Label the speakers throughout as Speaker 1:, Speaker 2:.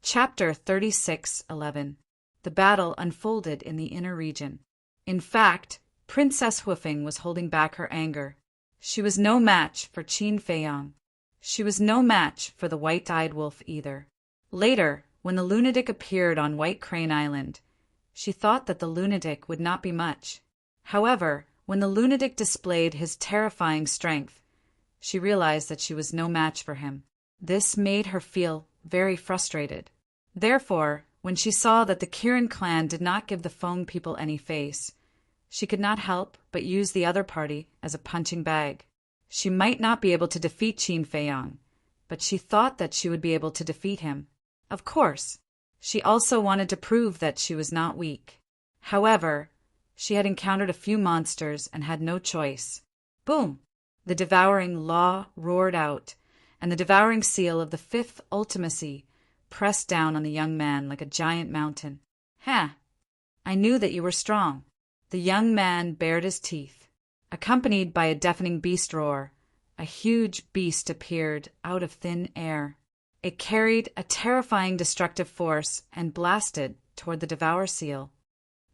Speaker 1: Chapter 36:11. The battle unfolded in the inner region. In fact, Princess Hoofing was holding back her anger. She was no match for Qin Feiyang. She was no match for the white-eyed wolf either. Later, when the lunatic appeared on White Crane Island, she thought that the lunatic would not be much. However, when the lunatic displayed his terrifying strength, she realized that she was no match for him. This made her feel very frustrated. Therefore, when she saw that the Kirin clan did not give the Feng people any face, she could not help but use the other party as a punching bag. She might not be able to defeat Qin Feiyang, but she thought that she would be able to defeat him. Of course, she also wanted to prove that she was not weak. However, she had encountered a few monsters and had no choice. Boom! The devouring law roared out, and the devouring seal of the fifth ultimacy pressed down on the young man like a giant mountain. "Ha! I knew that you were strong." The young man bared his teeth. Accompanied by a deafening beast roar, a huge beast appeared out of thin air. It carried a terrifying destructive force and blasted toward the Devour Seal.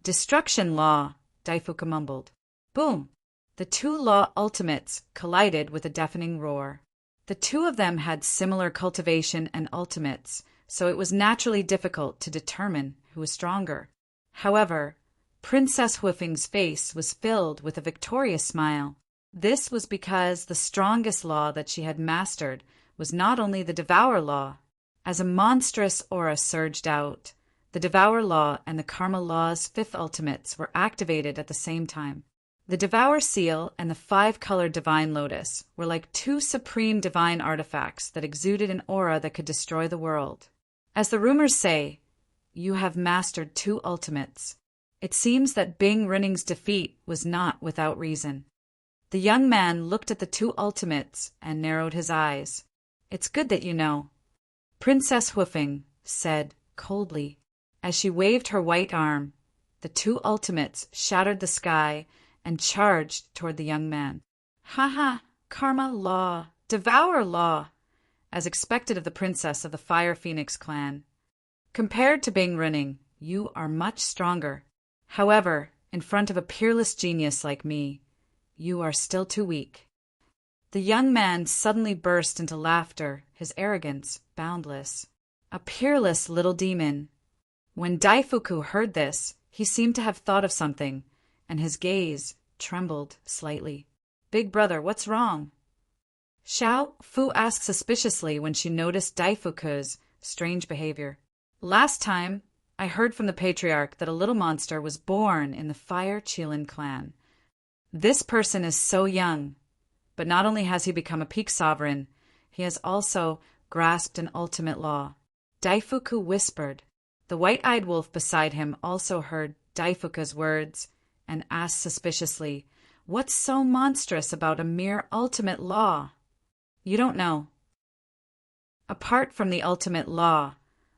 Speaker 1: "Destruction Law," Daifuku mumbled. Boom! The two law ultimates collided with a deafening roar. The two of them had similar cultivation and ultimates, so it was naturally difficult to determine who was stronger. However, Princess Hoofing's face was filled with a victorious smile. This was because the strongest law that she had mastered was not only the Devour Law. As a monstrous aura surged out, the Devour Law and the Karma Law's fifth ultimates were activated at the same time. The Devour Seal and the five-colored Divine Lotus were like two supreme divine artifacts that exuded an aura that could destroy the world. As the rumors say, you have mastered two ultimates. It seems that Bing Rinning's defeat was not without reason. The young man looked at the two ultimates and narrowed his eyes. "It's good that you know," Princess Hoofing said coldly. As she waved her white arm, the two ultimates shattered the sky and charged toward the young man. "Ha ha! Karma Law! Devour Law!" as expected of the princess of the Fire Phoenix clan. "Compared to Bing Rinning, you are much stronger. However, in front of a peerless genius like me, you are still too weak." The young man suddenly burst into laughter, his arrogance boundless. A peerless little demon. When Daifuku heard this, he seemed to have thought of something, and his gaze trembled slightly. "Big brother, what's wrong?" Xiao Fu asked suspiciously when she noticed Daifuku's strange behavior. "Last time, I heard from the patriarch that a little monster was born in the Fire Qilin clan. This person is so young, but not only has he become a peak sovereign, he has also grasped an ultimate law," Daifuku whispered. The white-eyed wolf beside him also heard Daifuku's words and asked suspiciously, "What's so monstrous about a mere ultimate law?" "You don't know." Apart from the ultimate law,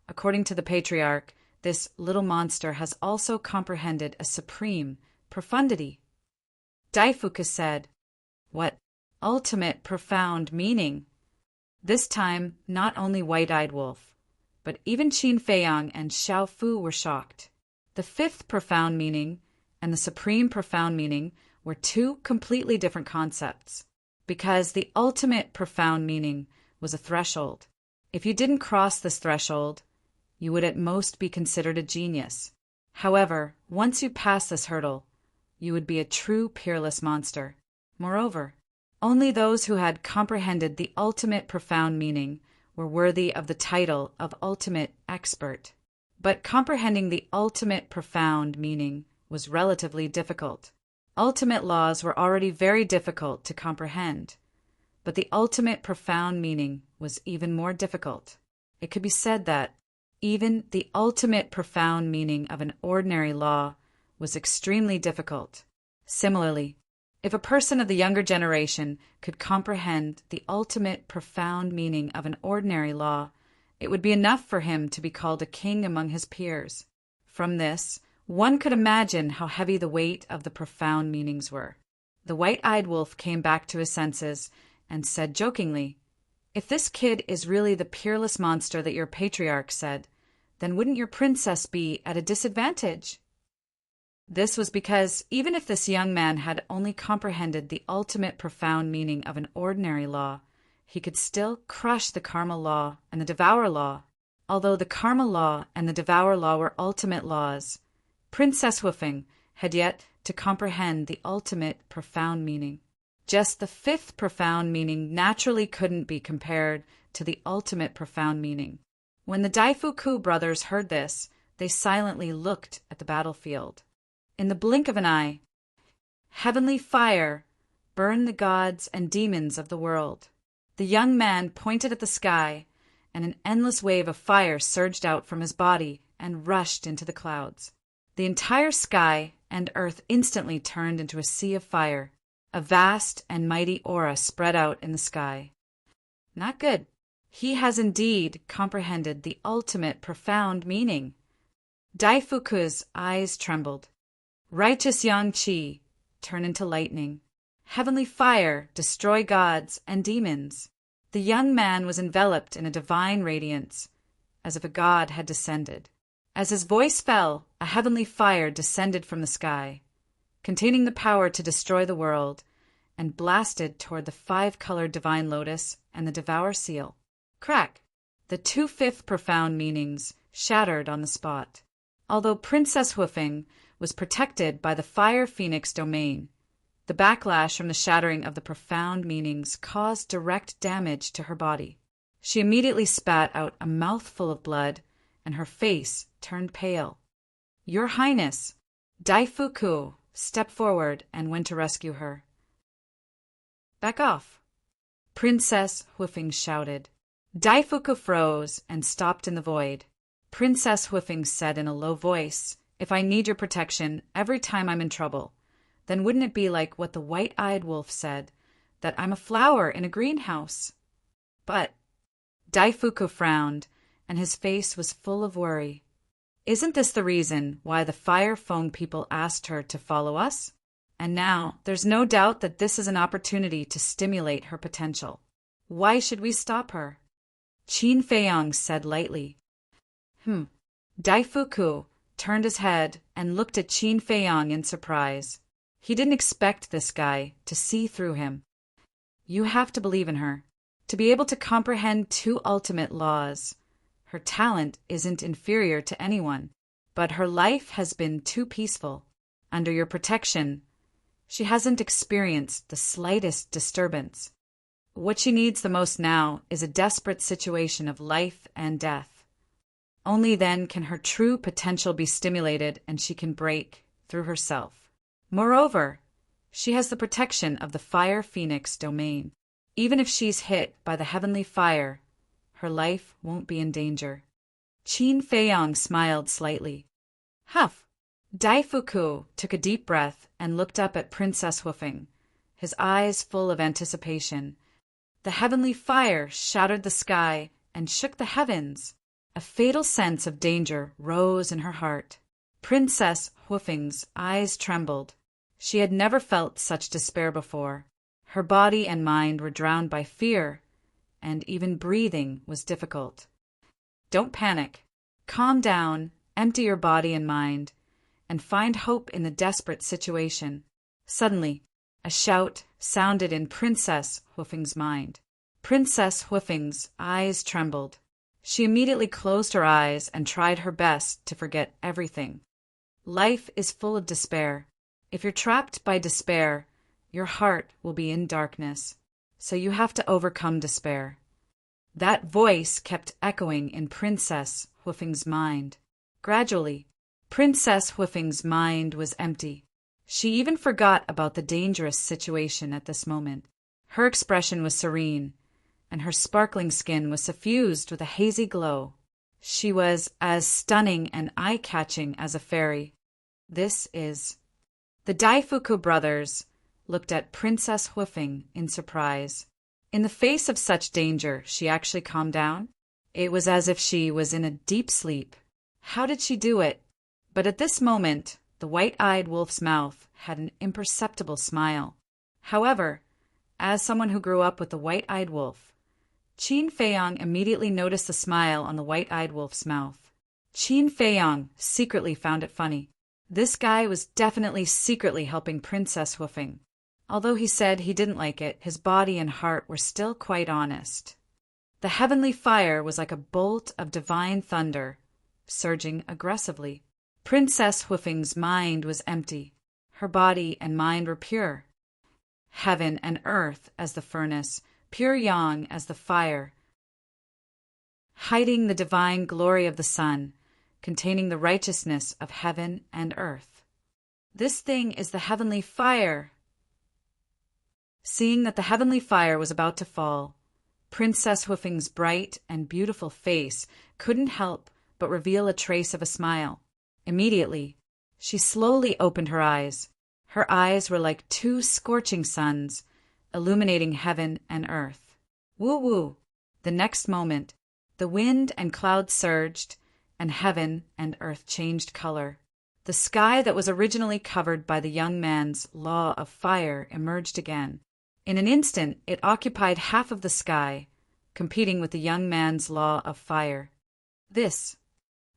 Speaker 1: according to the patriarch, this little monster has also comprehended a supreme profundity. Daifuku said, "What ultimate profound meaning?" This time, not only White-Eyed Wolf, but even Qin Feiyang and Xiao Fu were shocked. The fifth profound meaning and the supreme profound meaning were two completely different concepts, because the ultimate profound meaning was a threshold. If you didn't cross this threshold, you would at most be considered a genius. However, once you pass this hurdle, you would be a true peerless monster. Moreover, only those who had comprehended the ultimate profound meaning were worthy of the title of ultimate expert. But comprehending the ultimate profound meaning was relatively difficult. Ultimate laws were already very difficult to comprehend, but the ultimate profound meaning was even more difficult. It could be said that even the ultimate profound meaning of an ordinary law was extremely difficult. Similarly, if a person of the younger generation could comprehend the ultimate profound meaning of an ordinary law, it would be enough for him to be called a king among his peers. From this, one could imagine how heavy the weight of the profound meanings were. The white-eyed wolf came back to his senses and said jokingly, "If this kid is really the peerless monster that your patriarch said, then wouldn't your princess be at a disadvantage? This was because even if this young man had only comprehended the ultimate profound meaning of an ordinary law, he could still crush the karma law and the devour law. Although the karma law and the devour law were ultimate laws, Princess Hoofing had yet to comprehend the ultimate profound meaning. Just the fifth profound meaning naturally couldn't be compared to the ultimate profound meaning. When the Daifuku brothers heard this, they silently looked at the battlefield. In the blink of an eye, heavenly fire burned the gods and demons of the world. The young man pointed at the sky, and an endless wave of fire surged out from his body and rushed into the clouds. The entire sky and earth instantly turned into a sea of fire. A vast and mighty aura spread out in the sky. Not good. He has indeed comprehended the ultimate profound meaning. Daifuku's eyes trembled. Righteous yang qi, turn into lightning. Heavenly fire, destroy gods and demons. The young man was enveloped in a divine radiance, as if a god had descended. As his voice fell, a heavenly fire descended from the sky, containing the power to destroy the world, and blasted toward the five-colored divine lotus and the devour seal. Crack! The two-fifth profound meanings shattered on the spot. Although Princess Hoofing was protected by the fire phoenix domain, the backlash from the shattering of the profound meanings caused direct damage to her body. She immediately spat out a mouthful of blood, and her face turned pale. Your Highness, Daifuku stepped forward and went to rescue her. Back off, Princess Hoofing shouted. Daifuku froze and stopped in the void. Princess Hoofing said in a low voice, if I need your protection every time I'm in trouble, then wouldn't it be like what the white-eyed wolf said, that I'm a flower in a greenhouse? But Daifuku frowned, and his face was full of worry. Isn't this the reason why the Fire Fong people asked her to follow us? And now there's no doubt that this is an opportunity to stimulate her potential. Why should we stop her? Qin Feiyong said lightly. Daifuku turned his head and looked at Qin Feiyong in surprise. He didn't expect this guy to see through him. You have to believe in her, to be able to comprehend two ultimate laws. Her talent isn't inferior to anyone, but her life has been too peaceful. Under your protection, she hasn't experienced the slightest disturbance. What she needs the most now is a desperate situation of life and death. Only then can her true potential be stimulated and she can break through herself. Moreover, she has the protection of the Fire Phoenix domain. Even if she's hit by the heavenly fire, her life won't be in danger. Qin Feiyong smiled slightly. Huff! Daifuku took a deep breath and looked up at Princess Hoofing, his eyes full of anticipation. The heavenly fire shattered the sky and shook the heavens. A fatal sense of danger rose in her heart. Princess Hoofing's eyes trembled. She had never felt such despair before. Her body and mind were drowned by fear, and even breathing was difficult. Don't panic. Calm down, empty your body and mind, and find hope in the desperate situation. Suddenly, a shout sounded in Princess Hoofing's mind. Princess Hoofing's eyes trembled. She immediately closed her eyes and tried her best to forget everything. Life is full of despair. If you're trapped by despair, your heart will be in darkness, so you have to overcome despair. That voice kept echoing in Princess Hoofing's mind. Gradually, Princess Hoofing's mind was empty. She even forgot about the dangerous situation at this moment. Her expression was serene, and her sparkling skin was suffused with a hazy glow. She was as stunning and eye-catching as a fairy. This is... The Daifuku brothers looked at Princess Hoofing in surprise. In the face of such danger, she actually calmed down. It was as if she was in a deep sleep. How did she do it? But at this moment, the white-eyed wolf's mouth had an imperceptible smile. However, as someone who grew up with the white-eyed wolf, Qin Feiyong immediately noticed the smile on the white-eyed wolf's mouth. Qin Feiyang secretly found it funny. This guy was definitely secretly helping Princess Hoofing. Although he said he didn't like it, his body and heart were still quite honest. The heavenly fire was like a bolt of divine thunder, surging aggressively. Princess Hoofing's mind was empty. Her body and mind were pure. Heaven and earth as the furnace, pure yang as the fire, hiding the divine glory of the sun, containing the righteousness of heaven and earth. This thing is the heavenly fire. Seeing that the heavenly fire was about to fall, Princess Hoofing's bright and beautiful face couldn't help but reveal a trace of a smile. Immediately, she slowly opened her eyes. Her eyes were like two scorching suns, illuminating heaven and earth. Woo-woo! The next moment, the wind and clouds surged, and heaven and earth changed color. The sky that was originally covered by the young man's law of fire emerged again. In an instant, it occupied half of the sky, competing with the young man's law of fire. The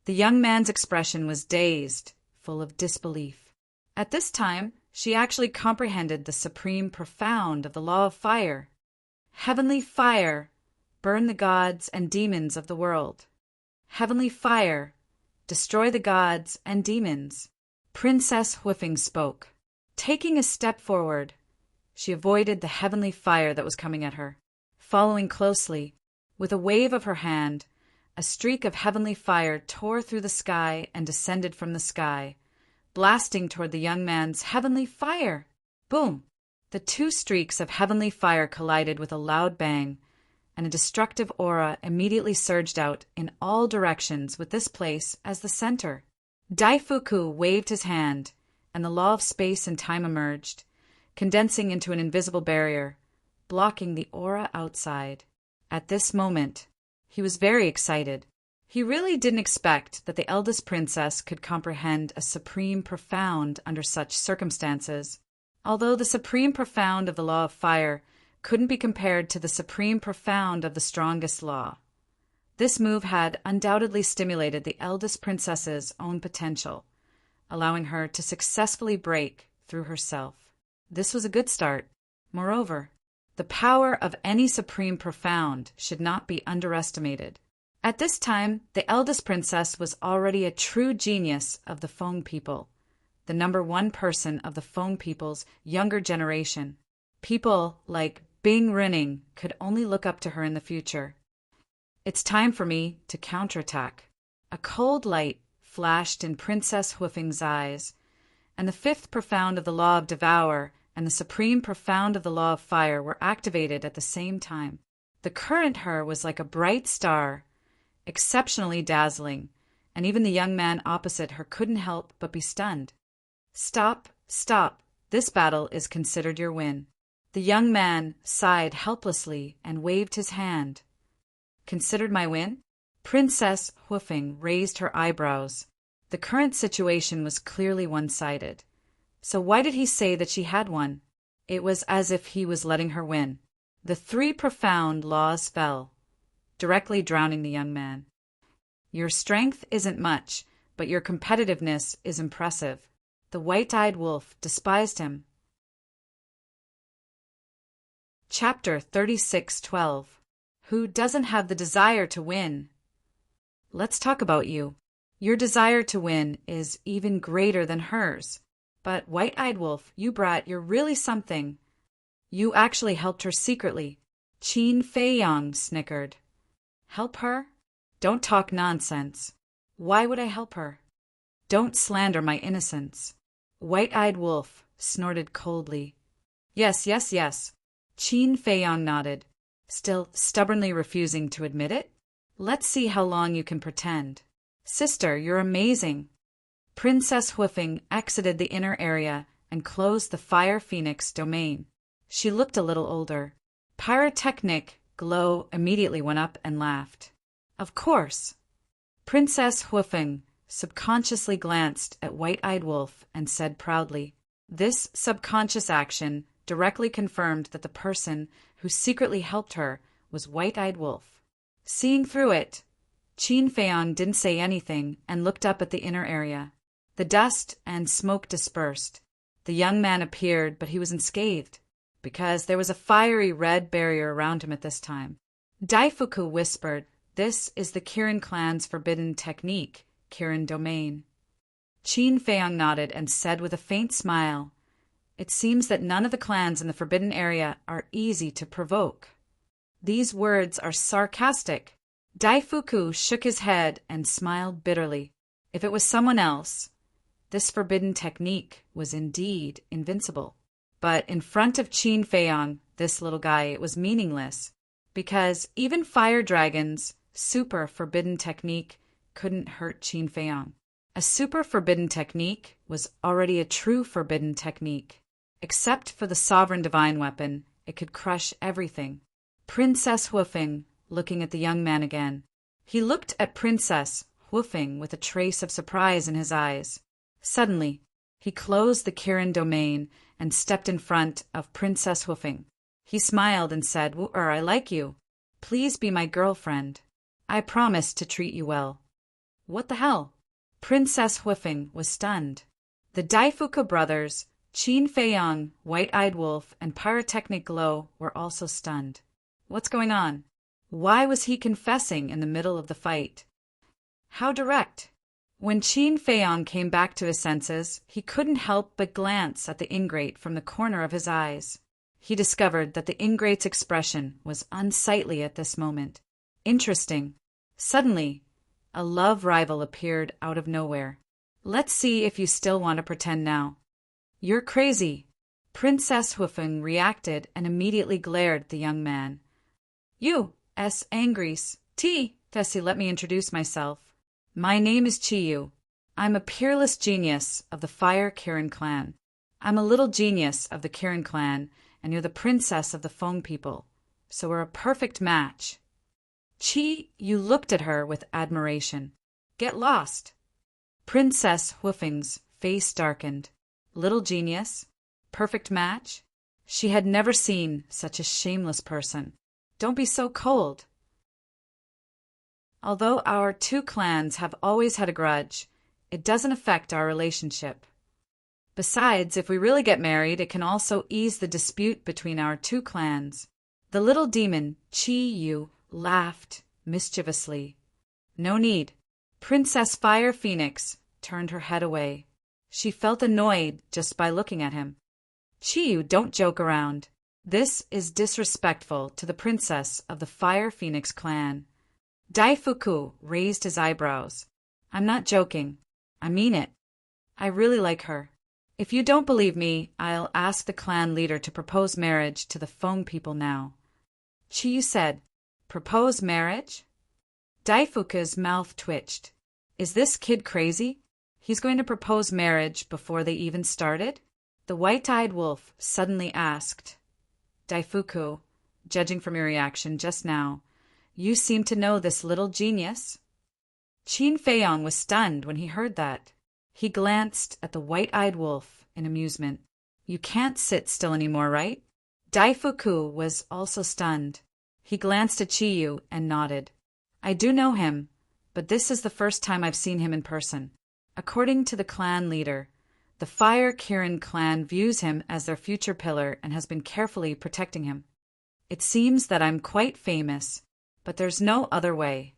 Speaker 1: young man's expression was dazed, full of disbelief. At this time, she actually comprehended the supreme profound of the law of fire. Heavenly fire, burn the gods and demons of the world. Heavenly fire, destroy the gods and demons. Princess Hoofing spoke. Taking a step forward, she avoided the heavenly fire that was coming at her. Following closely, with a wave of her hand, a streak of heavenly fire tore through the sky and descended from the sky, blasting toward the young man's heavenly fire. Boom! The two streaks of heavenly fire collided with a loud bang, and a destructive aura immediately surged out in all directions with this place as the center. Daifuku waved his hand, and the law of space and time emerged, condensing into an invisible barrier, blocking the aura outside. At this moment, he was very excited. He really didn't expect that the eldest princess could comprehend a supreme profound under such circumstances. Although the supreme profound of the law of fire couldn't be compared to the supreme profound of the strongest law. This move had undoubtedly stimulated the eldest princess's own potential, allowing her to successfully break through herself. This was a good start. Moreover, the power of any supreme profound should not be underestimated. At this time, the eldest princess was already a true genius of the Feng people, the #1 person of the Feng people's younger generation. People like Bing Rinning could only look up to her in the future. It's time for me to counterattack. A cold light flashed in Princess Hoofing's eyes, and the 5th profound of the law of devour and the supreme profound of the law of fire were activated at the same time. The current her was like a bright star, exceptionally dazzling, and even the young man opposite her couldn't help but be stunned. Stop, stop. This battle is considered your win. The young man sighed helplessly and waved his hand. Considered my win? Princess Hoofing raised her eyebrows. The current situation was clearly one-sided. So why did he say that she had won? It was as if he was letting her win. The 3 profound laws fell, directly drowning the young man. Your strength isn't much, but your competitiveness is impressive. The white-eyed wolf despised him. Chapter 36:12. Who doesn't have the desire to win? Let's talk about you. Your desire to win is even greater than hers. But, white-eyed wolf, you brat, you're really something. You actually helped her secretly. Qin Feiyang snickered. Help her? Don't talk nonsense. Why would I help her? Don't slander my innocence. White-eyed wolf snorted coldly. Yes. Qin Feiyang nodded, still stubbornly refusing to admit it. Let's see how long you can pretend. Sister, you're amazing. Princess Hoofing exited the inner area and closed the Fire Phoenix domain. She looked a little older. Pyrotechnic glow immediately went up and laughed. Of course. Princess Hoofing subconsciously glanced at White-Eyed Wolf and said proudly, this subconscious action directly confirmed that the person who secretly helped her was White-Eyed Wolf. Seeing through it, Qin Feiyang didn't say anything and looked up at the inner area. The dust and smoke dispersed. The young man appeared, but he was unscathed, because there was a fiery red barrier around him at this time. Daifuku whispered, "This is the Kirin clan's forbidden technique, Kirin domain." Qin Feiyang nodded and said with a faint smile, "It seems that none of the clans in the forbidden area are easy to provoke." These words are sarcastic. Daifuku shook his head and smiled bitterly. If it was someone else, this forbidden technique was indeed invincible. But in front of Qin Feiyang, this little guy, it was meaningless, because even Fire Dragon's super forbidden technique couldn't hurt Qin Feiyang. A super forbidden technique was already a true forbidden technique. Except for the sovereign divine weapon, it could crush everything. Princess Hufeng, looking at the young man again. He looked at Princess Hufeng with a trace of surprise in his eyes. Suddenly, he closed the Kirin domain and stepped in front of Princess Hufeng. He smiled and said, "Woo-er, I like you. Please be my girlfriend. I promise to treat you well." What the hell? Princess Hufeng was stunned. The Daifuku brothers, Qin Feiyang, White-Eyed Wolf, and Pyrotechnic Glow were also stunned. What's going on? Why was he confessing in the middle of the fight? How direct? When Qin Feiyang came back to his senses, he couldn't help but glance at the ingrate from the corner of his eyes. He discovered that the ingrate's expression was unsightly at this moment. Interesting. Suddenly, a love rival appeared out of nowhere. "Let's see if you still want to pretend now." "You're crazy." Princess Hufeng reacted and immediately glared at the young man. "You, S. Angries, T. Tessie, let me introduce myself. My name is Chiyu. I'm a peerless genius of the Fire Kirin clan. I'm a little genius of the Kirin clan, and you're the princess of the Feng people, so we're a perfect match." You looked at her with admiration. "Get lost." Princess Hufeng's face darkened. Little genius? Perfect match? She had never seen such a shameless person. Don't be so cold. Although our two clans have always had a grudge, it doesn't affect our relationship. Besides, if we really get married, it can also ease the dispute between our two clans. The little demon, Chi-Yu, laughed mischievously. "No need." Princess Fire Phoenix turned her head away. She felt annoyed just by looking at him. "Chi-Yu, don't joke around. This is disrespectful to the princess of the Fire Phoenix clan." Daifuku raised his eyebrows. "I'm not joking. I mean it. I really like her. If you don't believe me, I'll ask the clan leader to propose marriage to the Feng people now." Chiyu said, "Propose marriage?" Daifuku's mouth twitched. Is this kid crazy? He's going to propose marriage before they even started? The White-Eyed Wolf suddenly asked, "Daifuku, judging from your reaction just now, you seem to know this little genius?" Qin Feiyang was stunned when he heard that. He glanced at the White-Eyed Wolf in amusement. "You can't sit still anymore, right?" Daifuku was also stunned. He glanced at Chiyu and nodded. "I do know him, but this is the first time I've seen him in person. According to the clan leader, the Fire Kirin clan views him as their future pillar and has been carefully protecting him. It seems that I'm quite famous, but there's no other way.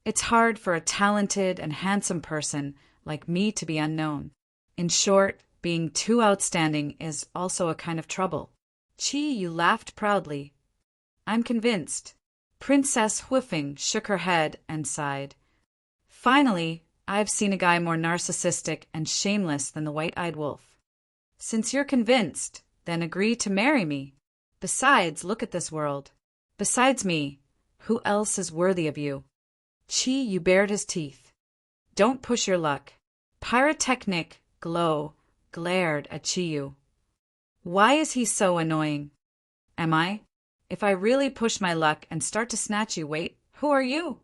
Speaker 1: It's hard for a talented and handsome person like me to be unknown. In short, being too outstanding is also a kind of trouble." Chi-Yu laughed proudly. "I'm convinced." Princess Hufeng shook her head and sighed. "Finally, I've seen a guy more narcissistic and shameless than the White-Eyed Wolf. Since you're convinced, then agree to marry me. Besides, look at this world. Besides me, who else is worthy of you?" Chi-Yu bared his teeth. "Don't push your luck." Pyrotechnic Glow glared at Chi-Yu. "Why is he so annoying?" "Am I? If I really push my luck and start to snatch you, wait, who are you?"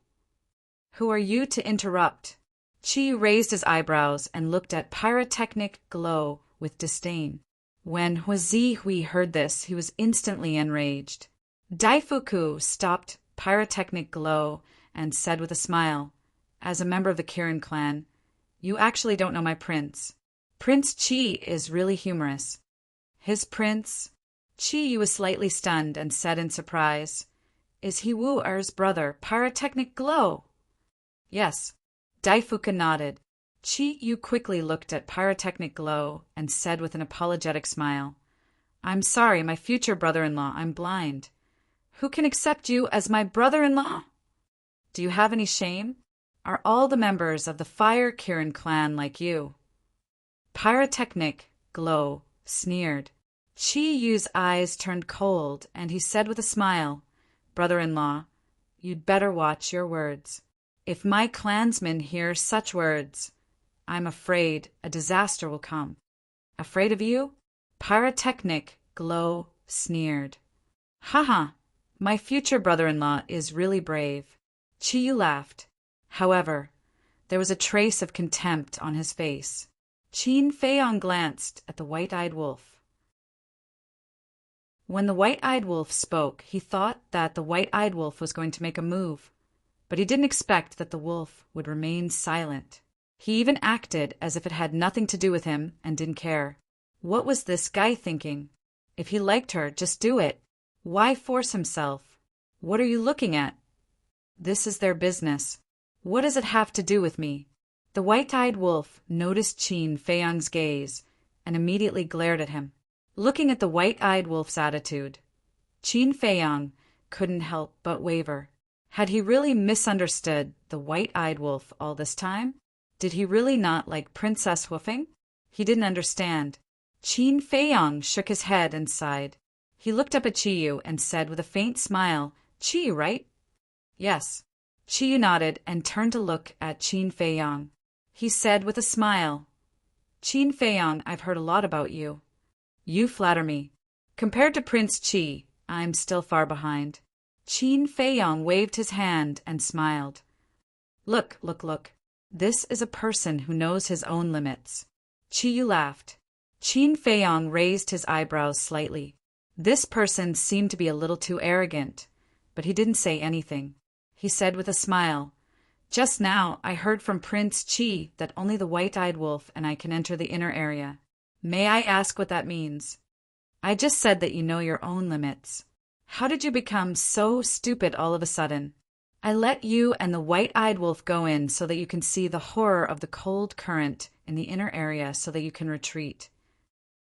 Speaker 1: "Who are you to interrupt?" Chi raised his eyebrows and looked at Pyrotechnic Glow with disdain. When Huizi Hui heard this, he was instantly enraged. Daifuku stopped Pyrotechnic Glow and said with a smile, "As a member of the Kirin clan, you actually don't know my prince. Prince Chi is really humorous." "His prince?" Chi Yu was slightly stunned and said in surprise, "Is he Wu Er's brother, Pyrotechnic Glow?" "Yes." Daifuka nodded. Chi Yu quickly looked at Pyrotechnic Glow and said with an apologetic smile, "I'm sorry, my future brother-in-law, I'm blind. Who can accept you as my brother-in-law? Do you have any shame? Are all the members of the Fire Kirin clan like you?" Pyrotechnic Glow sneered. Chi Yu's eyes turned cold, and he said with a smile, "Brother-in-law, you'd better watch your words. If my clansmen hear such words, I'm afraid a disaster will come." "Afraid of you?" Pyrotechnic Glow sneered. "Haha, my future brother-in-law is really brave." Chi Yu laughed. However, there was a trace of contempt on his face. Qin Feiyong glanced at the white-eyed wolf. When the white-eyed wolf spoke, he thought that the white-eyed wolf was going to make a move, but he didn't expect that the wolf would remain silent. He even acted as if it had nothing to do with him and didn't care. What was this guy thinking? If he liked her, just do it. Why force himself? What are you looking at? This is their business. What does it have to do with me? The white-eyed wolf noticed Qin Feiyong's gaze and immediately glared at him. Looking at the white-eyed wolf's attitude, Qin Feiyong couldn't help but waver. Had he really misunderstood the white-eyed wolf all this time? Did he really not like Princess Woofing? He didn't understand. Qin Feiyong shook his head and sighed. He looked up at Chi Yu and said with a faint smile, "Chi Yu, right?" "Yes." Chi Yu nodded and turned to look at Qin Feiyong. He said with a smile, "Qin Feiyong, I've heard a lot about you. You flatter me. Compared to Prince Chi, I'm still far behind." Qin Feiyong waved his hand and smiled. Look. This is a person who knows his own limits." Chi Yu laughed. Qin Feiyong raised his eyebrows slightly. This person seemed to be a little too arrogant, but he didn't say anything. He said with a smile, "Just now I heard from Prince Chi that only the white-eyed wolf and I can enter the inner area. May I ask what that means?" "I just said that you know your own limits. How did you become so stupid all of a sudden? I let you and the white-eyed wolf go in so that you can see the horror of the cold current in the inner area so that you can retreat."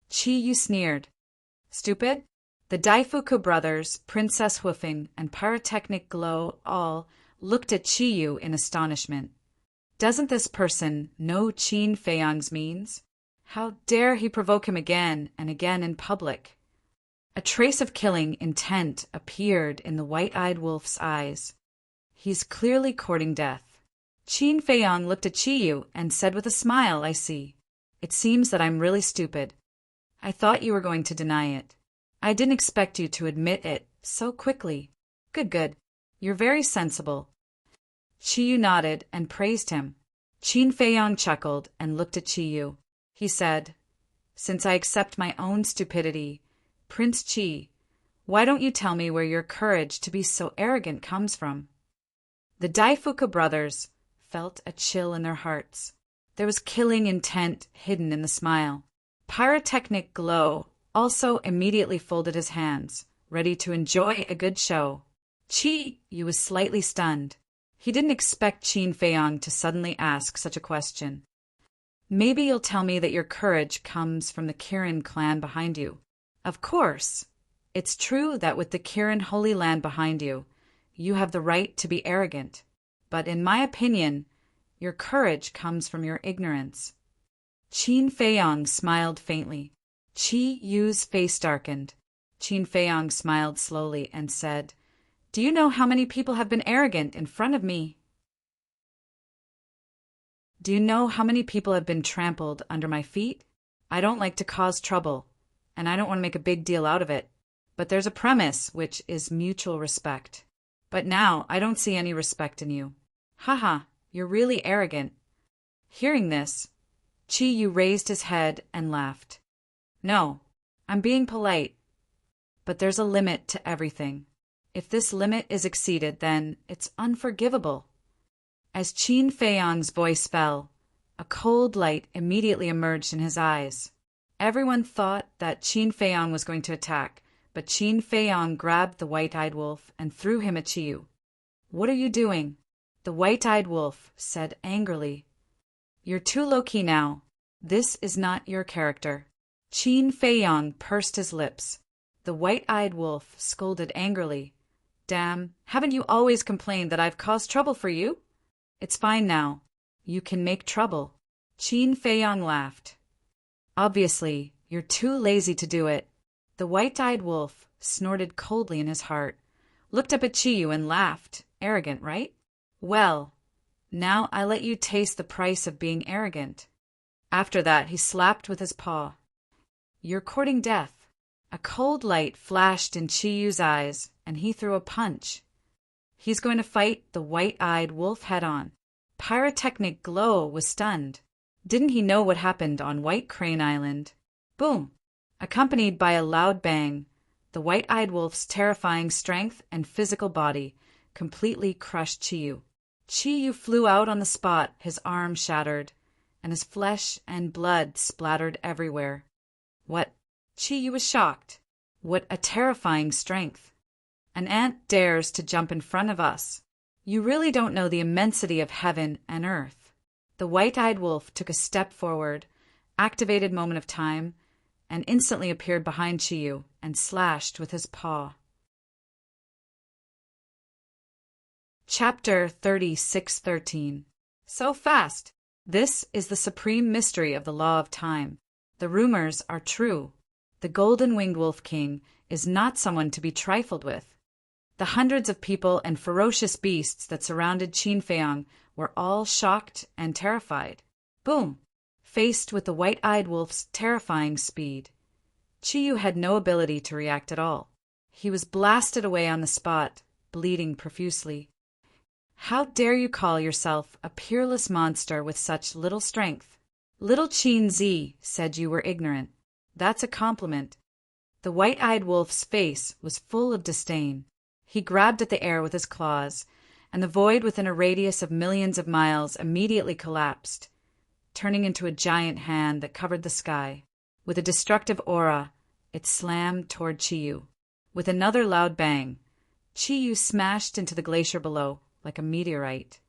Speaker 1: Chi Yu sneered. "Stupid?" The Daifuku brothers, Princess Woofing, and Pyrotechnic Glow all looked at Chi Yu in astonishment. Doesn't this person know Qin Feiyong's means? How dare he provoke him again and again in public? A trace of killing intent appeared in the white-eyed wolf's eyes. He's clearly courting death. Qin Feiyong looked at Chi Yu and said with a smile, "I see. It seems that I'm really stupid. I thought you were going to deny it. I didn't expect you to admit it so quickly. Good. You're very sensible." Chi Yu nodded and praised him. Qin Feiyong chuckled and looked at Chi Yu. He said, "Since I accept my own stupidity, Prince Chi, why don't you tell me where your courage to be so arrogant comes from?" The Daifuka brothers felt a chill in their hearts. There was killing intent hidden in the smile. Pyrotechnic Glow also immediately folded his hands, ready to enjoy a good show. Chi Yu was slightly stunned. He didn't expect Qin Feiyong to suddenly ask such a question. "Maybe you'll tell me that your courage comes from the Kirin clan behind you." "Of course. It's true that with the Kirin Holy Land behind you, you have the right to be arrogant. But in my opinion, your courage comes from your ignorance." Qin Feiyong smiled faintly. Chi Yu's face darkened. Qin Feiyong smiled slowly and said, "Do you know how many people have been arrogant in front of me? Do you know how many people have been trampled under my feet? I don't like to cause trouble, and I don't want to make a big deal out of it. But there's a premise, which is mutual respect. But now I don't see any respect in you. Haha, you're really arrogant." Hearing this, Chi Yu raised his head and laughed. "No, I'm being polite. But there's a limit to everything. If this limit is exceeded, then it's unforgivable. As Qin Feiyang's voice fell, a cold light immediately emerged in his eyes. Everyone thought that Qin Feiyang was going to attack, but Qin Feiyang grabbed the white-eyed wolf and threw him at Chiyu. "What are you doing?" The white-eyed wolf said angrily. "You're too low-key now. This is not your character." Qin Feiyang pursed his lips. The white-eyed wolf scolded angrily. "Damn, haven't you always complained that I've caused trouble for you? It's fine now. You can make trouble." Qin Feiyang laughed. "Obviously, you're too lazy to do it." The white-eyed wolf snorted coldly in his heart, looked up at Chiyu and laughed. "Arrogant, right? Well, now I let you taste the price of being arrogant." After that, he slapped with his paw. "You're courting death." A cold light flashed in Chiyu's eyes, and he threw a punch. He's going to fight the white-eyed wolf head-on. Pyrotechnic Glow was stunned. Didn't he know what happened on White Crane Island? Boom! Accompanied by a loud bang, the white-eyed wolf's terrifying strength and physical body completely crushed Chiyu. Chiyu flew out on the spot, his arm shattered, and his flesh and blood splattered everywhere. What? Chiyu was shocked. What a terrifying strength. An ant dares to jump in front of us. You really don't know the immensity of heaven and earth. The white-eyed wolf took a step forward, activated Moment of Time, and instantly appeared behind Chiyu and slashed with his paw. Chapter 36:13. So fast! This is the supreme mystery of the law of time. The rumors are true. The golden-winged wolf king is not someone to be trifled with. The hundreds of people and ferocious beasts that surrounded Qin Feiyang were all shocked and terrified. Boom! Faced with the white-eyed wolf's terrifying speed, Chiyu had no ability to react at all. He was blasted away on the spot, bleeding profusely. "How dare you call yourself a peerless monster with such little strength?" Little Qin Zi said you were ignorant. That's a compliment. The white-eyed wolf's face was full of disdain. He grabbed at the air with his claws, and the void within a radius of millions of miles immediately collapsed, turning into a giant hand that covered the sky. With a destructive aura, it slammed toward Chiyu. With another loud bang, Chiyu smashed into the glacier below like a meteorite.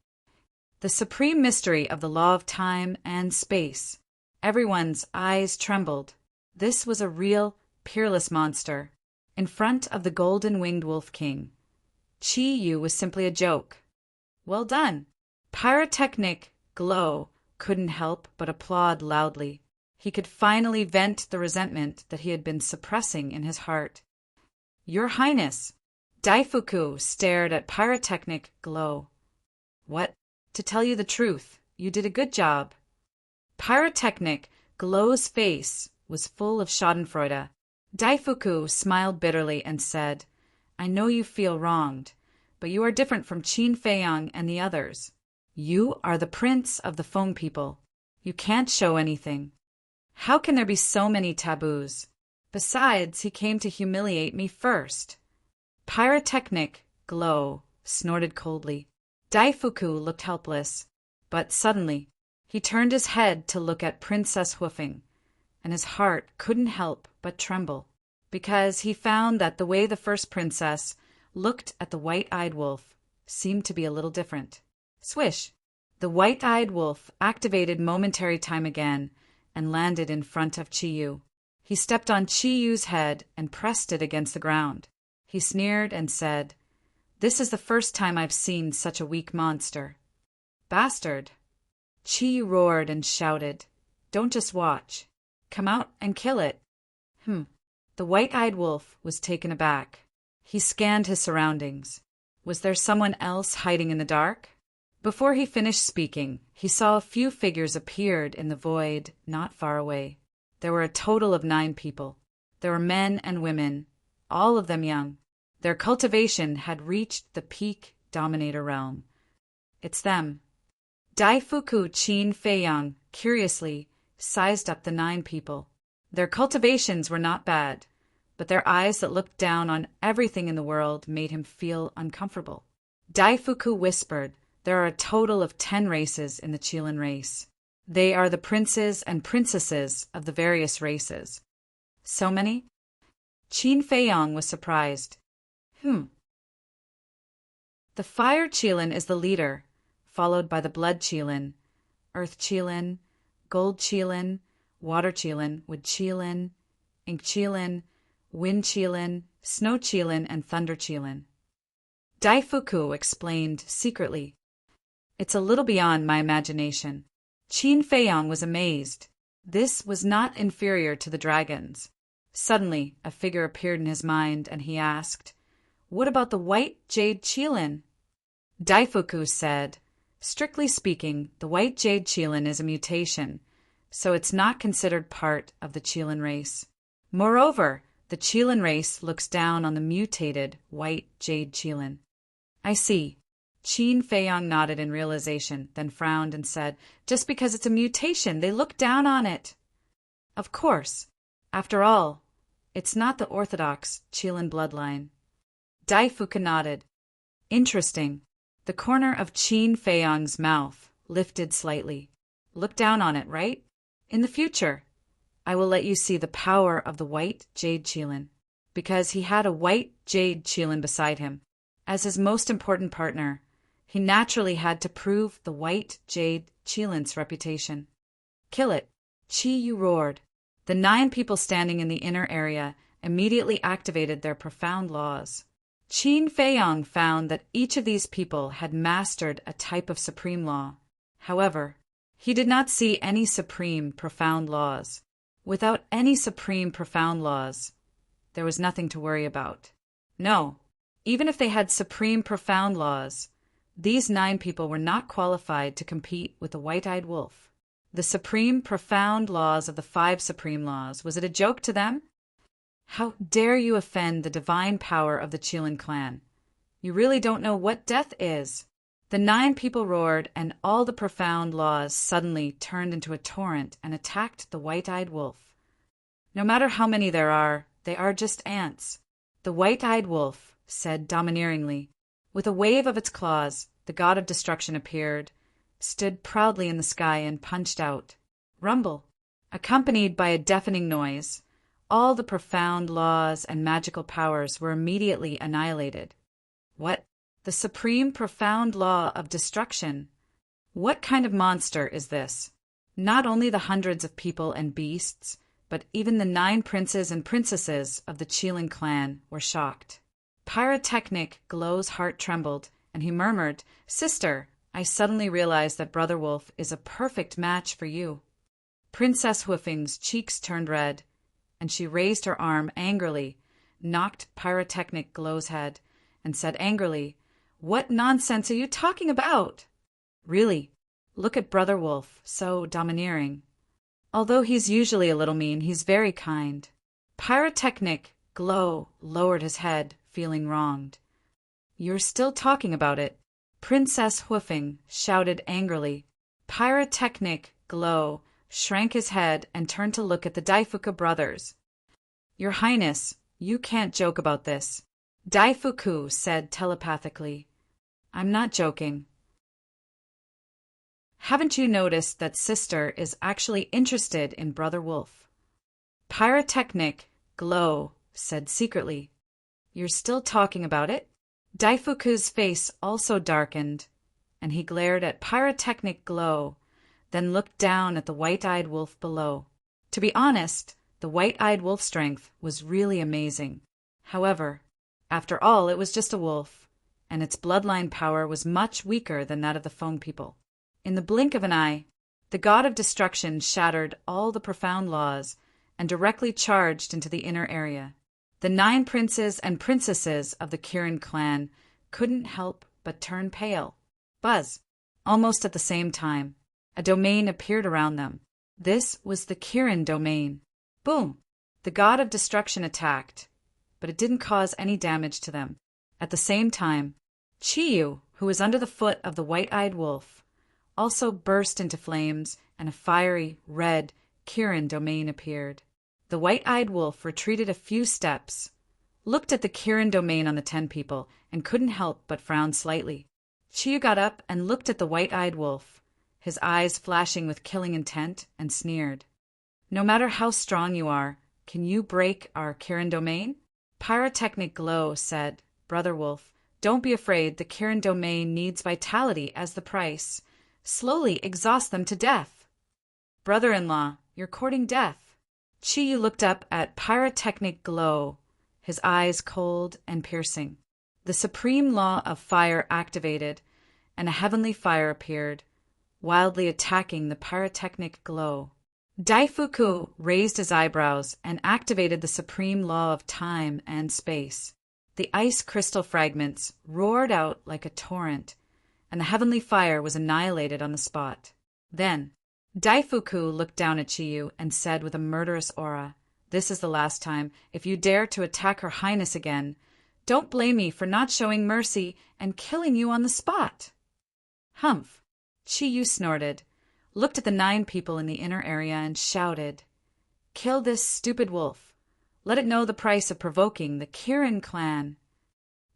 Speaker 1: The supreme mystery of the law of time and space. Everyone's eyes trembled. This was a real, peerless monster. In front of the golden-winged wolf king, Chiyu was simply a joke. Well done! Pyrotechnic Glow couldn't help but applaud loudly. He could finally vent the resentment that he had been suppressing in his heart. "Your Highness!" Daifuku stared at Pyrotechnic Glow. "What? To tell you the truth, you did a good job." Pyrotechnic Glow's face was full of schadenfreude. Daifuku smiled bitterly and said, "I know you feel wronged, but you are different from Qin Feiyang and the others. You are the prince of the Feng people. You can't show anything. How can there be so many taboos? Besides, he came to humiliate me first." Pyrotechnic Glow snorted coldly. Daifuku looked helpless, but suddenly he turned his head to look at Princess Hoofing, and his heart couldn't help but tremble, because he found that the way the first princess looked at the white-eyed wolf seemed to be a little different. Swish! The white-eyed wolf activated momentary time again and landed in front of Chiyu. He stepped on Chiyu's head and pressed it against the ground. He sneered and said, "This is the first time I've seen such a weak monster." "Bastard!" Chiyu roared and shouted, "Don't just watch. Come out and kill it." The white-eyed wolf was taken aback. He scanned his surroundings. Was there someone else hiding in the dark? Before he finished speaking, he saw a few figures appeared in the void not far away. There were a total of 9 people. There were men and women, all of them young. Their cultivation had reached the peak dominator realm. It's them. Daifuku Qin Feiyang, curiously, sized up the 9 people. Their cultivations were not bad, but their eyes that looked down on everything in the world made him feel uncomfortable. Daifuku whispered, "There are a total of 10 races in the Qilin race. They are the princes and princesses of the various races." "So many?" Qin Feiyong was surprised. The Fire Qilin is the leader, followed by the Blood Qilin, Earth Qilin, Gold Qilin, Water Qilin, Wood Qilin, Ink Qilin, Wind Qilin, Snow Qilin, and Thunder Qilin. Daifuku explained secretly. "It's a little beyond my imagination." Qin Feiyong was amazed. This was not inferior to the dragons. Suddenly, a figure appeared in his mind, and he asked, "What about the White Jade Qilin?" Daifuku said, "Strictly speaking, the White Jade Qilin is a mutation, so it's not considered part of the Qilin race. Moreover, the Qilin race looks down on the mutated White Jade Qilin." "I see." Qin Feiyong nodded in realization, then frowned and said, "Just because it's a mutation, they look down on it." "Of course. After all, it's not the orthodox Qilin bloodline." Daifuku nodded. "Interesting." The corner of Qin Feiyong's mouth lifted slightly. "Look down on it, right? In the future, I will let you see the power of the White Jade Qilin." Because he had a White Jade Qilin beside him. As his most important partner, he naturally had to prove the White Jade Qilin's reputation. "Kill it!" Qi Yu roared. The 9 people standing in the inner area immediately activated their profound laws. Qin Feiyong found that each of these people had mastered a type of supreme law. However, he did not see any supreme profound laws. Without any supreme profound laws, there was nothing to worry about. No, even if they had supreme profound laws, these 9 people were not qualified to compete with the White-Eyed Wolf. The supreme profound laws of the 5 supreme laws, was it a joke to them? "How dare you offend the divine power of the Qilin clan? You really don't know what death is." The 9 people roared, and all the profound laws suddenly turned into a torrent and attacked the White-Eyed Wolf. "No matter how many there are, they are just ants." The White-Eyed Wolf said domineeringly. With a wave of its claws, the god of destruction appeared, stood proudly in the sky, and punched out. Rumble. Accompanied by a deafening noise, all the profound laws and magical powers were immediately annihilated. What? The supreme profound law of destruction? What kind of monster is this? Not only the hundreds of people and beasts, but even the 9 princes and princesses of the Qilin clan were shocked. Pyrotechnic Glow's heart trembled, and he murmured, "Sister, I suddenly realized that Brother Wolf is a perfect match for you." Princess Hoofing's cheeks turned red, and she raised her arm angrily, knocked Pyrotechnic Glow's head, and said angrily, "What nonsense are you talking about? Really, look at Brother Wolf, so domineering. Although he's usually a little mean, he's very kind." Pyrotechnic Glow lowered his head, feeling wronged. "You're still talking about it," Princess Hoofing shouted angrily. Pyrotechnic Glow shrank his head and turned to look at the Daifuku brothers. "Your Highness, you can't joke about this." Daifuku said telepathically, "I'm not joking. Haven't you noticed that Sister is actually interested in Brother Wolf?" Pyrotechnic Glow said secretly, "You're still talking about it?" Daifuku's face also darkened, and he glared at Pyrotechnic Glow, then looked down at the White-Eyed Wolf below. To be honest, the White-Eyed Wolf's strength was really amazing. However, after all, it was just a wolf, and its bloodline power was much weaker than that of the Feng people. In the blink of an eye, the god of destruction shattered all the profound laws and directly charged into the inner area. The 9 princes and princesses of the Kirin clan couldn't help but turn pale. Buzz! Almost at the same time, a domain appeared around them. This was the Kirin domain. Boom! The god of destruction attacked, but it didn't cause any damage to them. At the same time, Chiyu, who was under the foot of the White-Eyed Wolf, also burst into flames, and a fiery, red Kirin domain appeared. The white-eyed wolf retreated a few steps, looked at the Kirin domain on the 10 people, and couldn't help but frown slightly. Chiyu got up and looked at the white-eyed wolf, his eyes flashing with killing intent, and sneered. No matter how strong you are, can you break our Kirin domain? Pyrotechnic Glow said, Brother Wolf, don't be afraid, the Kirin domain needs vitality as the price. Slowly exhaust them to death. Brother-in-law, you're courting death. Chiyu looked up at Pyrotechnic Glow, his eyes cold and piercing. The supreme law of fire activated, and a heavenly fire appeared, wildly attacking the Pyrotechnic Glow. Daifuku raised his eyebrows and activated the supreme law of time and space. The ice crystal fragments roared out like a torrent, and the heavenly fire was annihilated on the spot. Then, Daifuku looked down at Chiyu and said with a murderous aura, This is the last time. If you dare to attack Her Highness again, don't blame me for not showing mercy and killing you on the spot. Humph! Chiyu snorted, looked at the 9 people in the inner area and shouted, Kill this stupid wolf. Let it know the price of provoking the Kirin clan.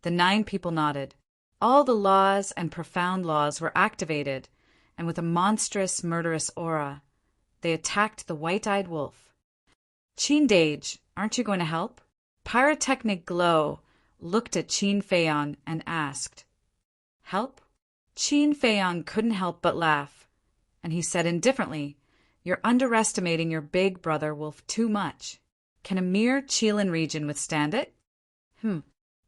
Speaker 1: The 9 people nodded. All the laws and profound laws were activated, and with a monstrous, murderous aura, they attacked the white-eyed wolf. Qin Dage, aren't you going to help? Pyrotechnic Glow looked at Qin Feiyong and asked, Help? Qin Feiyong couldn't help but laugh, and he said indifferently, You're underestimating your big brother wolf too much. Can a mere Qilin region withstand it?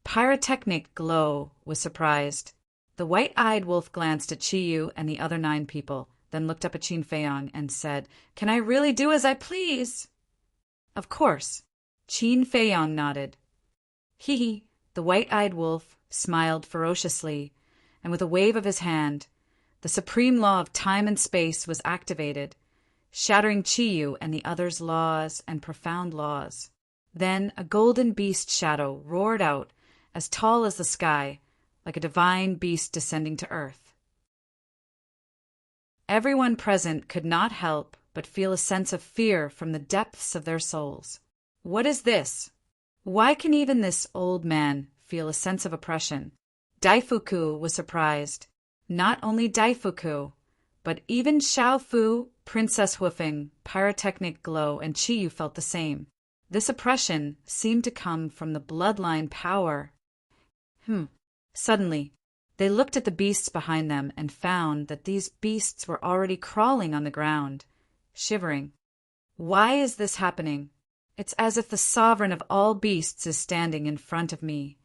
Speaker 1: Pyrotechnic Glow was surprised. The white-eyed wolf glanced at Chiyu and the other 9 people, then looked up at Qin Feiyong and said, Can I really do as I please? Of course. Qin Feiyong nodded. Hee. The white-eyed wolf smiled ferociously, and with a wave of his hand, the supreme law of time and space was activated, shattering Chiyu and the others' laws and profound laws. Then a golden beast shadow roared out, as tall as the sky, like a divine beast descending to earth. Everyone present could not help but feel a sense of fear from the depths of their souls. What is this? Why can even this old man feel a sense of oppression? Daifuku was surprised. Not only Daifuku, but even Xiaofu, Princess Woofing, Pyrotechnic Glow, and Chiyu felt the same. This oppression seemed to come from the bloodline power. Suddenly, they looked at the beasts behind them and found that these beasts were already crawling on the ground, shivering. Why is this happening? It's as if the sovereign of all beasts is standing in front of me.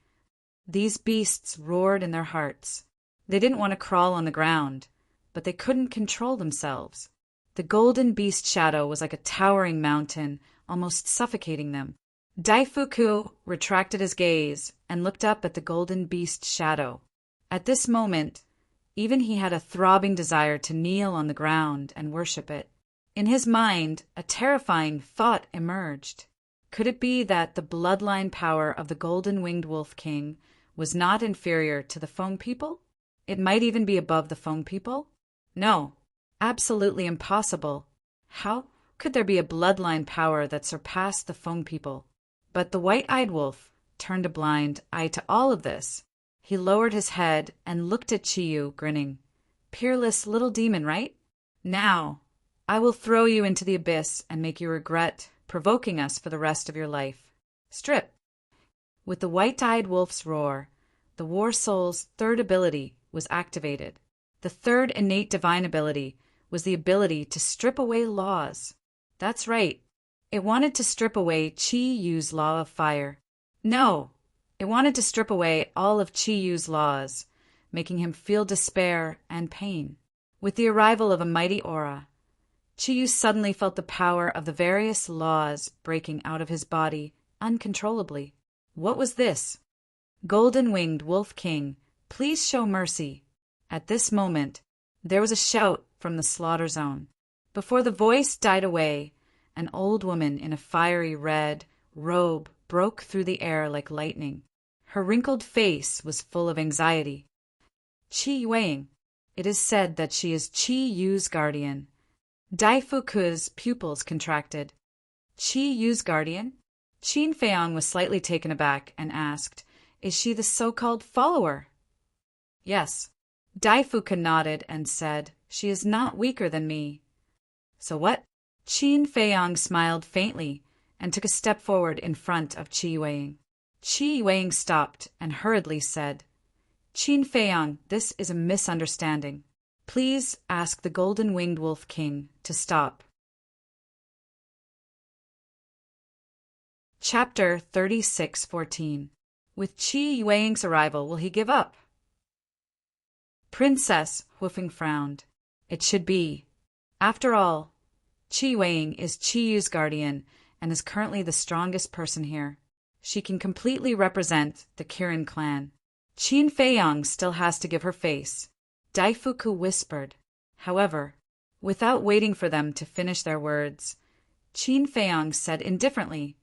Speaker 1: These beasts roared in their hearts. They didn't want to crawl on the ground, but they couldn't control themselves. The golden beast shadow was like a towering mountain, almost suffocating them. Daifuku retracted his gaze and looked up at the golden beast shadow. At this moment, even he had a throbbing desire to kneel on the ground and worship it. In his mind, a terrifying thought emerged. Could it be that the bloodline power of the golden-winged wolf king was not inferior to the Feng people? It might even be above the Feng people? No, absolutely impossible. How could there be a bloodline power that surpassed the Feng people? But the white-eyed wolf turned a blind eye to all of this. He lowered his head and looked at Chiyu, grinning. Peerless little demon, right? Now, I will throw you into the abyss and make you regret provoking us for the rest of your life. Strip. With the white-eyed wolf's roar, the War Soul's third ability was activated. The third innate divine ability was the ability to strip away laws. That's right. It wanted to strip away Chi-Yu's law of fire. No, it wanted to strip away all of Chi-Yu's laws, making him feel despair and pain. With the arrival of a mighty aura, Chi-Yu suddenly felt the power of the various laws breaking out of his body uncontrollably. What was this? Golden-winged Wolf King, please show mercy. At this moment, there was a shout from the slaughter zone. Before the voice died away, an old woman in a fiery red robe broke through the air like lightning. Her wrinkled face was full of anxiety. Qi Yueing. It is said that she is Qi Yu's guardian. Daifuku's pupils contracted. Qi Yu's guardian? Qin Feiyang was slightly taken aback and asked, "Is she the so-called follower?" "Yes." Daifuku nodded and said, "She is not weaker than me." "So what?" Qin Feiyang smiled faintly and took a step forward in front of Qi Yueying. Qi Yueying stopped and hurriedly said, "Qin Feiyang, this is a misunderstanding. Please ask the Golden-Winged Wolf King to stop." Chapter 36:14. With Qi Yueying's arrival, will he give up? Princess Huifeng frowned. It should be. After all, Qi Yueying is Qi Yu's guardian and is currently the strongest person here. She can completely represent the Kirin clan. Qin Feiyang still has to give her face. Daifuku whispered. However, without waiting for them to finish their words, Qin Feiyang said indifferently,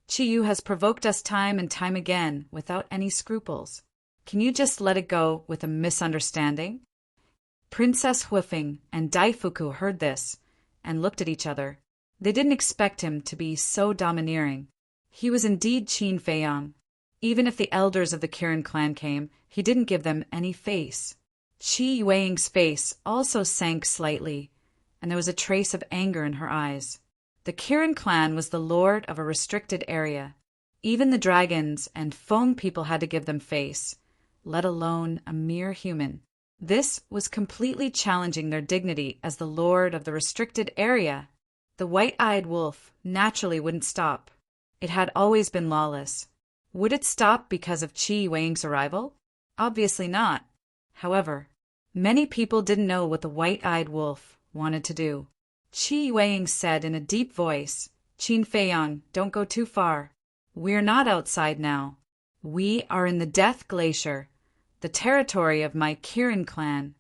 Speaker 1: "Qi Yu has provoked us time and time again without any scruples. Can you just let it go with a misunderstanding?" Princess Huifeng and Daifuku heard this and looked at each other. They didn't expect him to be so domineering. He was indeed Qin Feiyang. Even if the elders of the Kirin clan came, he didn't give them any face. Qi Yueying's face also sank slightly, and there was a trace of anger in her eyes. The Kirin clan was the lord of a restricted area. Even the dragons and Feng people had to give them face, let alone a mere human. This was completely challenging their dignity as the lord of the restricted area. The white-eyed wolf naturally wouldn't stop. It had always been lawless. Would it stop because of Qi Yueying's arrival? Obviously not. However, many people didn't know what the white-eyed wolf wanted to do. Qi Yueying said in a deep voice, "Qin Feiyang, don't go too far. We're not outside now. We are in the Death Glacier, the territory of my Kirin clan."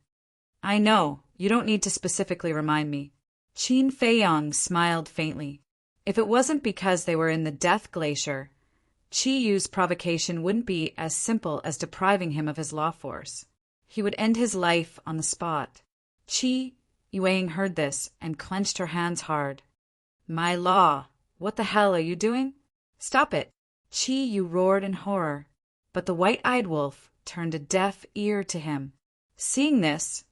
Speaker 1: "I know, you don't need to specifically remind me." Qin Feiyang smiled faintly. If it wasn't because they were in the Death Glacier, Qi Yu's provocation wouldn't be as simple as depriving him of his law force. He would end his life on the spot. Qi Yueying heard this and clenched her hands hard. "My law, what the hell are you doing? Stop it!" Qi Yu roared in horror, but the white-eyed wolf turned a deaf ear to him. Seeing this,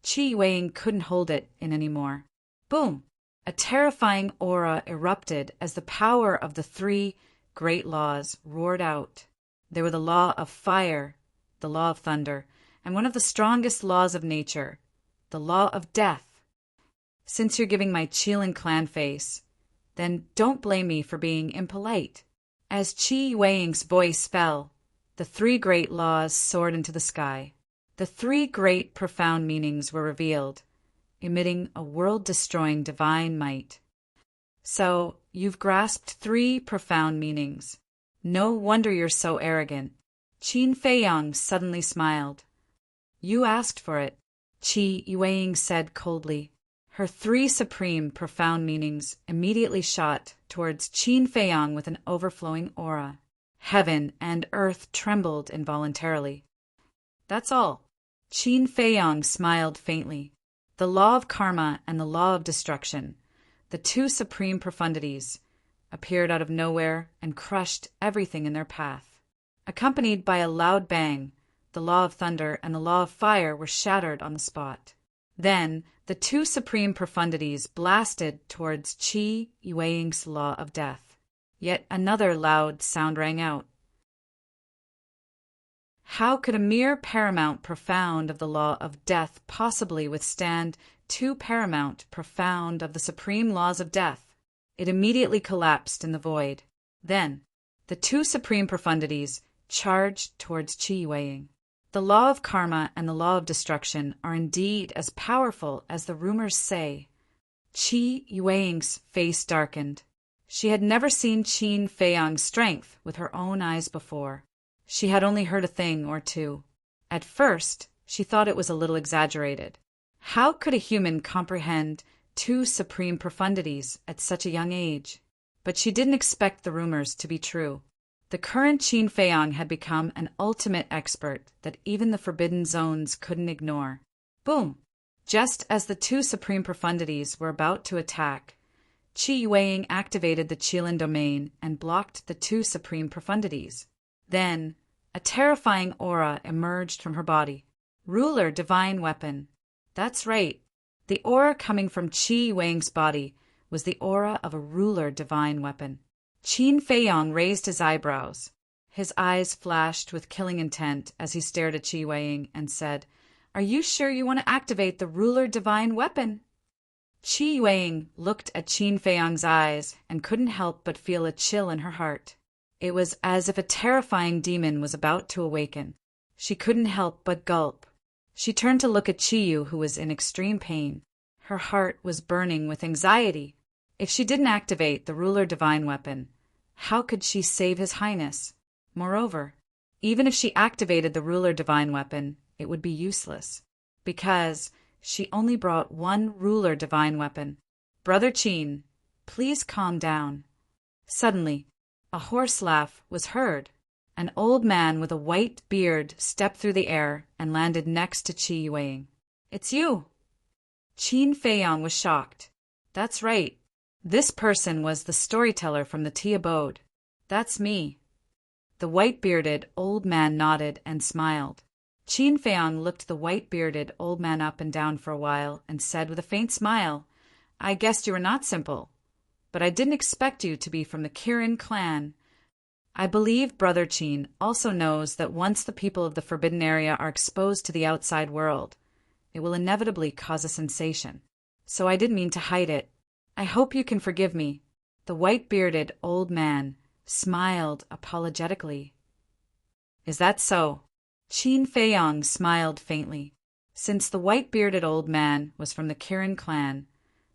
Speaker 1: Qi Yueying couldn't hold it in anymore. Boom! A terrifying aura erupted as the power of the three great laws roared out. They were the law of fire, the law of thunder, and one of the strongest laws of nature, the law of death. Since you're giving my Qilin clan face, then don't blame me for being impolite. As Qi Yueying's voice fell, the three great laws soared into the sky. The three great profound meanings were revealed, emitting a world-destroying divine might. So, you've grasped three profound meanings. No wonder you're so arrogant. Qin Feiyang suddenly smiled. "You asked for it," Qi Yueying said coldly. Her three supreme profound meanings immediately shot towards Qin Feiyang with an overflowing aura. Heaven and earth trembled involuntarily. "That's all." Qin Feiyang smiled faintly. The law of karma and the law of destruction, the two supreme profundities, appeared out of nowhere and crushed everything in their path. Accompanied by a loud bang, the law of thunder and the law of fire were shattered on the spot. Then, the two supreme profundities blasted towards Qi Yueying's law of death. Yet another loud sound rang out. How could a mere paramount profound of the law of death possibly withstand two paramount profound of the supreme laws of death? It immediately collapsed in the void. Then, the two supreme profundities charged towards Qi Yueying. The law of karma and the law of destruction are indeed as powerful as the rumors say. Qi Yueying's face darkened. She had never seen Qin Feiyang's strength with her own eyes before. She had only heard a thing or two. At first, she thought it was a little exaggerated. How could a human comprehend two supreme profundities at such a young age? But she didn't expect the rumors to be true. The current Qin Feiyang had become an ultimate expert that even the forbidden zones couldn't ignore. Boom! Just as the two supreme profundities were about to attack, Qi Yueying activated the Qilin domain and blocked the two supreme profundities. Then, a terrifying aura emerged from her body. Ruler divine weapon. That's right. The aura coming from Qi Yueying's body was the aura of a ruler divine weapon. Qin Feiyong raised his eyebrows. His eyes flashed with killing intent as he stared at Qi Yueying and said, "Are you sure you want to activate the ruler divine weapon?" Qi Yueying looked at Qin Feiyong's eyes and couldn't help but feel a chill in her heart. It was as if a terrifying demon was about to awaken. She couldn't help but gulp. She turned to look at Qiyu, who was in extreme pain. Her heart was burning with anxiety. If she didn't activate the ruler divine weapon, how could she save His Highness? Moreover, even if she activated the ruler divine weapon, it would be useless, because she only brought one ruler divine weapon. "Brother Qin, please calm down." Suddenly, a hoarse laugh was heard. An old man with a white beard stepped through the air and landed next to Qi Yueying. "It's you!" Qin Feiyong was shocked. That's right. This person was the storyteller from the tea abode. "That's me." The white-bearded old man nodded and smiled. Qin Feiyong looked the white-bearded old man up and down for a while and said with a faint smile, "I guessed you were not simple, but I didn't expect you to be from the Kirin clan. I believe Brother Qin also knows that once the people of the Forbidden Area are exposed to the outside world, it will inevitably cause a sensation. So I didn't mean to hide it. I hope you can forgive me." The white-bearded old man smiled apologetically. "Is that so?" Qin Feiyong smiled faintly. Since the white-bearded old man was from the Kirin clan,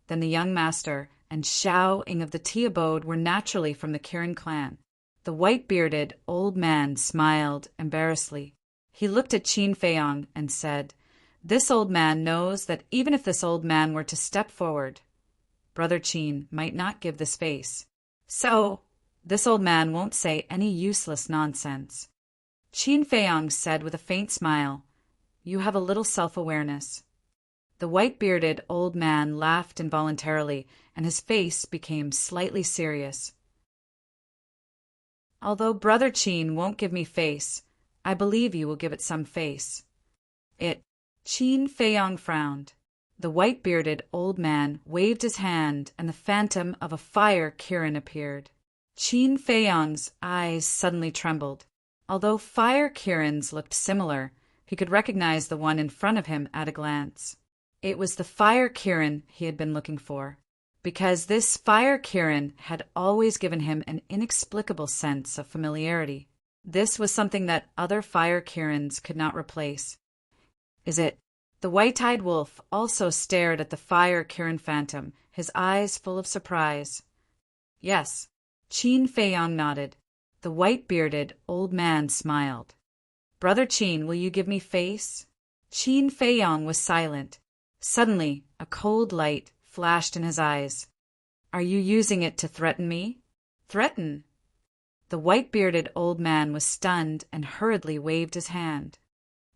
Speaker 1: then the young master and Xiao Ying of the tea abode were naturally from the Kirin clan. The white-bearded old man smiled embarrassedly. He looked at Qin Feiyong and said, "This old man knows that even if this old man were to step forward, Brother Qin might not give this face. So, this old man won't say any useless nonsense." Qin Feiyong said with a faint smile, "You have a little self-awareness." The white-bearded old man laughed involuntarily, and his face became slightly serious. "Although Brother Qin won't give me face, I believe you will give it some face." Qin Feiyong frowned. The white-bearded old man waved his hand, and the phantom of a fire Kirin appeared. Qin Feiyong's eyes suddenly trembled. Although fire Kirins looked similar, he could recognize the one in front of him at a glance. It was the fire Kirin he had been looking for, because this fire Kirin had always given him an inexplicable sense of familiarity. This was something that other fire Kirins could not replace. "Is it?" The white-eyed wolf also stared at the fire Kirin phantom, his eyes full of surprise. "Yes." Qin Feiyong nodded. The white-bearded old man smiled. "Brother Qin, will you give me face?" Qin Feiyong was silent. Suddenly, a cold light flashed in his eyes. "Are you using it to threaten me?" "Threaten?" The white-bearded old man was stunned and hurriedly waved his hand.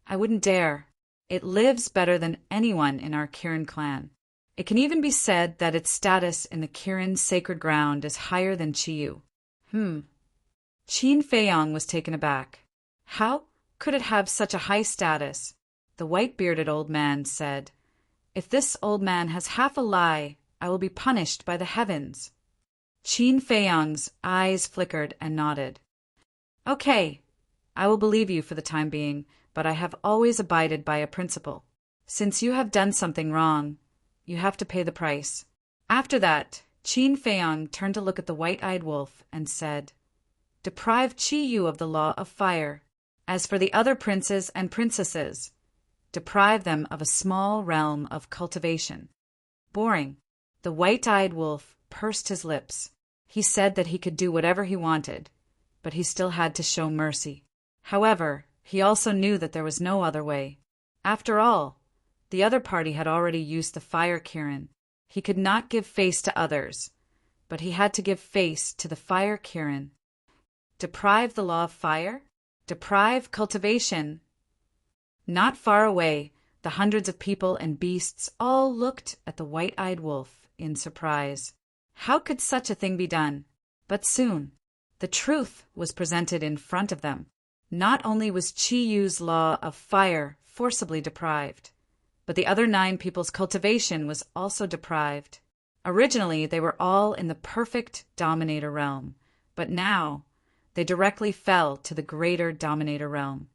Speaker 1: "I wouldn't dare. It lives better than anyone in our Kirin clan. It can even be said that its status in the Kirin sacred ground is higher than Qiyu." Qin Feiyong was taken aback. "How could it have such a high status?" The white-bearded old man said, "If this old man has half a lie, I will be punished by the heavens." Qin Feiyong's eyes flickered and nodded. "Okay, I will believe you for the time being, but I have always abided by a principle. Since you have done something wrong, you have to pay the price." After that, Qin Feiyong turned to look at the white-eyed wolf and said, "Deprive Qiyu of the law of fire. As for the other princes and princesses, deprive them of a small realm of cultivation." Boring. The white-eyed wolf pursed his lips. He said that he could do whatever he wanted, but he still had to show mercy. However, he also knew that there was no other way. After all, the other party had already used the fire Kirin. He could not give face to others, but he had to give face to the fire Kirin. Deprive the law of fire? Deprive cultivation? Not far away, the hundreds of people and beasts all looked at the white-eyed wolf in surprise. How could such a thing be done? But soon, the truth was presented in front of them. Not only was Chi Yu's law of fire forcibly deprived, but the other 9 people's cultivation was also deprived. Originally, they were all in the perfect Dominator realm, but now they directly fell to the greater Dominator realm.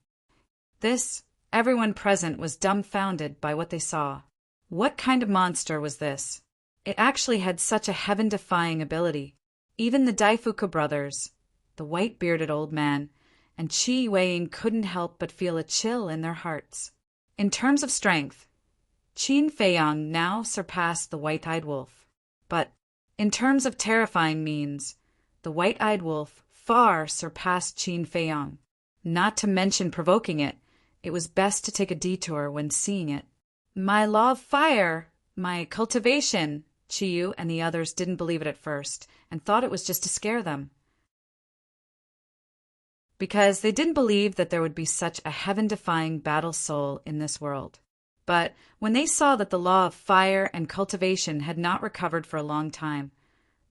Speaker 1: Everyone present was dumbfounded by what they saw. What kind of monster was this? It actually had such a heaven-defying ability. Even the Daifuku brothers, the white-bearded old man, and Qi Weiying couldn't help but feel a chill in their hearts. In terms of strength, Qin Feiyang now surpassed the white-eyed wolf. But in terms of terrifying means, the white-eyed wolf far surpassed Qin Feiyang. Not to mention provoking it, it was best to take a detour when seeing it. My law of fire, my cultivation, Chiyu and the others didn't believe it at first and thought it was just to scare them, because they didn't believe that there would be such a heaven-defying battle soul in this world. But when they saw that the law of fire and cultivation had not recovered for a long time,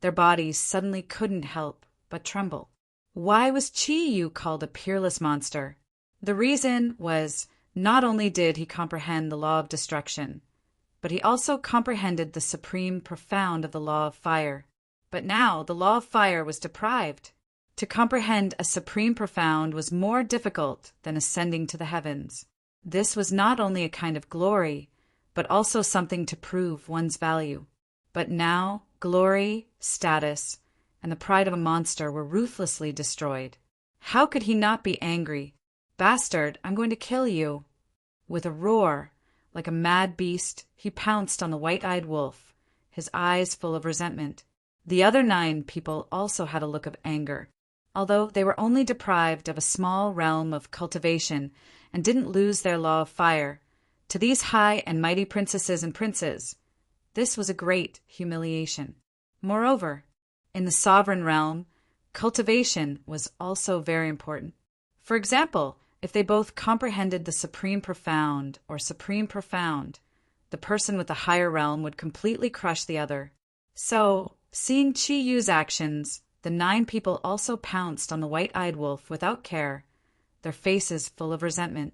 Speaker 1: their bodies suddenly couldn't help but tremble. Why was Qi Yu called a peerless monster? The reason was, not only did he comprehend the law of destruction, but he also comprehended the supreme profound of the law of fire. But now the law of fire was deprived. To comprehend a supreme profound was more difficult than ascending to the heavens. This was not only a kind of glory, but also something to prove one's value. But now glory, status, and the pride of a monster were ruthlessly destroyed. How could he not be angry? Bastard, I'm going to kill you. With a roar, like a mad beast, he pounced on the white-eyed wolf, his eyes full of resentment. The other 9 people also had a look of anger. Although they were only deprived of a small realm of cultivation and didn't lose their law of fire, to these high and mighty princesses and princes, this was a great humiliation. Moreover, in the sovereign realm, cultivation was also very important. For example, if they both comprehended the supreme profound or supreme profound, the person with the higher realm would completely crush the other. So, seeing Qi Yu's actions, the 9 people also pounced on the white-eyed wolf without care, their faces full of resentment.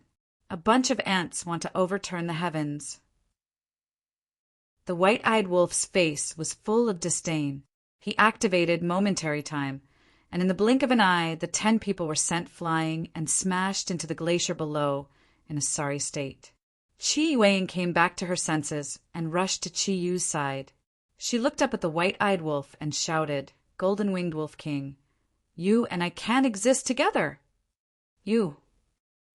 Speaker 1: A bunch of ants want to overturn the heavens. The white-eyed wolf's face was full of disdain. He activated momentary time, and in the blink of an eye, the 10 people were sent flying and smashed into the glacier below in a sorry state. Qi Weiying came back to her senses and rushed to Qi Yu's side. She looked up at the white-eyed wolf and shouted, "Golden-winged Wolf King, you and I can't exist together." "You."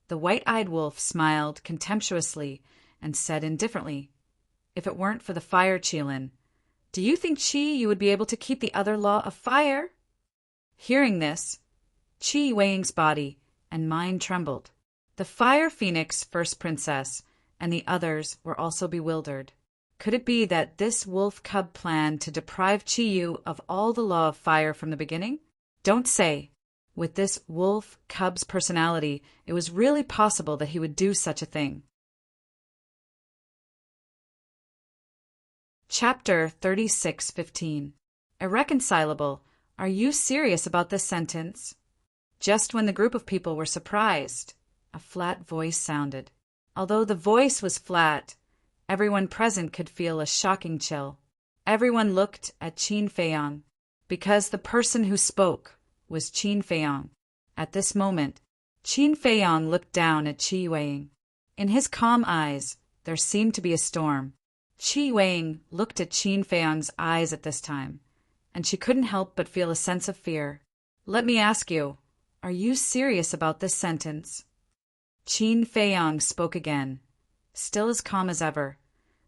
Speaker 1: The white-eyed wolf smiled contemptuously and said indifferently, "If it weren't for the fire Qilin, do you think Qi you would be able to keep the other law of fire?" Hearing this, Qi Weiying's body and mind trembled. The Fire Phoenix First Princess and the others were also bewildered. Could it be that this wolf cub planned to deprive Qi Yu of all the law of fire from the beginning? Don't say. With this wolf cub's personality, it was really possible that he would do such a thing. Chapter 36:15. Irreconcilable. Are you serious about this sentence? Just when the group of people were surprised, a flat voice sounded. Although the voice was flat, everyone present could feel a shocking chill. Everyone looked at Qin Feiyang, because the person who spoke was Qin Feiyang. At this moment, Qin Feiyang looked down at Qi Weiying. In his calm eyes, there seemed to be a storm. Qi Weiying looked at Qin Feiyang's eyes at this time, and she couldn't help but feel a sense of fear. "Let me ask you, are you serious about this sentence?" Qin Feiyang spoke again, still as calm as ever,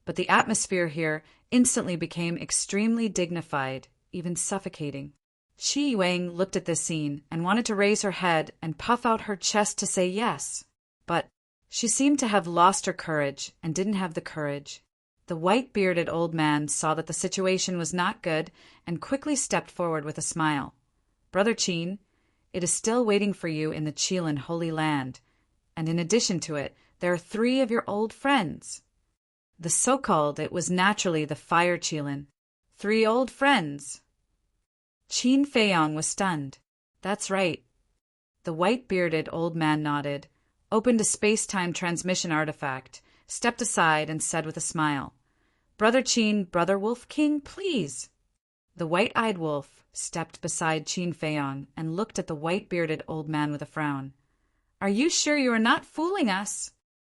Speaker 1: but the atmosphere here instantly became extremely dignified, even suffocating. Qi Weiying looked at this scene and wanted to raise her head and puff out her chest to say yes, but she seemed to have lost her courage and didn't have the courage. The white-bearded old man saw that the situation was not good and quickly stepped forward with a smile. "Brother Qin, it is still waiting for you in the Qilin Holy Land, and in addition to it, there are 3 of your old friends." The so-called, it was naturally the Fire Qilin. 3 old friends. Qin Feiyong was stunned. That's right. The white-bearded old man nodded, opened a space-time transmission artifact, stepped aside, and said with a smile, "Brother Qin, Brother Wolf King, please." The white-eyed wolf stepped beside Qin Feiyong and looked at the white-bearded old man with a frown. "Are you sure you are not fooling us?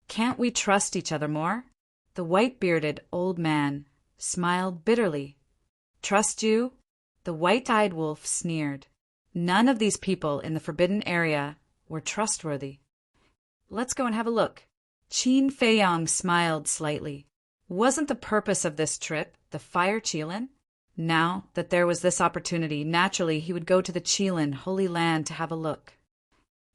Speaker 1: Can't we trust each other more?" The white-bearded old man smiled bitterly. "Trust you?" The white-eyed wolf sneered. None of these people in the forbidden area were trustworthy. "Let's go and have a look." Qin Feiyong smiled slightly. Wasn't the purpose of this trip the Fire Qilin? Now that there was this opportunity, naturally he would go to the Qilin Holy Land to have a look.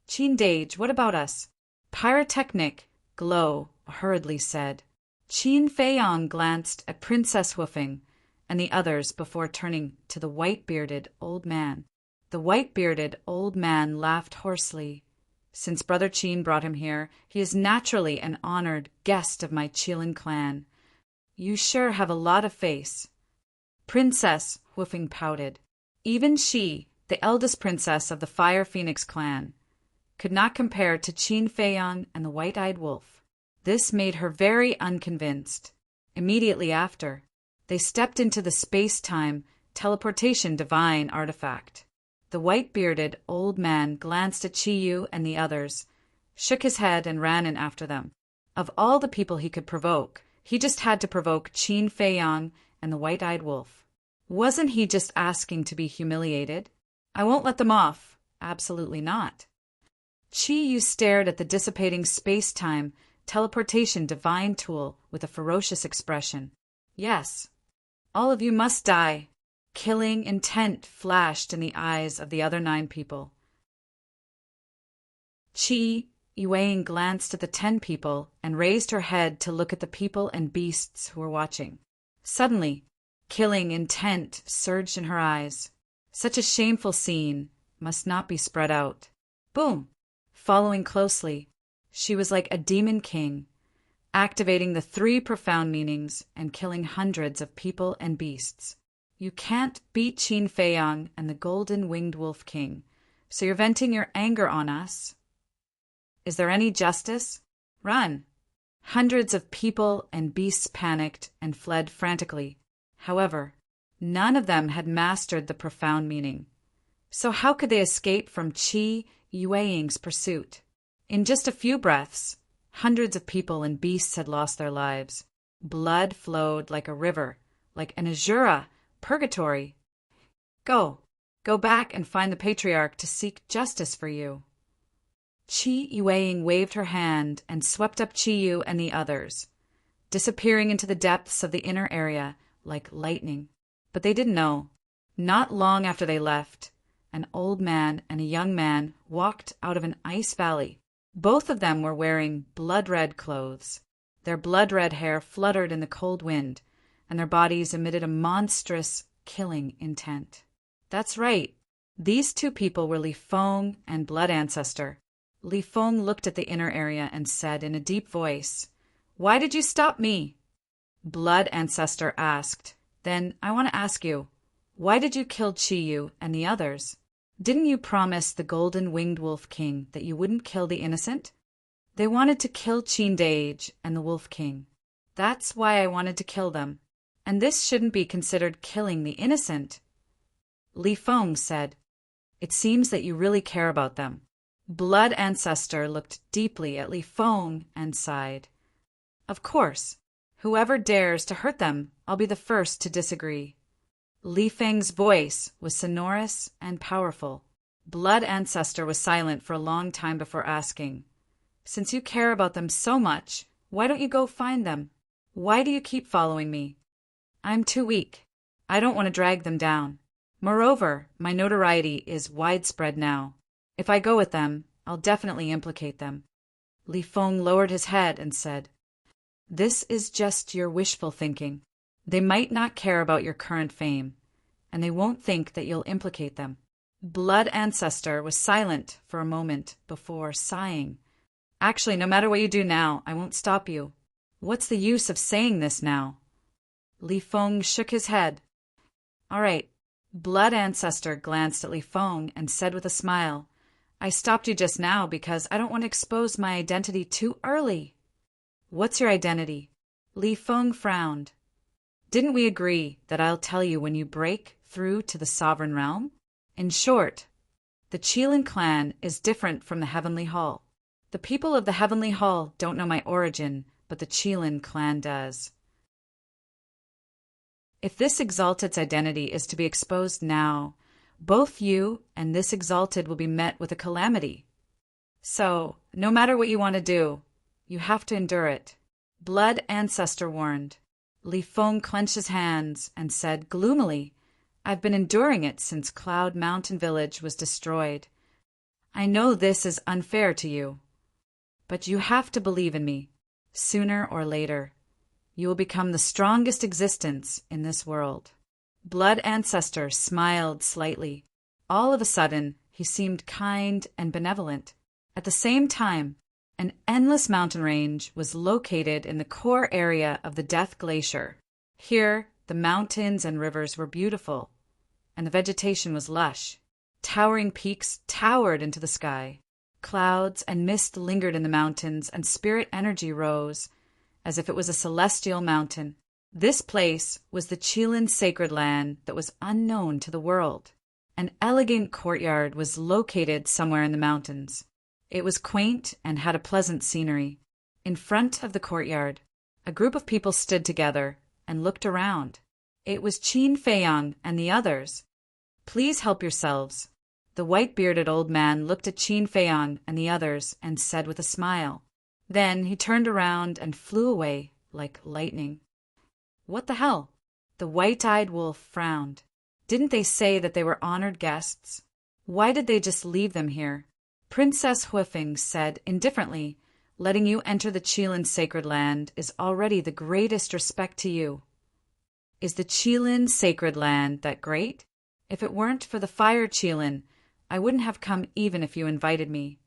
Speaker 1: "Qin Dage, what about us?" Pyrotechnic Glow hurriedly said. Qin Feiyong glanced at Princess Woofing and the others before turning to the white-bearded old man. The white-bearded old man laughed hoarsely. "Since Brother Qin brought him here, he is naturally an honored guest of my Qilin clan. You sure have a lot of face." Princess Woofing pouted. Even she, the eldest princess of the Fire Phoenix clan, could not compare to Qin Feiyong and the white-eyed wolf. This made her very unconvinced. Immediately after, they stepped into the space-time teleportation divine artifact. The white-bearded old man glanced at Qiyu and the others, shook his head, and ran in after them. Of all the people he could provoke, he just had to provoke Qin Feiyong and the white-eyed wolf. Wasn't he just asking to be humiliated? "I won't let them off." Absolutely not. Qiyu stared at the dissipating space-time teleportation divine tool with a ferocious expression. "Yes, all of you must die." Killing intent flashed in the eyes of the other 9 people. Qi Yueying glanced at the 10 people and raised her head to look at the people and beasts who were watching. Suddenly, killing intent surged in her eyes. Such a shameful scene must not be spread out. Boom! Following closely, she was like a demon king, activating the 3 profound meanings and killing hundreds of people and beasts. You can't beat Qin Feiyong and the Golden-Winged Wolf King, so you're venting your anger on us. Is there any justice? Run! Hundreds of people and beasts panicked and fled frantically. However, none of them had mastered the profound meaning. So how could they escape from Qi Yueying's pursuit? In just a few breaths, hundreds of people and beasts had lost their lives. Blood flowed like a river, like an Azura purgatory. Go back and find the patriarch to seek justice for you." Qi Yueying waved her hand and swept up Qiyu and the others, disappearing into the depths of the inner area like lightning. But they didn't know. Not long after they left, an old man and a young man walked out of an ice valley. Both of them were wearing blood-red clothes. Their blood-red hair fluttered in the cold wind, and their bodies emitted a monstrous, killing intent. That's right. These 2 people were Li Feng and Blood Ancestor. Li Feng looked at the inner area and said in a deep voice, "Why did you stop me?" Blood Ancestor asked, "Then I want to ask you, why did you kill Qiyu and the others? Didn't you promise the Golden-Winged Wolf King that you wouldn't kill the innocent?" "They wanted to kill Qin Dage and the Wolf King. That's why I wanted to kill them. And this shouldn't be considered killing the innocent." Li Feng said, "It seems that you really care about them." Blood Ancestor looked deeply at Li Feng and sighed. "Of course, whoever dares to hurt them, I'll be the first to disagree." Li Feng's voice was sonorous and powerful. Blood Ancestor was silent for a long time before asking, "Since you care about them so much, why don't you go find them? Why do you keep following me?" "I'm too weak. I don't want to drag them down. Moreover, my notoriety is widespread now. If I go with them, I'll definitely implicate them." Li Feng lowered his head and said, "This is just your wishful thinking. They might not care about your current fame, and they won't think that you'll implicate them." Blood Ancestor was silent for a moment before sighing. "Actually, no matter what you do now, I won't stop you. What's the use of saying this now?" Li Feng shook his head. "All right, Blood Ancestor glanced at Li Feng and said with a smile, I stopped you just now because I don't want to expose my identity too early. What's your identity? Li Feng frowned. Didn't we agree that I'll tell you when you break through to the sovereign realm? In short, the Qilin clan is different from the Heavenly Hall. The people of the Heavenly Hall don't know my origin, but the Qilin clan does. If this Exalted's identity is to be exposed now, both you and this Exalted will be met with a calamity. So, no matter what you want to do, you have to endure it. Blood Ancestor warned. Li Feng clenched his hands and said gloomily, I've been enduring it since Cloud Mountain Village was destroyed. I know this is unfair to you, but you have to believe in me. Sooner or later, you will become the strongest existence in this world. Blood Ancestor smiled slightly. All of a sudden, he seemed kind and benevolent. At the same time, an endless mountain range was located in the core area of the Death Glacier. Here, the mountains and rivers were beautiful, and the vegetation was lush. Towering peaks towered into the sky. Clouds and mist lingered in the mountains, and spirit energy rose, as if it was a celestial mountain. This place was the Qilin sacred land that was unknown to the world. An elegant courtyard was located somewhere in the mountains. It was quaint and had a pleasant scenery. In front of the courtyard, a group of people stood together and looked around. It was Qin Feiyang and the others. Please help yourselves. The white-bearded old man looked at Qin Feiyang and the others and said with a smile. Then he turned around and flew away like lightning. What the hell? The white-eyed wolf frowned. Didn't they say that they were honored guests? Why did they just leave them here? Princess Huifeng said indifferently, letting you enter the Qilin sacred land is already the greatest respect to you. Is the Qilin sacred land that great? If it weren't for the fire Qilin, I wouldn't have come even if you invited me.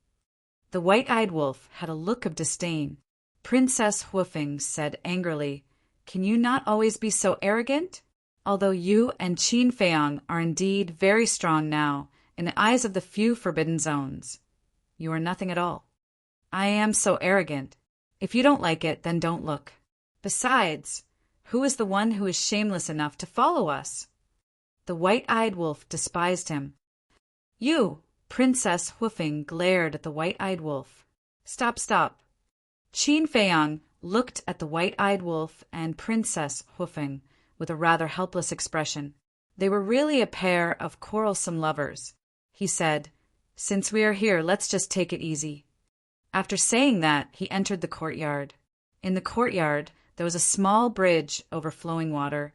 Speaker 1: The white-eyed wolf had a look of disdain. Princess Huifeng said angrily, Can you not always be so arrogant? Although you and Qin Feiyang are indeed very strong now, in the eyes of the few forbidden zones, you are nothing at all. I am so arrogant. If you don't like it, then don't look. Besides, who is the one who is shameless enough to follow us? The white-eyed wolf despised him. You, Princess Huifeng glared at the white-eyed wolf. Stop. Qin Feiyang looked at the white-eyed wolf and Princess Huifeng with a rather helpless expression. They were really a pair of quarrelsome lovers. He said, Since we are here, let's just take it easy. After saying that, he entered the courtyard. In the courtyard, there was a small bridge over flowing water,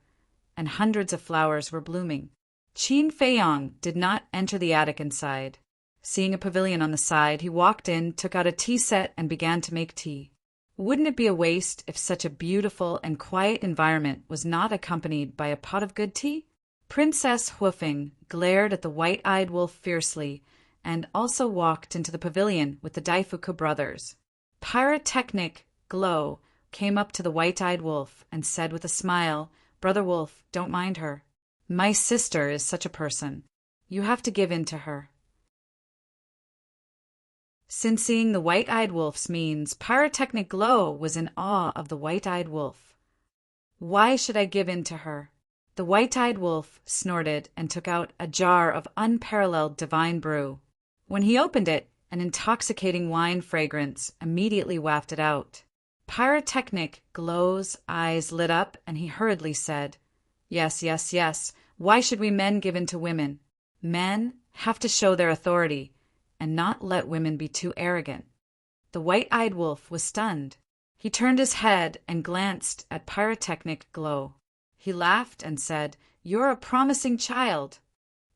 Speaker 1: and hundreds of flowers were blooming. Qin Feiyang did not enter the attic inside. Seeing a pavilion on the side, he walked in, took out a tea set, and began to make tea. Wouldn't it be a waste if such a beautiful and quiet environment was not accompanied by a pot of good tea? Princess Huifeng glared at the white-eyed wolf fiercely and also walked into the pavilion with the Daifuku brothers. Pyrotechnic Glow came up to the white-eyed wolf and said with a smile, Brother Wolf, don't mind her. My sister is such a person. You have to give in to her. Since seeing the white-eyed wolf's means, Pyrotechnic Glow was in awe of the white-eyed wolf. Why should I give in to her? The white-eyed wolf snorted and took out a jar of unparalleled divine brew. When he opened it, an intoxicating wine fragrance immediately wafted out. Pyrotechnic Glow's eyes lit up and he hurriedly said, Yes. Why should we men give in to women? Men have to show their authority and not let women be too arrogant. The white-eyed wolf was stunned. He turned his head and glanced at Pyrotechnic Glow. He laughed and said, You're a promising child.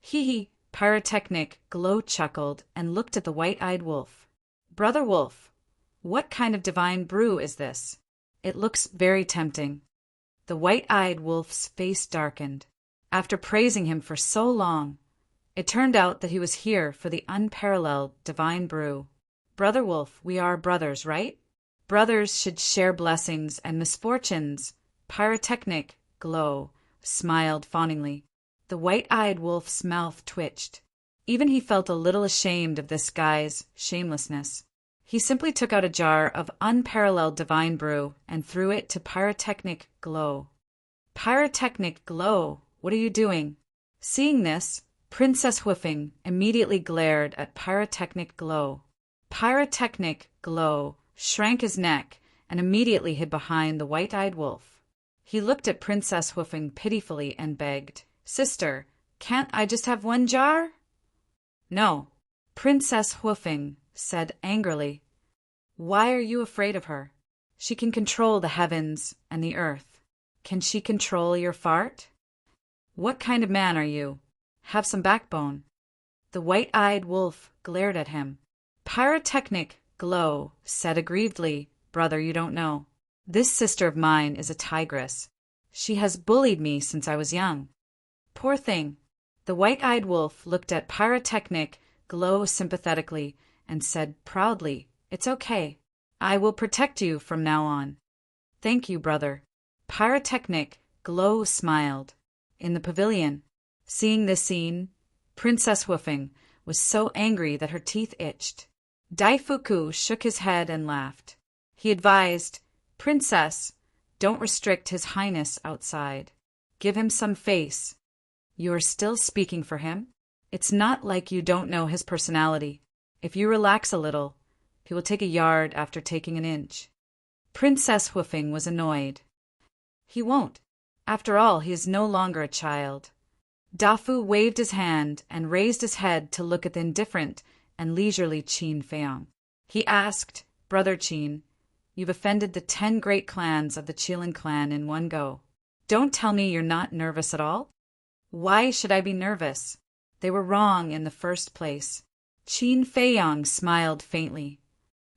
Speaker 1: Hee. Pyrotechnic Glow chuckled and looked at the white-eyed wolf. Brother Wolf, what kind of divine brew is this? It looks very tempting. The white-eyed wolf's face darkened. After praising him for so long, it turned out that he was here for the unparalleled divine brew. Brother Wolf, we are brothers, right? Brothers should share blessings and misfortunes. Pyrotechnic Glow smiled fawningly. The white-eyed wolf's mouth twitched. Even he felt a little ashamed of this guy's shamelessness. He simply took out a jar of unparalleled divine brew and threw it to Pyrotechnic Glow. Pyrotechnic Glow, what are you doing? Seeing this, Princess Hoofing immediately glared at Pyrotechnic Glow. Pyrotechnic Glow shrank his neck and immediately hid behind the white-eyed wolf. He looked at Princess Hoofing pitifully and begged, "Sister, can't I just have one jar?" "No," Princess Hoofing said angrily. "Why are you afraid of her? She can control the heavens and the earth. Can she control your fart? What kind of man are you? Have some backbone." The white-eyed wolf glared at him. Pyrotechnic Glow said aggrievedly, "Brother, you don't know. This sister of mine is a tigress. She has bullied me since I was young." Poor thing. The white-eyed wolf looked at Pyrotechnic Glow sympathetically and said proudly, "It's okay. I will protect you from now on." "Thank you, brother." Pyrotechnic Glow smiled. In the pavilion, seeing this scene, Princess Hoofing was so angry that her teeth itched. Daifuku shook his head and laughed. He advised, "Princess, don't restrict His Highness outside. Give him some face. You are still speaking for him? It's not like you don't know his personality. If you relax a little, he will take a yard after taking an inch." Princess Hoofing was annoyed. "He won't. After all, he is no longer a child." Dafu waved his hand and raised his head to look at the indifferent and leisurely Qin Feiyong. He asked, "Brother Qin, you've offended the 10 great clans of the Qilin clan in one go. Don't tell me you're not nervous at all?" "Why should I be nervous? They were wrong in the first place." Qin Feiyong smiled faintly.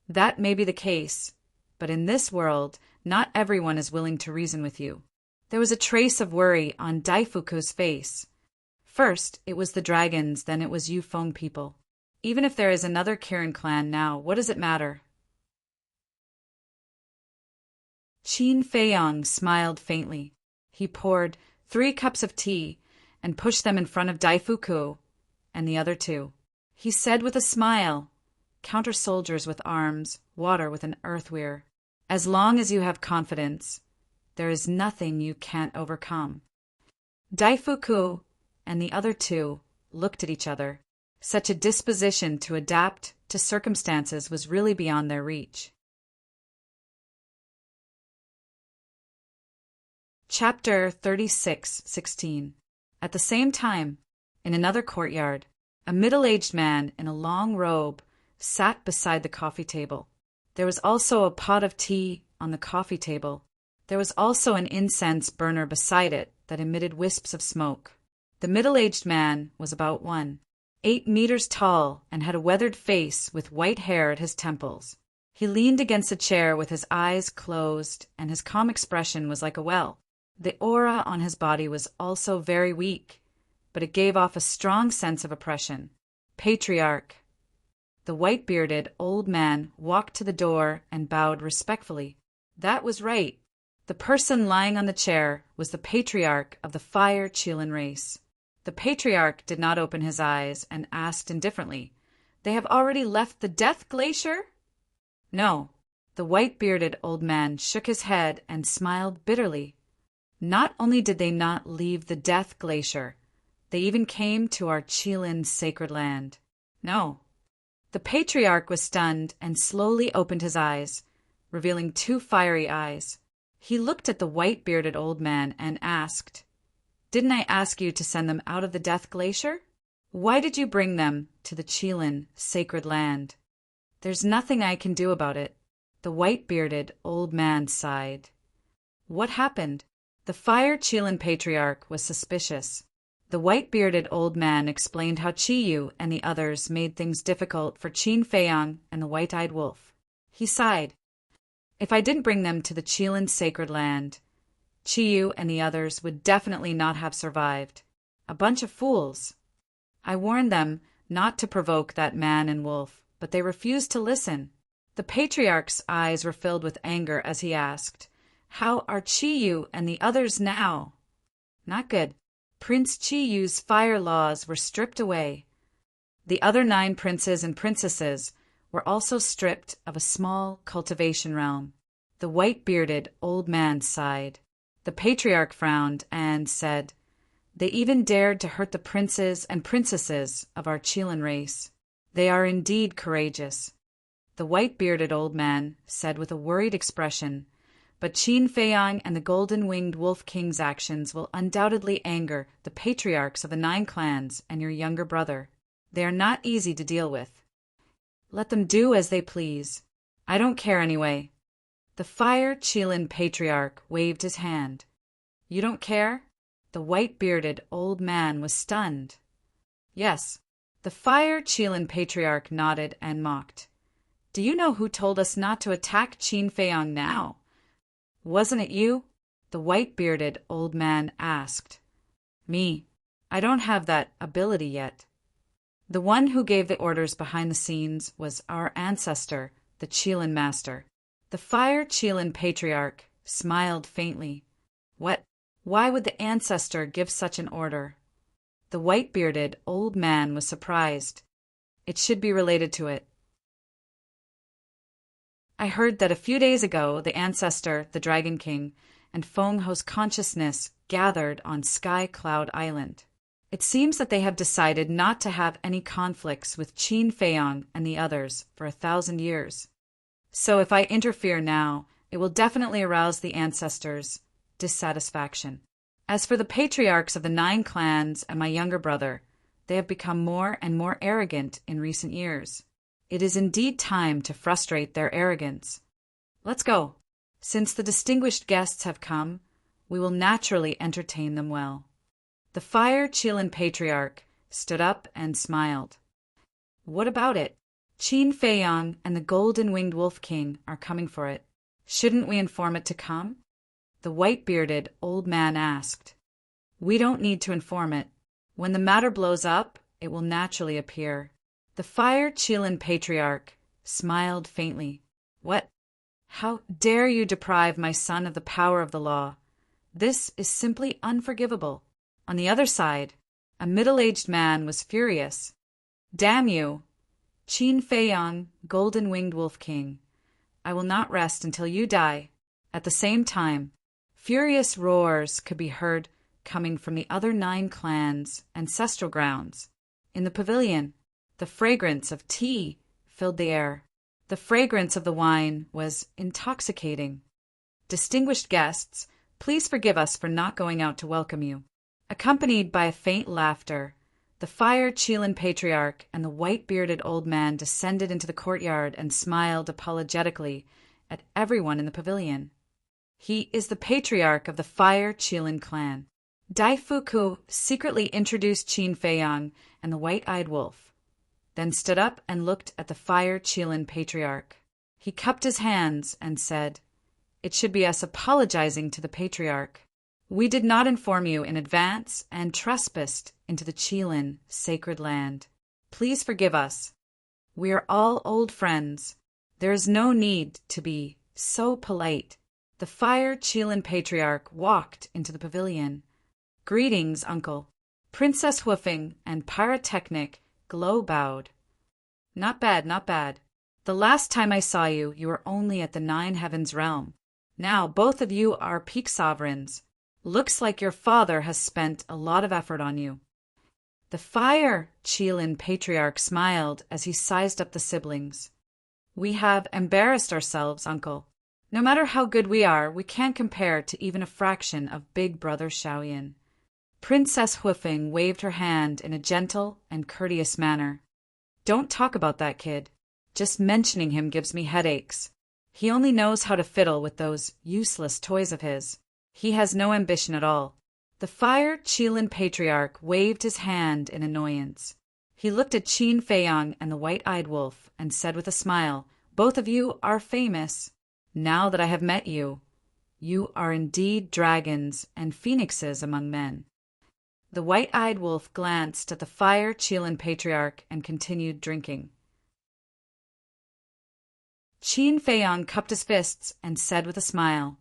Speaker 1: "That may be the case, but in this world, not everyone is willing to reason with you." There was a trace of worry on Daifuku's face. First, it was the dragons, then it was Yufeng people. Even if there is another Kirin clan now, what does it matter? Qin Feiyong smiled faintly. He poured 3 cups of tea and pushed them in front of Daifuku and the other 2. He said with a smile, "Counter soldiers with arms, water with an earthweir. As long as you have confidence, there is nothing you can't overcome." Daifuku and the other 2 looked at each other. Such a disposition to adapt to circumstances was really beyond their reach. Chapter 36:16. At the same time, in another courtyard, a middle-aged man in a long robe sat beside the coffee table. There was also a pot of tea on the coffee table. There was also an incense burner beside it that emitted wisps of smoke. The middle-aged man was about 8 meters tall and had a weathered face with white hair at his temples. He leaned against a chair with his eyes closed, and his calm expression was like a well. The aura on his body was also very weak, but it gave off a strong sense of oppression. Patriarch. The white-bearded old man walked to the door and bowed respectfully. That was right. The person lying on the chair was the patriarch of the Fire Qilin race. The patriarch did not open his eyes and asked indifferently, "They have already left the Death Glacier?" "No." The white-bearded old man shook his head and smiled bitterly. "Not only did they not leave the Death Glacier, they even came to our Qilin sacred land. No." The patriarch was stunned and slowly opened his eyes, revealing 2 fiery eyes. He looked at the white-bearded old man and asked, "Didn't I ask you to send them out of the Death Glacier? Why did you bring them to the Qilin sacred land?" "There's nothing I can do about it." The white-bearded old man sighed. "What happened?" The Fire Qilin patriarch was suspicious. The white-bearded old man explained how Chiyu and the others made things difficult for Qin Feiyong and the white-eyed wolf. He sighed. "If I didn't bring them to the Qilin sacred land, Chiyu and the others would definitely not have survived. A bunch of fools. I warned them not to provoke that man and wolf, but they refused to listen." The patriarch's eyes were filled with anger as he asked, "How are Chiyu and the others now?" "Not good." Prince Chiyu's fire laws were stripped away. The other 9 princes and princesses were also stripped of a small cultivation realm. The white-bearded old man sighed. The patriarch frowned and said, "They even dared to hurt the princes and princesses of our Chilean race. They are indeed courageous." The white-bearded old man said with a worried expression, "But Qin Feiyang and the golden-winged wolf king's actions will undoubtedly anger the patriarchs of the 9 clans and your younger brother. They are not easy to deal with. Let them do as they please. I don't care anyway." The Fire Chilean patriarch waved his hand. "You don't care?" The white-bearded old man was stunned. "Yes." The Fire Chilean patriarch nodded and mocked. "Do you know who told us not to attack Qin Feiyang now?" "Wasn't it you?" the white-bearded old man asked. "Me. I don't have that ability yet." The one who gave the orders behind the scenes was our ancestor, the Chilean master. The Fire Chilean patriarch smiled faintly. "What? Why would the ancestor give such an order?" The white-bearded old man was surprised. "It should be related to it. I heard that a few days ago the ancestor, the Dragon King, and Feng Ho's consciousness gathered on Sky Cloud Island. It seems that they have decided not to have any conflicts with Qin Feiyang and the others for 1,000 years. So if I interfere now, it will definitely arouse the ancestors' dissatisfaction. As for the patriarchs of the 9 clans and my younger brother, they have become more and more arrogant in recent years. It is indeed time to frustrate their arrogance. Let's go. Since the distinguished guests have come, we will naturally entertain them well." The Fire Chilean patriarch stood up and smiled. "What about it? Qin Feiyang and the golden-winged wolf king are coming for it. Shouldn't we inform it to come?" The white-bearded old man asked. "We don't need to inform it. When the matter blows up, it will naturally appear." The Fire Chilean patriarch smiled faintly. "What? How dare you deprive my son of the power of the law? This is simply unforgivable." On the other side, a middle-aged man was furious. "Damn you! Qin Feiyang, golden-winged wolf king. I will not rest until you die." At the same time, furious roars could be heard coming from the other 9 clans' ancestral grounds. In the pavilion, the fragrance of tea filled the air. The fragrance of the wine was intoxicating. "Distinguished guests, please forgive us for not going out to welcome you." Accompanied by a faint laughter, the Fire Chilean patriarch and the white-bearded old man descended into the courtyard and smiled apologetically at everyone in the pavilion. "He is the patriarch of the Fire Chilean clan." Daifuku secretly introduced Qin Feiyang and the white-eyed wolf, then stood up and looked at the Fire Chilean patriarch. He cupped his hands and said, "It should be us apologizing to the patriarch. We did not inform you in advance and trespassed into the Chilean sacred land. Please forgive us. We are all old friends. There is no need to be so polite." The Fire Chilean patriarch walked into the pavilion. "Greetings, uncle." Princess Hoofing and Pyrotechnic Glow bowed. "Not bad, not bad. The last time I saw you, you were only at the 9 Heavens realm. Now both of you are peak sovereigns. Looks like your father has spent a lot of effort on you." The Fire Chilean patriarch smiled as he sized up the siblings. "We have embarrassed ourselves, uncle. No matter how good we are, we can't compare to even a fraction of Big Brother Shaoyan." Princess Hoofing waved her hand in a gentle and courteous manner. "Don't talk about that kid. Just mentioning him gives me headaches. He only knows how to fiddle with those useless toys of his. He has no ambition at all." The Fire Chilean patriarch waved his hand in annoyance. He looked at Qin Feiyang and the white-eyed wolf and said with a smile, "Both of you are famous. Now that I have met you, you are indeed dragons and phoenixes among men." The white-eyed wolf glanced at the Fire Chilean patriarch and continued drinking. Qin Feiyang cupped his fists and said with a smile,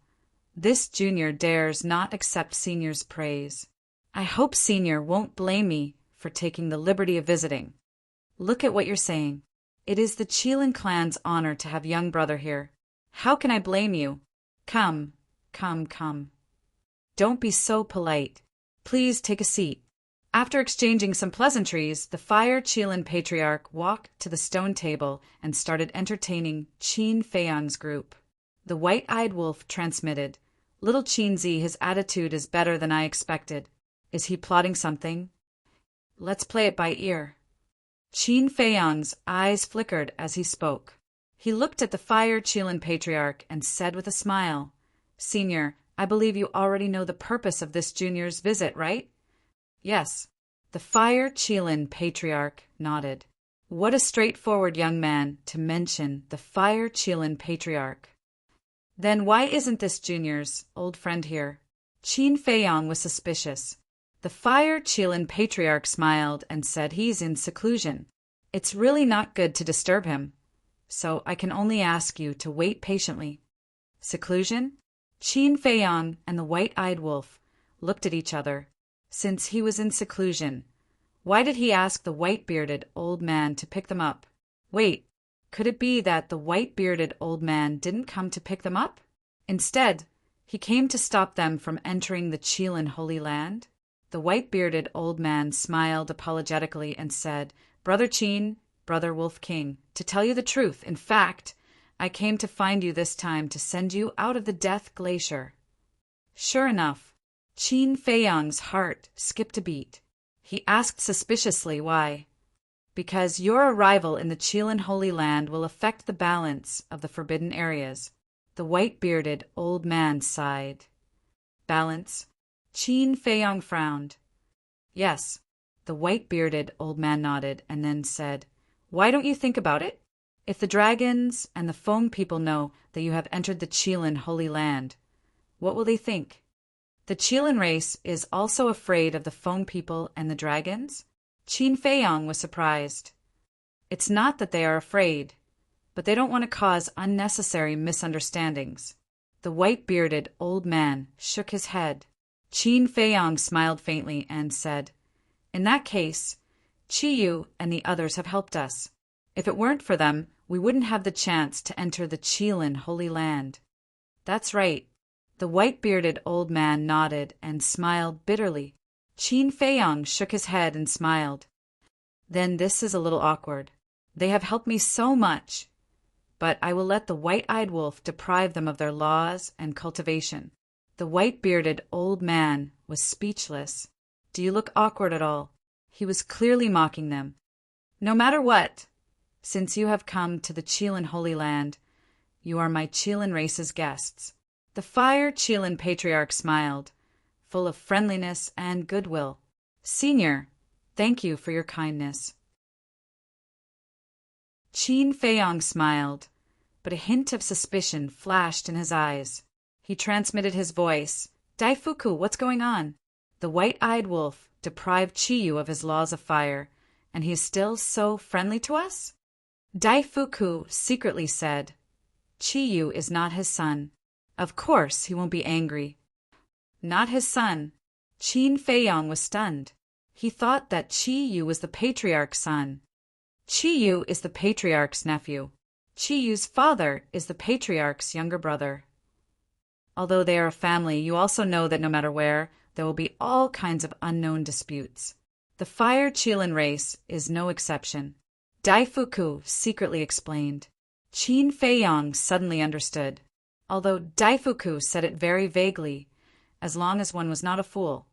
Speaker 1: "This junior dares not accept senior's praise. I hope Senior won't blame me for taking the liberty of visiting. Look at what you're saying. It is the Qilin clan's honor to have young brother here. How can I blame you? Come, come, come. Don't be so polite. Please take a seat. After exchanging some pleasantries, the Fire Qilin patriarch walked to the stone table and started entertaining Qin Feiyang's group. The white-eyed wolf transmitted, "Little Qinzi, his attitude is better than I expected. Is he plotting something? Let's play it by ear." Qin Feiyang's eyes flickered as he spoke. He looked at the Fire Qilin patriarch and said with a smile, "Senior, I believe you already know the purpose of this junior's visit, right?" "Yes." The Fire Qilin patriarch nodded. What a straightforward young man to mention the Fire Qilin patriarch. Then why isn't this junior's old friend here? Qin Feiyang was suspicious. The Fire Qilin patriarch smiled and said he's in seclusion. It's really not good to disturb him, so I can only ask you to wait patiently. Seclusion? Qin Feiyang and the white-eyed wolf looked at each other. Since he was in seclusion, why did he ask the white-bearded old man to pick them up? Wait, could it be that the white-bearded old man didn't come to pick them up? Instead, he came to stop them from entering the Qilin Holy Land? The white-bearded old man smiled apologetically and said, "Brother Qin, Brother Wolf King, to tell you the truth, in fact, I came to find you this time to send you out of the Death Glacier." Sure enough, Qin Feiyang's heart skipped a beat. He asked suspiciously why. "Because your arrival in the Qilin Holy Land will affect the balance of the forbidden areas." The white-bearded old man sighed. "Balance?" Qin Feiyang frowned. "Yes." The white-bearded old man nodded and then said, "Why don't you think about it? If the dragons and the Foam people know that you have entered the Qilin Holy Land, what will they think? The Qilin race is also afraid of the Foam people and the dragons?" Qin Feiyang was surprised. "It's not that they are afraid, but they don't want to cause unnecessary misunderstandings." The white-bearded old man shook his head. Qin Feiyang smiled faintly and said, "In that case, Qiyu and the others have helped us. If it weren't for them, we wouldn't have the chance to enter the Qilin Holy Land." "That's right." The white-bearded old man nodded and smiled bitterly. Qin Feiyang shook his head and smiled. "Then this is a little awkward. They have helped me so much, but I will let the white-eyed wolf deprive them of their laws and cultivation." The white-bearded old man was speechless. "Do you look awkward at all?" He was clearly mocking them. "No matter what, since you have come to the Qilin Holy Land, you are my Qilin race's guests." The Fire Qilin patriarch smiled, full of friendliness and goodwill. "Senior, thank you for your kindness." Qin Feiyang smiled, but a hint of suspicion flashed in his eyes. He transmitted his voice. "Daifuku, what's going on? The white-eyed wolf deprived Qiyu of his laws of fire, and he is still so friendly to us?" Daifuku secretly said, "Qiyu is not his son. Of course he won't be angry." Not his son. Qin Feiyang was stunned. He thought that Qiyu was the patriarch's son. Qiyu is the patriarch's nephew. Qiyu's father is the patriarch's younger brother. Although they are a family, you also know that no matter where, there will be all kinds of unknown disputes. The Fire Qilin race is no exception. Daifuku secretly explained. Qin Feiyang suddenly understood. Although Daifuku said it very vaguely, as long as one was not a fool,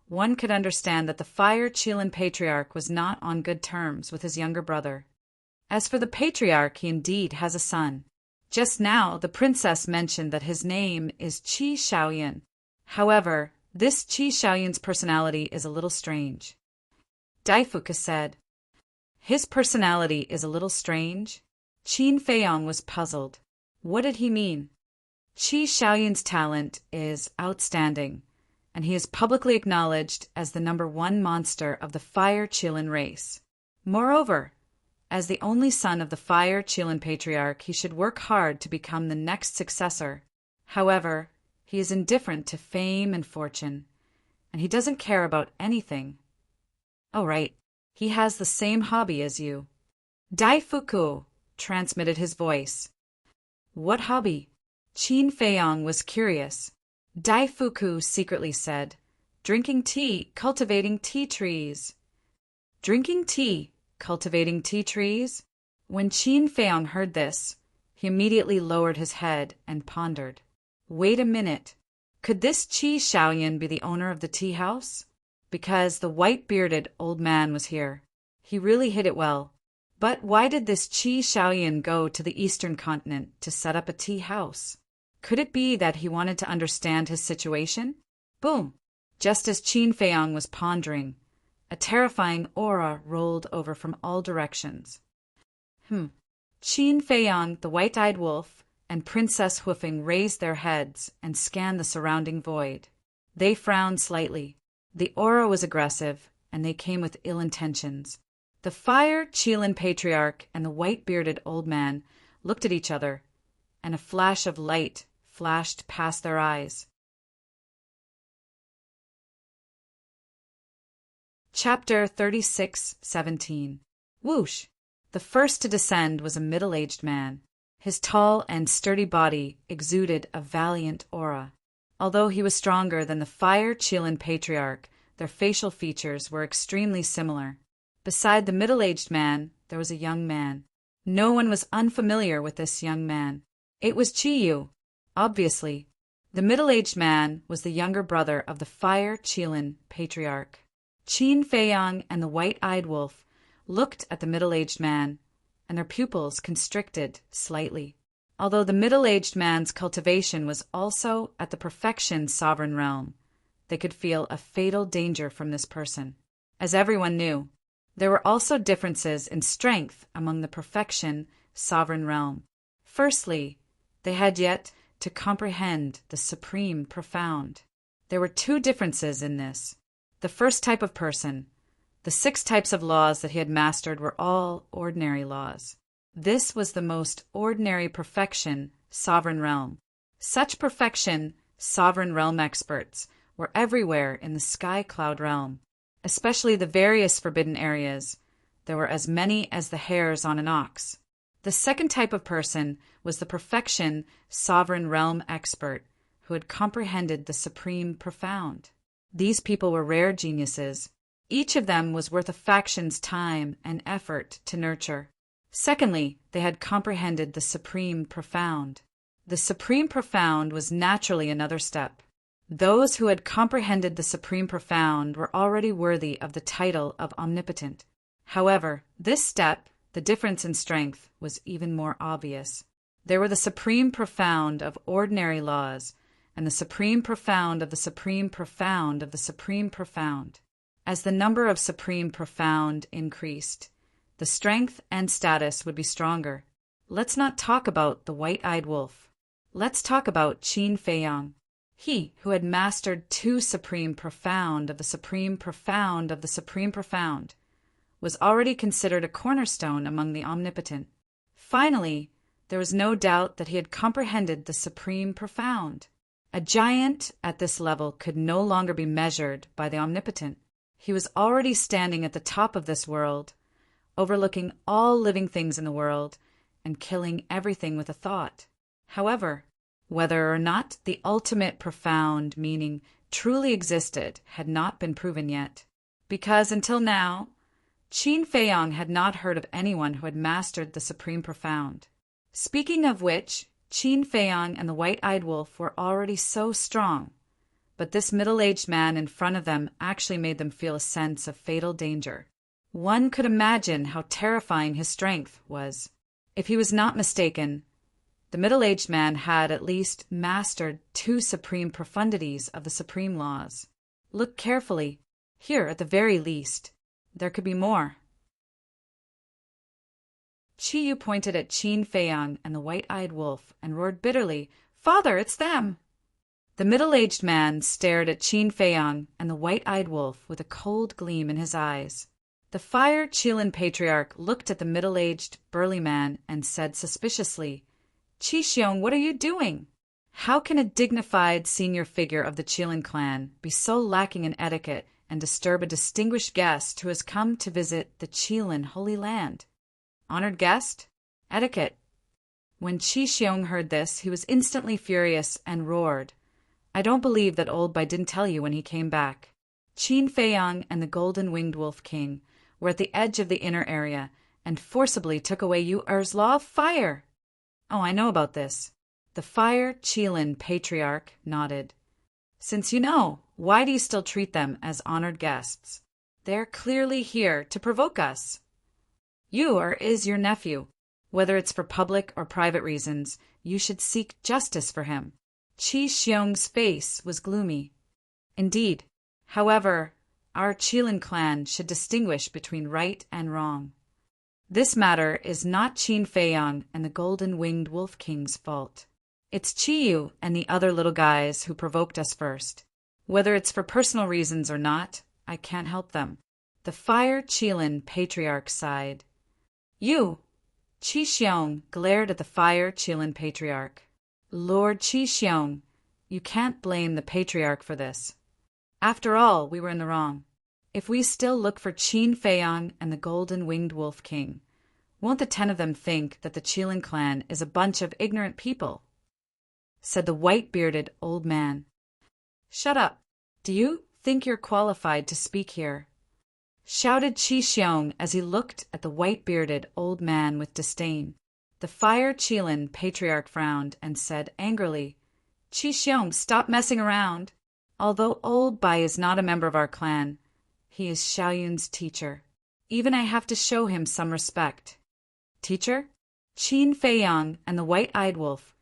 Speaker 1: one could understand that the Fire Qilin patriarch was not on good terms with his younger brother. As for the patriarch, he indeed has a son. Just now, the princess mentioned that his name is Qi Shaoyan. However, this Qi Shaoyan's personality is a little strange. Daifuku said, "His personality is a little strange?" Qin Feiyang was puzzled. What did he mean? Qi Shaoyan's talent is outstanding, and he is publicly acknowledged as the #1 monster of the Fire Qilin race. Moreover, as the only son of the Fire Qilin patriarch, he should work hard to become the next successor. However, he is indifferent to fame and fortune. and he doesn't care about anything. Oh, right. He has the same hobby as you. Daifuku, transmitted his voice. What hobby? Qin Feiyang was curious. Daifuku secretly said, drinking tea, cultivating tea trees. Drinking tea, cultivating tea trees? When Qin Feiyang heard this, he immediately lowered his head and pondered. Wait a minute. Could this Qi Shaoyan be the owner of the tea house? Because the white-bearded old man was here. He really hid it well. But why did this Qi Shaoyan go to the eastern continent to set up a tea house? Could it be that he wanted to understand his situation? Boom! Just as Qin Feiyang was pondering, a terrifying aura rolled over from all directions. Qin Feiyang, the white-eyed wolf, and Princess Hoofing raised their heads and scanned the surrounding void. They frowned slightly. The aura was aggressive, and they came with ill intentions. The Fire Qilin Patriarch and the white-bearded old man looked at each other, and a flash of light flashed past their eyes. Chapter 36:17. Whoosh! The first to descend was a middle-aged man. His tall and sturdy body exuded a valiant aura. Although he was stronger than the Fire Qilin Patriarch, their facial features were extremely similar. Beside the middle-aged man, there was a young man. No one was unfamiliar with this young man. It was Chiyu. Obviously, the middle-aged man was the younger brother of the Fire Qilin Patriarch. Qin Feiyang and the white-eyed wolf looked at the middle-aged man, and their pupils constricted slightly. Although the middle-aged man's cultivation was also at the perfection sovereign realm, they could feel a fatal danger from this person. As everyone knew, there were also differences in strength among the perfection sovereign realm. Firstly, they had yet to comprehend the supreme profound. There were two differences in this. The first type of person, the 6 types of laws that he had mastered were all ordinary laws. This was the most ordinary perfection sovereign realm. Such perfection sovereign realm experts were everywhere in the sky cloud realm, especially the various forbidden areas. There were as many as the hairs on an ox. The second type of person was the perfection sovereign realm expert who had comprehended the supreme profound. These people were rare geniuses. Each of them was worth a faction's time and effort to nurture. Secondly, they had comprehended the supreme profound. The supreme profound was naturally another step. Those who had comprehended the supreme profound were already worthy of the title of omnipotent. However, this step, the difference in strength, was even more obvious. There were the supreme profound of ordinary laws, and the supreme profound of the supreme profound of the supreme profound. As the number of supreme profound increased, the strength and status would be stronger. Let's not talk about the white-eyed wolf. Let's talk about Qin Feiyang. He who had mastered 2 supreme profound of the supreme profound of the supreme profound was already considered a cornerstone among the omnipotent. Finally, there was no doubt that he had comprehended the supreme profound. A giant at this level could no longer be measured by the omnipotent. He was already standing at the top of this world, overlooking all living things in the world and killing everything with a thought. However, whether or not the ultimate profound meaning truly existed had not been proven yet, because until now, Qin Feiyang had not heard of anyone who had mastered the supreme profound. Speaking of which, Qin Feiyang and the white-eyed wolf were already so strong, but this middle-aged man in front of them actually made them feel a sense of fatal danger. One could imagine how terrifying his strength was. If he was not mistaken, the middle-aged man had at least mastered 2 supreme profundities of the supreme laws. Look carefully. Here, at the very least, there could be more. Chiyu pointed at Qin Feiyang and the white-eyed wolf and roared bitterly, "Father, it's them!" The middle-aged man stared at Qin Feiyang and the white-eyed wolf with a cold gleam in his eyes. The Fire Qilin Patriarch looked at the middle-aged, burly man and said suspiciously, "Qi Xiong, what are you doing? How can a dignified senior figure of the Qilin clan be so lacking in etiquette and disturb a distinguished guest who has come to visit the Qilin Holy Land? Honored guest? Etiquette. When Qi Xiong heard this, he was instantly furious and roared, "I don't believe that old Bai didn't tell you when he came back. Qin Feiyang and the Golden-Winged Wolf King were at the edge of the inner area and forcibly took away Yu Er's law of fire." "Oh, I know about this." The Fire Qilin Patriarch nodded. "Since you know, why do you still treat them as honored guests? They're clearly here to provoke us. Yu Er is your nephew. Whether it's for public or private reasons, you should seek justice for him." Qi Xiong's face was gloomy. "Indeed. However, our Qilin clan should distinguish between right and wrong. This matter is not Qin Feiyang and the Golden-Winged Wolf King's fault. It's Qiyu and the other little guys who provoked us first. Whether it's for personal reasons or not, I can't help them." The Fire Qilin Patriarch sighed. "You!" Qi Xiong glared at the Fire Qilin Patriarch. "Lord Qi Xiong, you can't blame the Patriarch for this. After all, we were in the wrong. If we still look for Qin Feiyang and the Golden-Winged Wolf King, won't the 10 of them think that the Qilin clan is a bunch of ignorant people?" said the white-bearded old man. "Shut up. Do you think you're qualified to speak here?" shouted Qi Xiong as he looked at the white-bearded old man with disdain. The Fire Qilin Patriarch frowned and said angrily, "Qi Xiong, stop messing around. Although old Bai is not a member of our clan, he is Xiaoyun's teacher. Even I have to show him some respect." "Teacher?" Qin Feiyang and the White-Eyed Wolf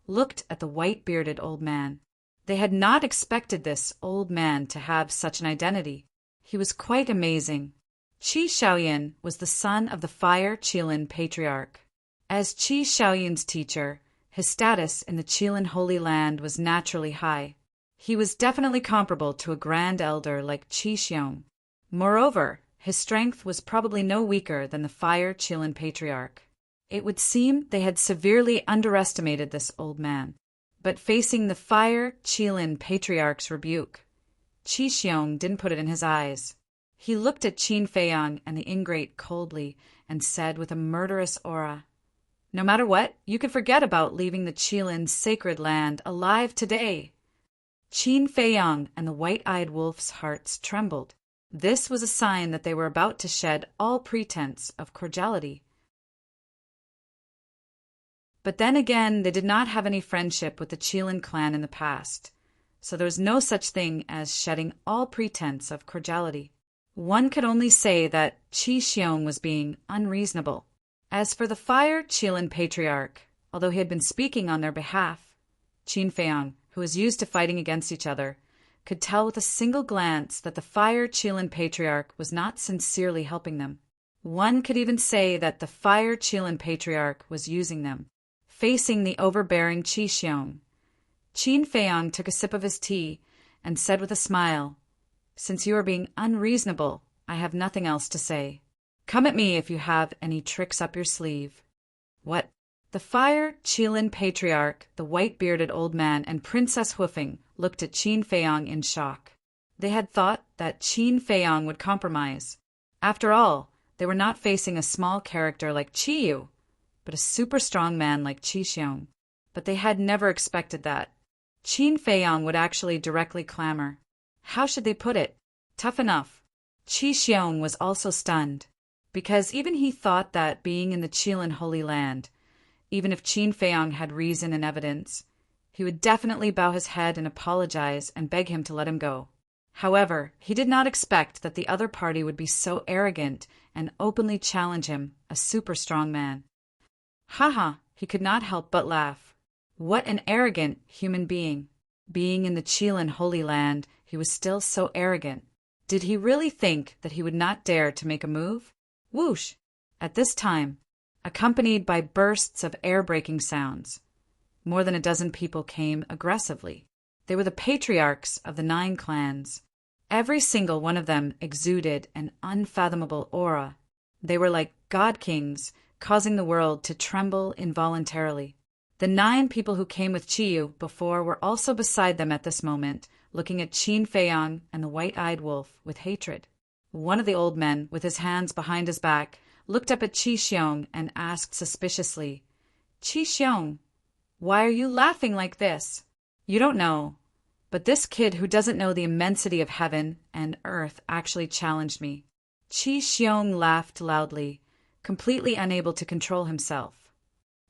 Speaker 1: looked at the white-bearded old man. They had not expected this old man to have such an identity. He was quite amazing. Qi Xiaoyun was the son of the Fire Qilin Patriarch. As Qi Xiaoyun's teacher, his status in the Qilin Holy Land was naturally high. He was definitely comparable to a grand elder like Qi Xiong. Moreover, his strength was probably no weaker than the Fire Qilin Patriarch. It would seem they had severely underestimated this old man. But facing the Fire Qilin Patriarch's rebuke, Qi Xiong didn't put it in his eyes. He looked at Qin Feiyang and the ingrate coldly and said with a murderous aura, "No matter what, you can forget about leaving the Qilin sacred land alive today." Qin Feiyang and the White-Eyed Wolf's hearts trembled. This was a sign that they were about to shed all pretense of cordiality. But then again, they did not have any friendship with the Qilin clan in the past, so there was no such thing as shedding all pretense of cordiality. One could only say that Qi Xiong was being unreasonable. As for the Fire Qilin Patriarch, although he had been speaking on their behalf, Qin Feiyang, who was used to fighting against each other, could tell with a single glance that the Fire Qilin Patriarch was not sincerely helping them. One could even say that the Fire Qilin Patriarch was using them. Facing the overbearing Qi Xiong, Qin Feiyang took a sip of his tea and said with a smile, "Since you are being unreasonable, I have nothing else to say. Come at me if you have any tricks up your sleeve." "What?" The Fire Qilin Patriarch, the white-bearded old man, and Princess Hoofing looked at Qin Feiyang in shock. They had thought that Qin Feiyang would compromise. After all, they were not facing a small character like Qiyu, but a super strong man like Qi Xiong. But they had never expected that. Qin Feiyang would actually directly clamor. How should they put it? Tough enough. Qi Xiong was also stunned, because even he thought that being in the Qilin Holy Land, even if Qin Feiyang had reason and evidence, he would definitely bow his head and apologize and beg him to let him go. However, he did not expect that the other party would be so arrogant and openly challenge him, a super strong man. Haha, he could not help but laugh. What an arrogant human being. Being in the Qilin Holy Land, he was still so arrogant. Did he really think that he would not dare to make a move? Whoosh! At this time, accompanied by bursts of air-breaking sounds, more than a dozen people came aggressively. They were the patriarchs of the 9 clans. Every single one of them exuded an unfathomable aura. They were like god kings, causing the world to tremble involuntarily. The 9 people who came with Chiyu before were also beside them at this moment, looking at Qin Feiyang and the white-eyed wolf with hatred. One of the old men, with his hands behind his back, looked up at Qi Xiong and asked suspiciously, "Qi Xiong, why are you laughing like this? You don't know, but this kid who doesn't know the immensity of heaven and earth actually challenged me." Qi Xiong laughed loudly, completely unable to control himself.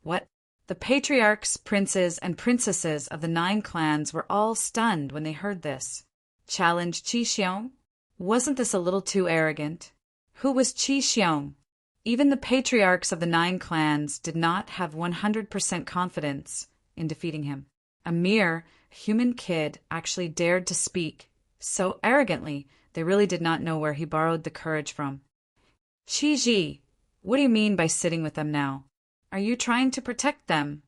Speaker 1: What? The patriarchs, princes, and princesses of the 9 clans were all stunned when they heard this. Challenge Qi Xiong? Wasn't this a little too arrogant? Who was Qi Xiong? Even the patriarchs of the 9 clans did not have 100% confidence in defeating him. A mere human kid actually dared to speak so arrogantly they really did not know where he borrowed the courage from. "Qi Ji, what do you mean by sitting with them now? Are you trying to protect them?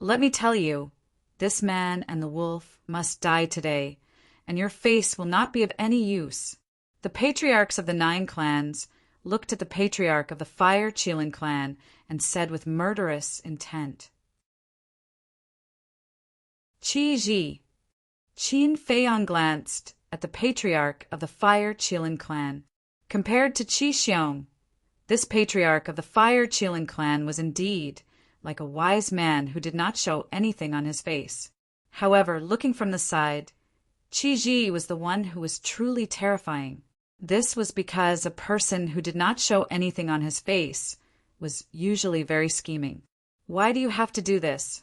Speaker 1: Let me tell you, this man and the wolf must die today, and your face will not be of any use." The patriarchs of the 9 clans looked at the patriarch of the Fire Qilin clan and said with murderous intent, "Qi Ji." Qin Feiyang glanced at the patriarch of the Fire Qilin clan. Compared to Qi Xiong, this patriarch of the Fire Qilin clan was indeed like a wise man who did not show anything on his face. However, looking from the side, Qi Ji was the one who was truly terrifying. This was because a person who did not show anything on his face was usually very scheming. Why do you have to do this?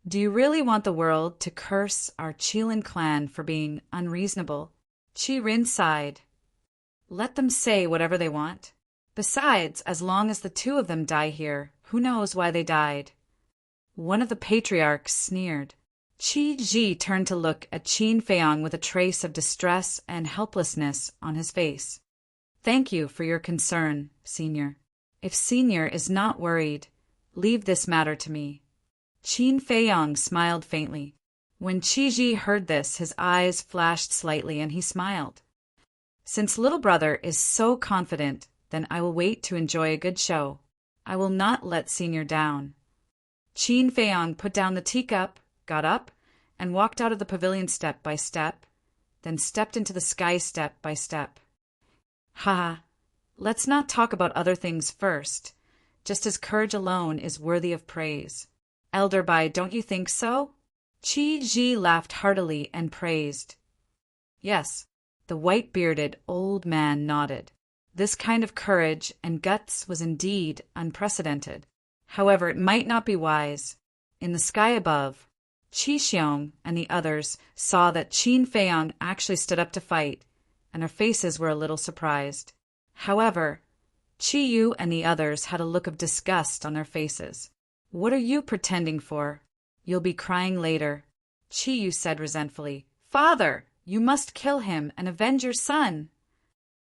Speaker 1: Do you really want the world to curse our Qilin clan for being unreasonable? Qi Rin sighed. Let them say whatever they want. Besides, as long as the 2 of them die here, who knows why they died? One of the patriarchs sneered. Qi Ji turned to look at Qin Feiyang with a trace of distress and helplessness on his face. "Thank you for your concern, Senior. If Senior is not worried, leave this matter to me." Qin Feiyang smiled faintly. When Qi Ji heard this, his eyes flashed slightly and he smiled. "Since little brother is so confident, then I will wait to enjoy a good show. I will not let Senior down." Qin Feiyang put down the teacup, got up, and walked out of the pavilion step by step, then stepped into the sky step by step. "Ha! Let's not talk about other things first, just as courage alone is worthy of praise. Elder Bai, don't you think so?" Qi Ji laughed heartily and praised. Yes, the white-bearded old man nodded. This kind of courage and guts was indeed unprecedented. However, it might not be wise. In the sky above, Qi Xiong and the others saw that Qin Feiyang actually stood up to fight, and their faces were a little surprised. However, Qi Yu and the others had a look of disgust on their faces. "What are you pretending for? You'll be crying later," Qi Yu said resentfully. "Father, you must kill him and avenge your son."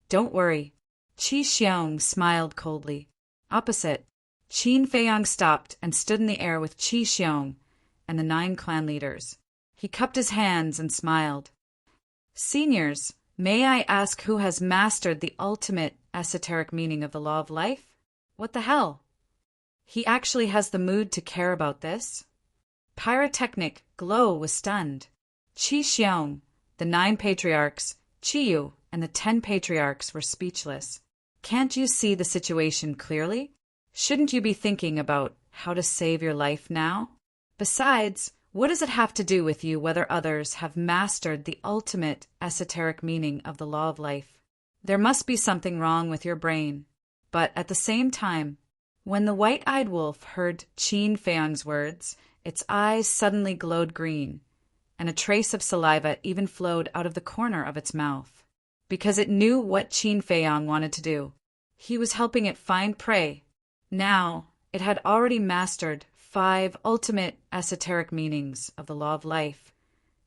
Speaker 1: "Don't worry." Qi Xiong smiled coldly. Opposite, Qin Feiyang stopped and stood in the air with Qi Xiong and the 9 clan leaders. He cupped his hands and smiled. "Seniors, may I ask who has mastered the ultimate esoteric meaning of the law of life? What the hell? He actually has the mood to care about this?" Pyrotechnic Glow was stunned. Qi Xiong, the 9 patriarchs, Qi Yu, and the 10 patriarchs were speechless. Can't you see the situation clearly? Shouldn't you be thinking about how to save your life now? Besides, what does it have to do with you whether others have mastered the ultimate esoteric meaning of the law of life? There must be something wrong with your brain. But at the same time, when the white-eyed wolf heard Qin Feiyang's words, its eyes suddenly glowed green, and a trace of saliva even flowed out of the corner of its mouth. Because it knew what Qin Feiyang wanted to do. He was helping it find prey. Now, it had already mastered 5 ultimate esoteric meanings of the law of life,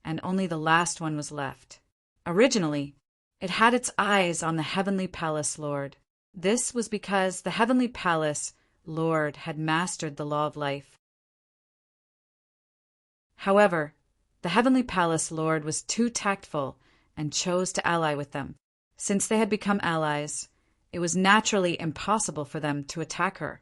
Speaker 1: and only the last one was left. Originally, it had its eyes on the Heavenly Palace Lord. This was because the Heavenly Palace Lord had mastered the law of life. However, the Heavenly Palace Lord was too tactful and chose to ally with them. Since they had become allies, it was naturally impossible for them to attack her.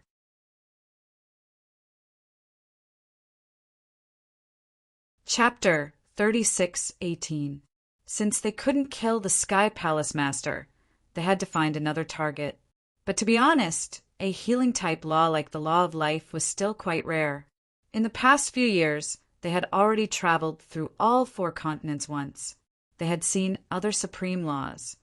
Speaker 1: Chapter 36:18. Since they couldn't kill the Sky Palace Master, they had to find another target. But to be honest, a healing-type law like the Law of Life was still quite rare. In the past few years, they had already traveled through all 4 continents once. They had seen other supreme laws.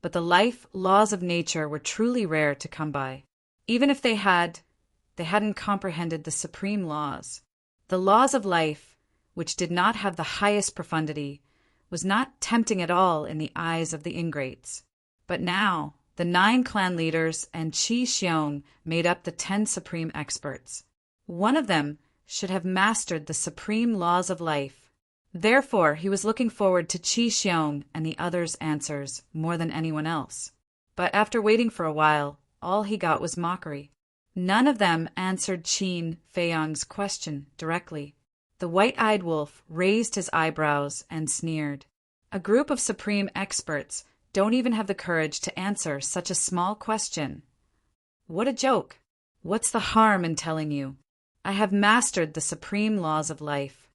Speaker 1: But the life laws of nature were truly rare to come by. Even if they hadn't comprehended the supreme laws. The laws of life, which did not have the highest profundity, was not tempting at all in the eyes of the ingrates. But now, the 9 clan leaders and Qi Xiong made up the 10 supreme experts. One of them should have mastered the supreme laws of life. Therefore, he was looking forward to Qi Xiong and the others' answers more than anyone else. But after waiting for a while, all he got was mockery. None of them answered Qin Feiyang's question directly. The white-eyed wolf raised his eyebrows and sneered. A group of supreme experts don't even have the courage to answer such a small question. What a joke! What's the harm in telling you? I have mastered the supreme laws of life.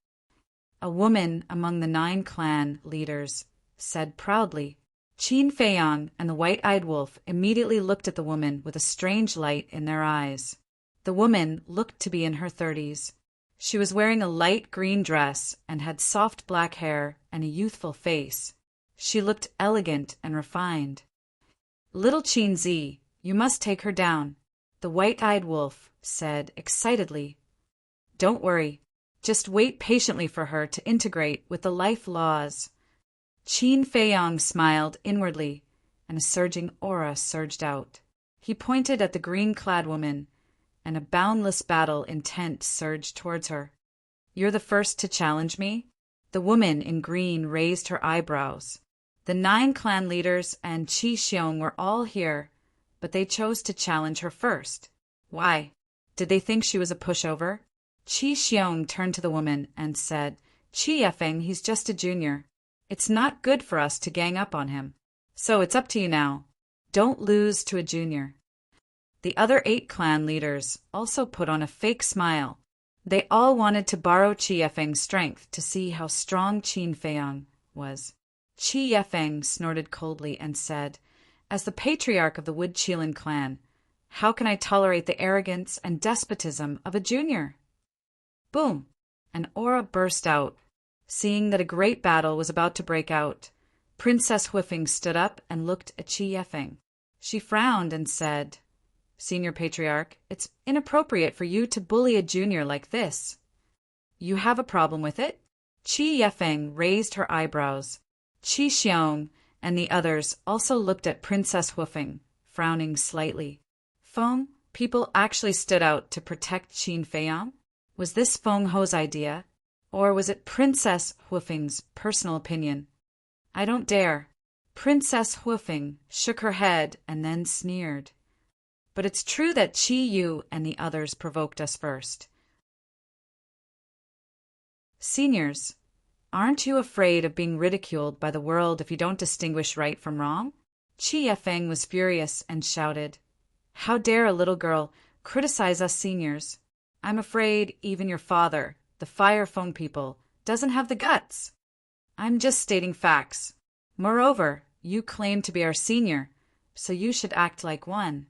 Speaker 1: A woman among the 9 clan leaders said proudly. Qin Feiyang and the white-eyed wolf immediately looked at the woman with a strange light in their eyes. The woman looked to be in her 30s. She was wearing a light green dress and had soft black hair and a youthful face. She looked elegant and refined. Little Qin Zi, you must take her down, the white-eyed wolf said excitedly. Don't worry, just wait patiently for her to integrate with the life laws. Qin Feiyang smiled inwardly, and a surging aura surged out. He pointed at the green-clad woman, and a boundless battle intent surged towards her. You're the first to challenge me? The woman in green raised her eyebrows. The 9 clan leaders and Qi Xiong were all here, but they chose to challenge her first. Why? Did they think she was a pushover? Qi Xiong turned to the woman and said, Qi Yefeng, he's just a junior. It's not good for us to gang up on him. So it's up to you now. Don't lose to a junior. The other 8 clan leaders also put on a fake smile. They all wanted to borrow Qi Yefeng's strength to see how strong Qin Feiyang was. Qi Yefeng snorted coldly and said, As the patriarch of the Wood Qilin clan, how can I tolerate the arrogance and despotism of a junior? Boom! An aura burst out. Seeing that a great battle was about to break out, Princess Huifeng stood up and looked at Qi Yefeng. She frowned and said, Senior Patriarch, it's inappropriate for you to bully a junior like this. You have a problem with it? Qi Yefeng raised her eyebrows. Qi Xiong and the others also looked at Princess Huifeng, frowning slightly. Feng, people actually stood out to protect Qin Feiyang? Was this Feng Ho's idea? Or was it Princess Huifeng's personal opinion? I don't dare. Princess Huifeng shook her head and then sneered. But it's true that Qi Yu and the others provoked us first. Seniors, aren't you afraid of being ridiculed by the world if you don't distinguish right from wrong? Qi Yefeng was furious and shouted, How dare a little girl criticize us seniors? I'm afraid even your father, the Fire Phone people, doesn't have the guts. I'm just stating facts. Moreover, you claim to be our senior, so you should act like one.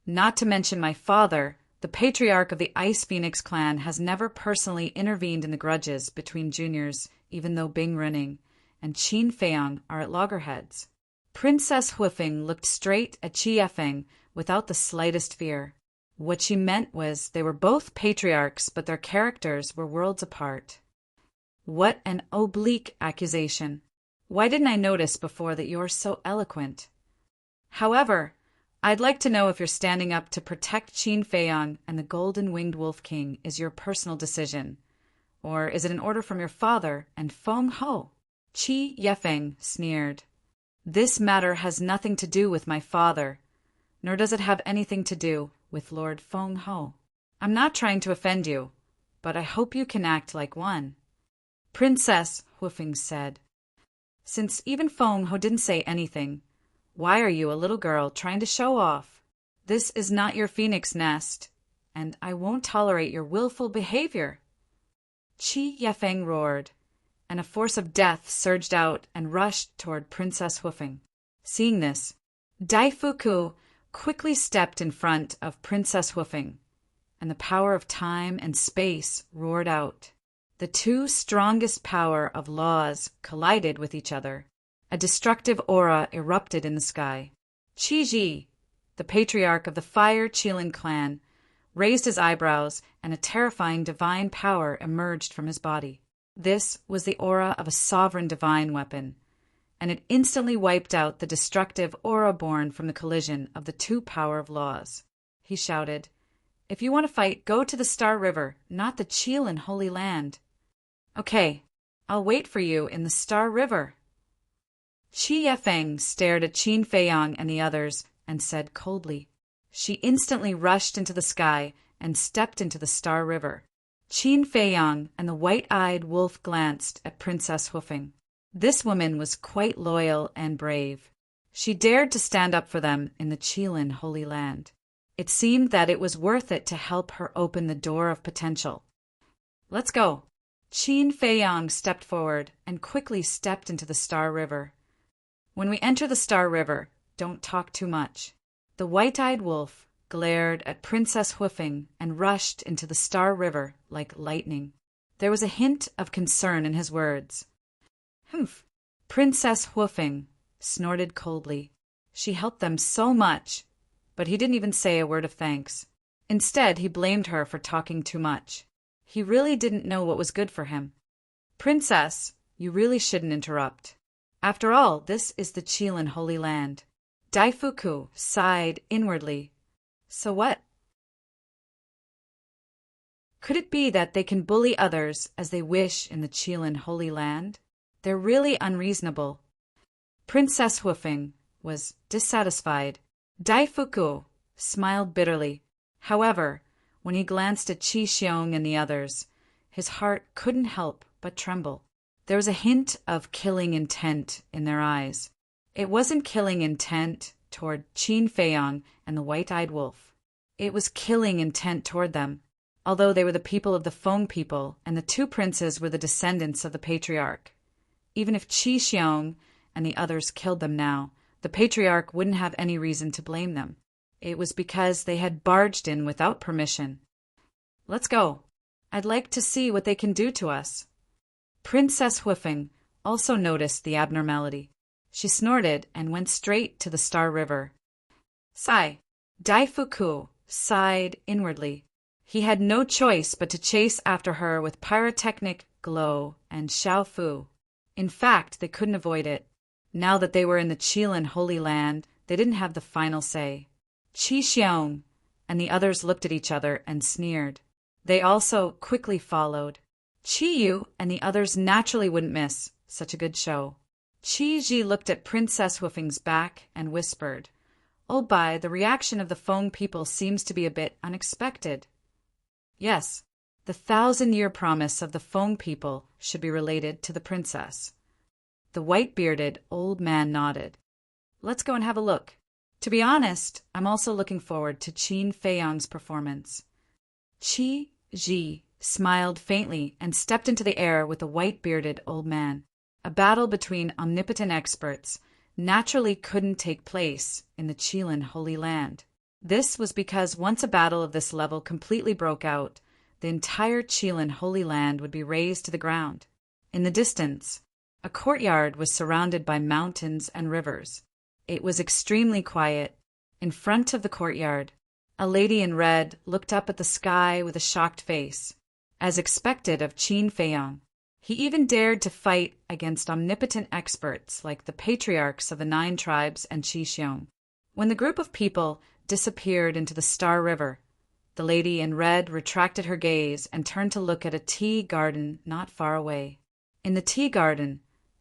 Speaker 1: Not to mention my father, the patriarch of the Ice Phoenix clan, has never personally intervened in the grudges between juniors, even though Bing Renning and Qin Feiyang are at loggerheads. Princess Huifeng looked straight at Qi Yefeng without the slightest fear. What she meant was they were both patriarchs, but their characters were worlds apart. What an oblique accusation. Why didn't I notice before that you're so eloquent? However, I'd like to know if you're standing up to protect Qin Feiyang and the Golden-Winged Wolf King is your personal decision, or is it an order from your father and Feng Ho? Qi Yefeng sneered. This matter has nothing to do with my father, nor does it have anything to do with Lord Feng Ho. I'm not trying to offend you, but I hope you can act like one. Princess Huifeng said. Since even Feng Ho didn't say anything, why are you, a little girl, trying to show off? This is not your phoenix nest, and I won't tolerate your willful behavior. Qi Yefeng roared. and a force of death surged out and rushed toward Princess Hoofing. Seeing this, Daifuku quickly stepped in front of Princess Hoofing, and the power of time and space roared out. The two strongest power of laws collided with each other. A destructive aura erupted in the sky. Chi-Ji, the patriarch of the Fire Qilin clan, raised his eyebrows, and a terrifying divine power emerged from his body. This was the aura of a sovereign divine weapon, and it instantly wiped out the destructive aura born from the collision of the two power of laws. He shouted, "If you want to fight, go to the Star River, not the Qilin Holy Land." "Okay, I'll wait for you in the Star River." Qi Yefeng stared at Qin Feiyang and the others and said coldly. She instantly rushed into the sky and stepped into the Star River. Qin Feiyang and the white-eyed wolf glanced at Princess Hoofing. This woman was quite loyal and brave. She dared to stand up for them in the Qilin Holy Land. It seemed that it was worth it to help her open the door of potential. "Let's go." Qin Feiyang stepped forward and quickly stepped into the Star River. "When we enter the Star River, don't talk too much." The white-eyed wolf glared at Princess Hoofing and rushed into the Star River like lightning. There was a hint of concern in his words. "Humph!" Princess Hoofing snorted coldly. She helped them so much, but he didn't even say a word of thanks. Instead, he blamed her for talking too much. He really didn't know what was good for him. "Princess, you really shouldn't interrupt. After all, this is the Qilin Holy Land." Daifuku sighed inwardly. So what? Could it be that they can bully others as they wish in the Qilin Holy Land? They're really unreasonable. Princess Hoofing was dissatisfied. Daifuku smiled bitterly. However, when he glanced at Qi Xiong and the others, his heart couldn't help but tremble. There was a hint of killing intent in their eyes. It wasn't killing intent toward Qin Feiyang and the white-eyed wolf. It was killing intent toward them. Although they were the people of the Feng people and the two princes were the descendants of the patriarch. Even if Qi Xiong and the others killed them now, the patriarch wouldn't have any reason to blame them. It was because they had barged in without permission. "Let's go. I'd like to see what they can do to us." Princess Hoofing also noticed the abnormality. She snorted and went straight to the Star River. Sigh. Daifuku sighed inwardly. He had no choice but to chase after her with pyrotechnic glow and Xiaofu. In fact, they couldn't avoid it. Now that they were in the Qilin Holy Land, they didn't have the final say. Qi Xiong and the others looked at each other and sneered. They also quickly followed. Qi Yu and the others naturally wouldn't miss such a good show. Qi Ji looked at Princess Hoofing's back and whispered, "Oh, Bai, the reaction of the Feng people seems to be a bit unexpected." Yes, the 1,000-year promise of the Feng people should be related to the princess. The white-bearded old man nodded. "Let's go and have a look. To be honest, I'm also looking forward to Qin Feiyang's performance." Qi Ji smiled faintly and stepped into the air with the white-bearded old man. A battle between omnipotent experts naturally couldn't take place in the Qilin Holy Land. This was because once a battle of this level completely broke out, the entire Qilin Holy Land would be razed to the ground. In the distance, a courtyard was surrounded by mountains and rivers. It was extremely quiet. In front of the courtyard, a lady in red looked up at the sky with a shocked face, as expected of Qin Feiyang. He even dared to fight against omnipotent experts like the patriarchs of the 9 tribes and Qi Xiong. When the group of people disappeared into the Star River, the lady in red retracted her gaze and turned to look at a tea garden not far away. In the tea garden,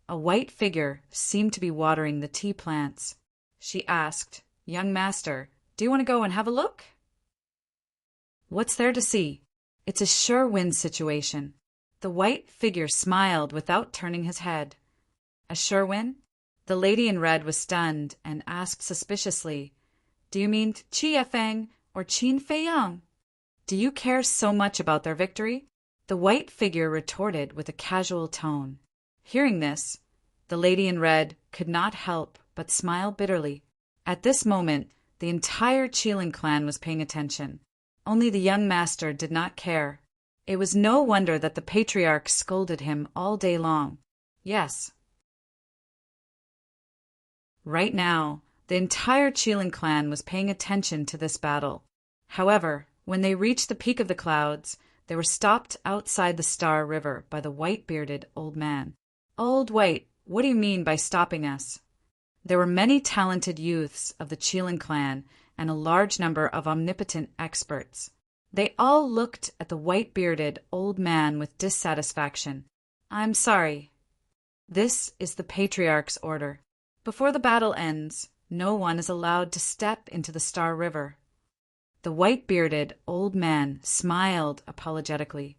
Speaker 1: a white figure seemed to be watering the tea plants. She asked, "Young master, do you want to go and have a look?" "What's there to see? It's a sure win situation." The white figure smiled without turning his head. "A sure win?" The lady in red was stunned and asked suspiciously, "Do you mean Qi Yefeng or Qin Feiyang? Do you care so much about their victory?" The white figure retorted with a casual tone, Hearing this, the lady in red could not help but smile bitterly. At this moment, the entire Qilin clan was paying attention. Only the young master did not care. It was no wonder that the patriarch scolded him all day long. Yes. Right now, the entire Qilin clan was paying attention to this battle. However, when they reached the peak of the clouds, they were stopped outside the Star River by the white-bearded old man. "Old White, what do you mean by stopping us?" There were many talented youths of the Qilin clan and a large number of omnipotent experts. They all looked at the white-bearded old man with dissatisfaction. "I'm sorry. This is the Patriarch's order. Before the battle ends, no one is allowed to step into the Star River." The white-bearded old man smiled apologetically.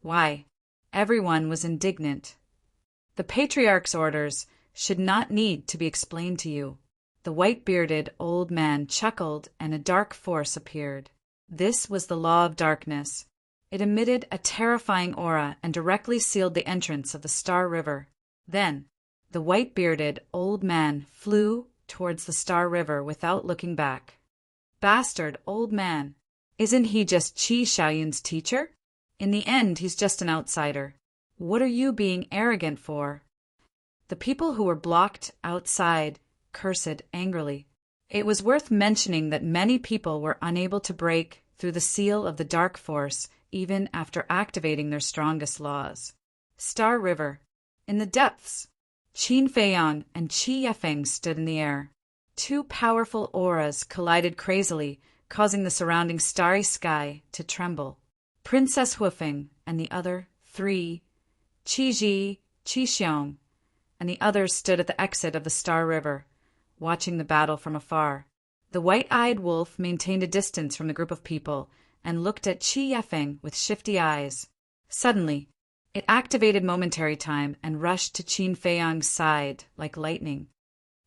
Speaker 1: Why, everyone was indignant. "The Patriarch's orders should not need to be explained to you." The white-bearded old man chuckled and a dark force appeared. This was the Law of Darkness. It emitted a terrifying aura and directly sealed the entrance of the Star River. Then, the white-bearded old man flew towards the Star River without looking back. "Bastard old man! Isn't he just Qi Xiaoyun's teacher? In the end, he's just an outsider. What are you being arrogant for?" The people who were blocked outside cursed angrily. It was worth mentioning that many people were unable to break through the seal of the dark force even after activating their strongest laws. Star River. In the depths, Qin Feiyang and Qi Yefeng stood in the air. Two powerful auras collided crazily, causing the surrounding starry sky to tremble. Princess Huifeng and the other three, Qi Ji, Qi Xiong, and the others stood at the exit of the Star River, watching the battle from afar. The white-eyed wolf maintained a distance from the group of people and looked at Qi Yefeng with shifty eyes. Suddenly, it activated momentary time and rushed to Qin Feiyang's side like lightning.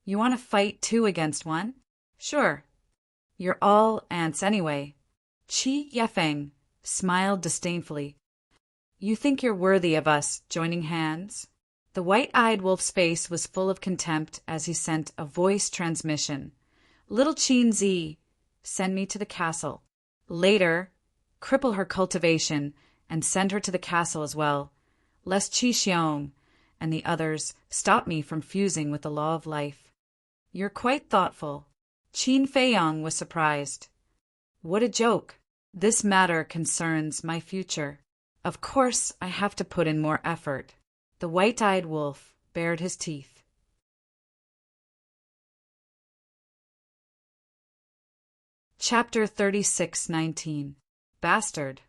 Speaker 1: "You want to fight 2 against 1? Sure. You're all ants anyway." Qi Yefeng smiled disdainfully. "You think you're worthy of us joining hands?" The white-eyed wolf's face was full of contempt as he sent a voice transmission. "Little Qin Zi, send me to the castle. Later, cripple her cultivation and send her to the castle as well, lest Qi Xiong and the others stop me from fusing with the law of life." "You're quite thoughtful." Qin Feiyang was surprised. "What a joke. This matter concerns my future. Of course I have to put in more effort." The white-eyed wolf bared his teeth. Chapter 36:19. Bastard.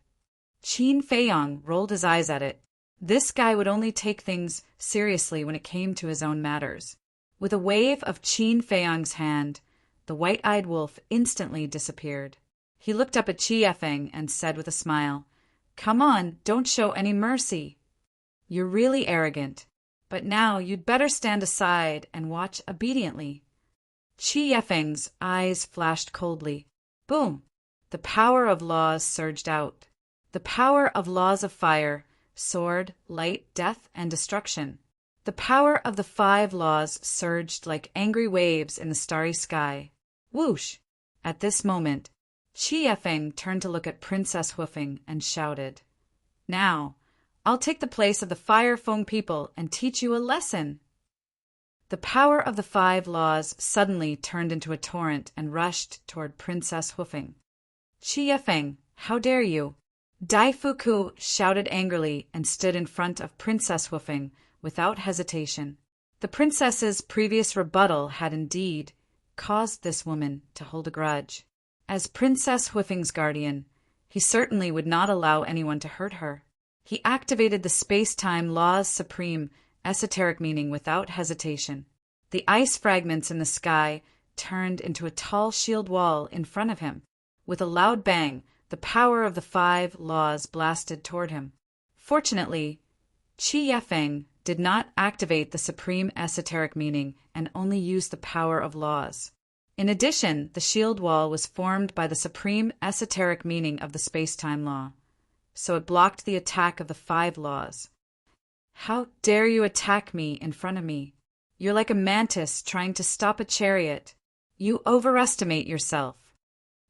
Speaker 1: Qin Feiyang rolled his eyes at it. This guy would only take things seriously when it came to his own matters. With a wave of Qin Feiyang's hand, the white-eyed wolf instantly disappeared. He looked up at Qi Yefeng and said with a smile, "Come on, don't show any mercy. You're really arrogant, but now you'd better stand aside and watch obediently." Qi Yefeng's eyes flashed coldly. Boom! The power of laws surged out. The power of laws of fire, sword, light, death, and destruction. The power of the 5 laws surged like angry waves in the starry sky. Whoosh! At this moment, Qi Yefeng turned to look at Princess Huifeng and shouted, "Now, I'll take the place of the Fire Feng people and teach you a lesson." The power of the 5 laws suddenly turned into a torrent and rushed toward Princess Huifeng. "Qi Yefeng, how dare you!" Dai Fuku shouted angrily and stood in front of Princess Huifeng without hesitation. The princess's previous rebuttal had indeed caused this woman to hold a grudge. As Princess Huifeng's guardian, he certainly would not allow anyone to hurt her. He activated the space-time law's supreme esoteric meaning without hesitation. The ice fragments in the sky turned into a tall shield wall in front of him. With a loud bang, the power of the 5 laws blasted toward him. Fortunately, Qi Yefeng did not activate the supreme esoteric meaning and only used the power of laws. In addition, the shield wall was formed by the supreme esoteric meaning of the space-time law, so it blocked the attack of the 5 laws. How dare you attack me in front of me? You're like a mantis trying to stop a chariot. You overestimate yourself.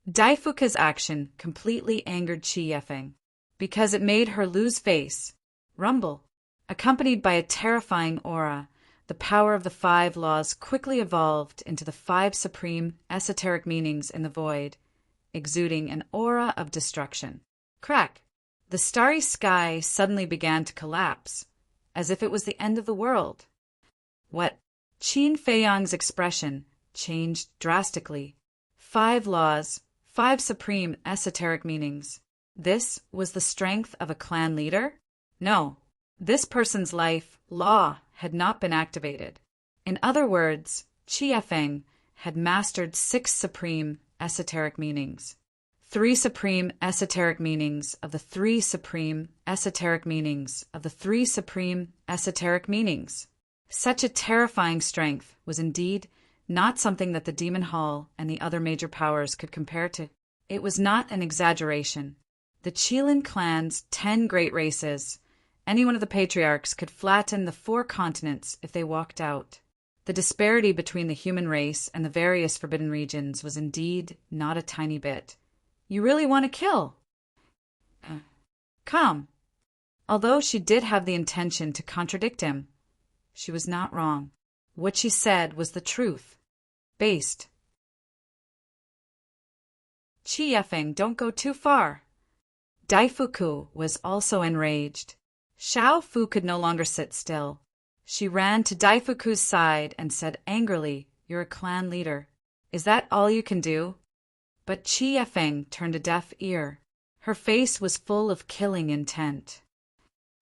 Speaker 1: Daifuka's action completely angered Chi Yefeng, because it made her lose face, rumble. Accompanied by a terrifying aura, the power of the 5 laws quickly evolved into the 5 supreme esoteric meanings in the void, exuding an aura of destruction. Crack! The starry sky suddenly began to collapse, as if it was the end of the world. What? Qin Feiyang's expression changed drastically. 5 laws, 5 supreme esoteric meanings. This was the strength of a clan leader? No. This person's life law had not been activated. In other words, Chi Yefeng had mastered 6 supreme esoteric meanings. 3 supreme esoteric meanings of the 3 supreme esoteric meanings of the 3 supreme esoteric meanings. Such a terrifying strength was indeed not something that the Demon Hall and the other major powers could compare to. It was not an exaggeration. The Qilin clan's 10 great races, any one of the patriarchs could flatten the 4 continents if they walked out. The disparity between the human race and the various forbidden regions was indeed not a tiny bit. You really want to kill? Come. Although she did have the intention to contradict him, she was not wrong. What she said was the truth. Based. Chi Yefeng, don't go too far. Daifuku was also enraged. Xiao Fu could no longer sit still. She ran to Daifuku's side and said angrily, "You're a clan leader. Is that all you can do?" But Chi Yefeng turned a deaf ear. Her face was full of killing intent.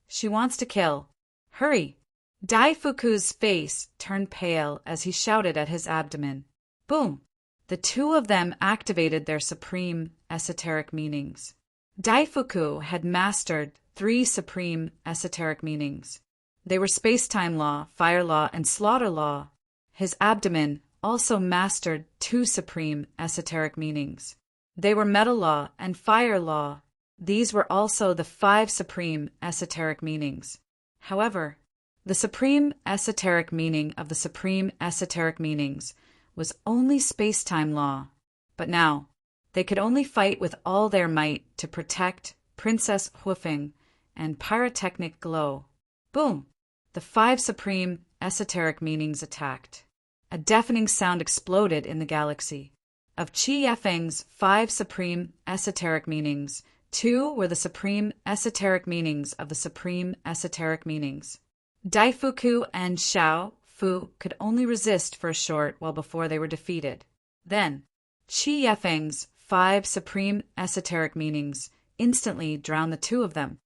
Speaker 1: She wants to kill. Hurry! Daifuku's face turned pale as he shouted at his abdomen. Boom! The 2 of them activated their supreme esoteric meanings. Daifuku had mastered 3 supreme esoteric meanings. They were space-time law, fire law, and slaughter law. His abdomen also mastered 2 supreme esoteric meanings. They were metal law and fire law. These were also the 5 supreme esoteric meanings. However, the supreme esoteric meaning of the supreme esoteric meanings was only space-time law. But now, they could only fight with all their might to protect Princess Huifeng and pyrotechnic glow. Boom! The 5 supreme esoteric meanings attacked. A deafening sound exploded in the galaxy. Of Chi Yefeng's 5 supreme esoteric meanings, 2 were the supreme esoteric meanings of the supreme esoteric meanings. Daifuku and Xiao Fu could only resist for a short while before they were defeated. Then, Chi Yefeng's 5 supreme esoteric meanings instantly drowned the 2 of them.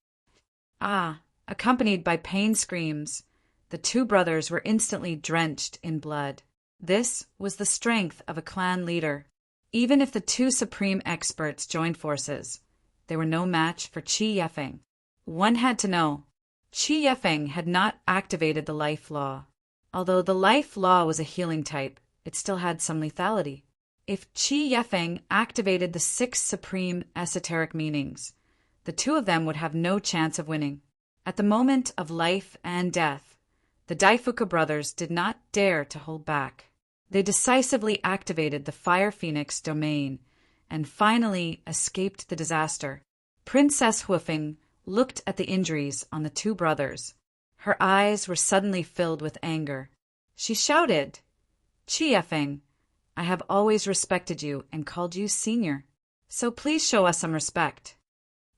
Speaker 1: Accompanied by pain screams, the 2 brothers were instantly drenched in blood. This was the strength of a clan leader. Even if the 2 supreme experts joined forces, they were no match for Chi Yefeng. One had to know, Chi Yefeng had not activated the life law. Although the life law was a healing type, it still had some lethality. If Chi Yefeng activated the 6 supreme esoteric meanings, the 2 of them would have no chance of winning. At the moment of life and death, the Daifuka brothers did not dare to hold back. They decisively activated the Fire Phoenix domain and finally escaped the disaster. Princess Huifeng looked at the injuries on the 2 brothers. Her eyes were suddenly filled with anger. She shouted, "Chi Yefeng, I have always respected you and called you senior, so please show us some respect.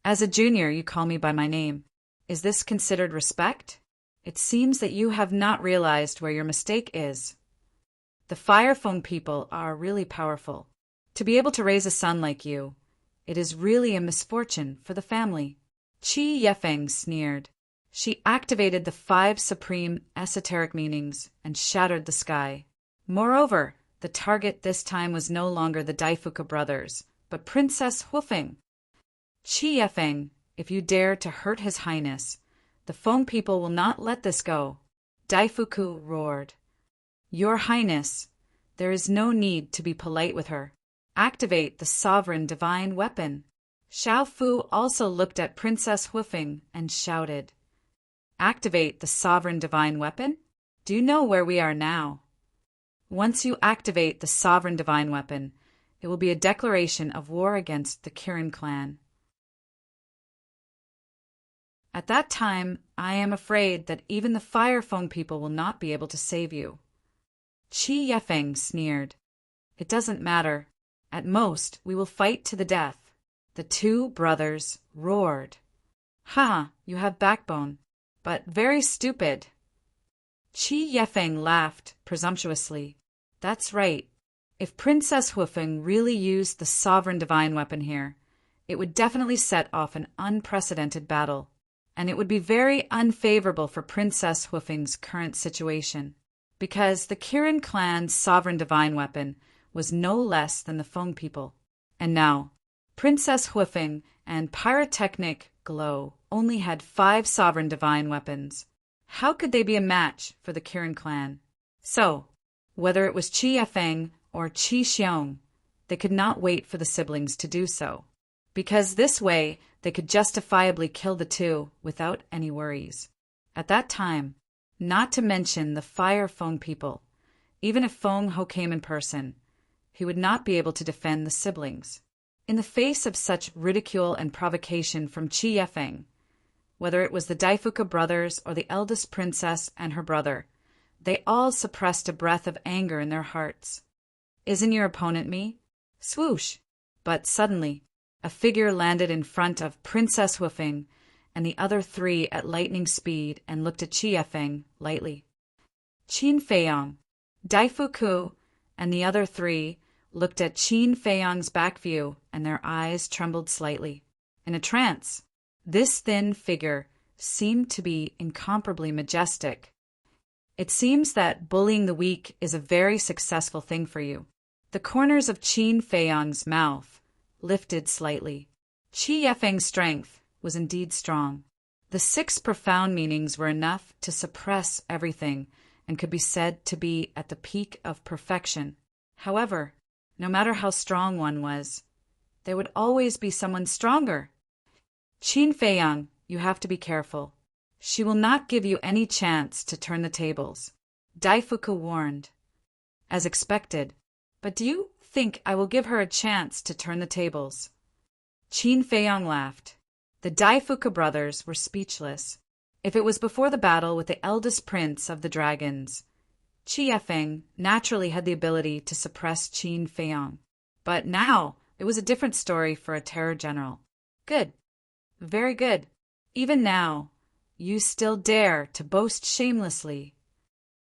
Speaker 1: As a junior, you call me by my name. Is this considered respect? It seems that you have not realized where your mistake is. The Fire Phone people are really powerful. To be able to raise a son like you, it is really a misfortune for the family." Chi Yefeng sneered. She activated the 5 supreme esoteric meanings and shattered the sky. Moreover, the target this time was no longer the Daifuka brothers, but Princess Huifeng. Chi Yefeng, if you dare to hurt His Highness, the Feng people will not let this go. Daifuku roared. Your Highness, there is no need to be polite with her. Activate the sovereign divine weapon. Xiao Fu also looked at Princess Huifeng and shouted. Activate the sovereign divine weapon? Do you know where we are now? Once you activate the sovereign divine weapon, it will be a declaration of war against the Kirin clan. At that time, I am afraid that even the Fire Feng people will not be able to save you. Qi Yefeng sneered. It doesn't matter. At most, we will fight to the death. The two brothers roared. Ha, you have backbone, but very stupid. Qi Yefeng laughed presumptuously. That's right. If Princess Huifeng really used the sovereign divine weapon here, it would definitely set off an unprecedented battle, and it would be very unfavorable for Princess Huifeng's current situation, because the Kirin clan's sovereign divine weapon was no less than the Feng people. And now, Princess Huifeng and Pyrotechnic Glow only had 5 sovereign divine weapons. How could they be a match for the Kirin clan? So, whether it was Qi Yefeng or Qi Xiong, they could not wait for the siblings to do so, because this way they could justifiably kill the two without any worries. At that time, not to mention the Fire Feng people, even if Feng Ho came in person, he would not be able to defend the siblings. In the face of such ridicule and provocation from Qi Yefeng, whether it was the Daifuka brothers or the eldest princess and her brother, they all suppressed a breath of anger in their hearts. Isn't your opponent me? Swoosh! But suddenly, a figure landed in front of Princess Huifeng and the other 3 at lightning speed and looked at Qi Yefeng lightly. Qin Feiyong, Daifuku, and the other 3 looked at Qin Feiyong's back view, and their eyes trembled slightly. In a trance, this thin figure seemed to be incomparably majestic. It seems that bullying the weak is a very successful thing for you. The corners of Qin Feiyong's mouth lifted slightly. Qi Yefeng's strength was indeed strong. The 6 profound meanings were enough to suppress everything and could be said to be at the peak of perfection. However, no matter how strong one was, there would always be someone stronger. Qin Feiyong, you have to be careful. She will not give you any chance to turn the tables, Daifuka warned. As expected. But do you think I will give her a chance to turn the tables? Qin Feiyong laughed. The Daifuka brothers were speechless. If it was before the battle with the eldest prince of the dragons, Qi Yefeng naturally had the ability to suppress Qin Feiyong. But now it was a different story for a terror general. Good. Very good. Even now, you still dare to boast shamelessly.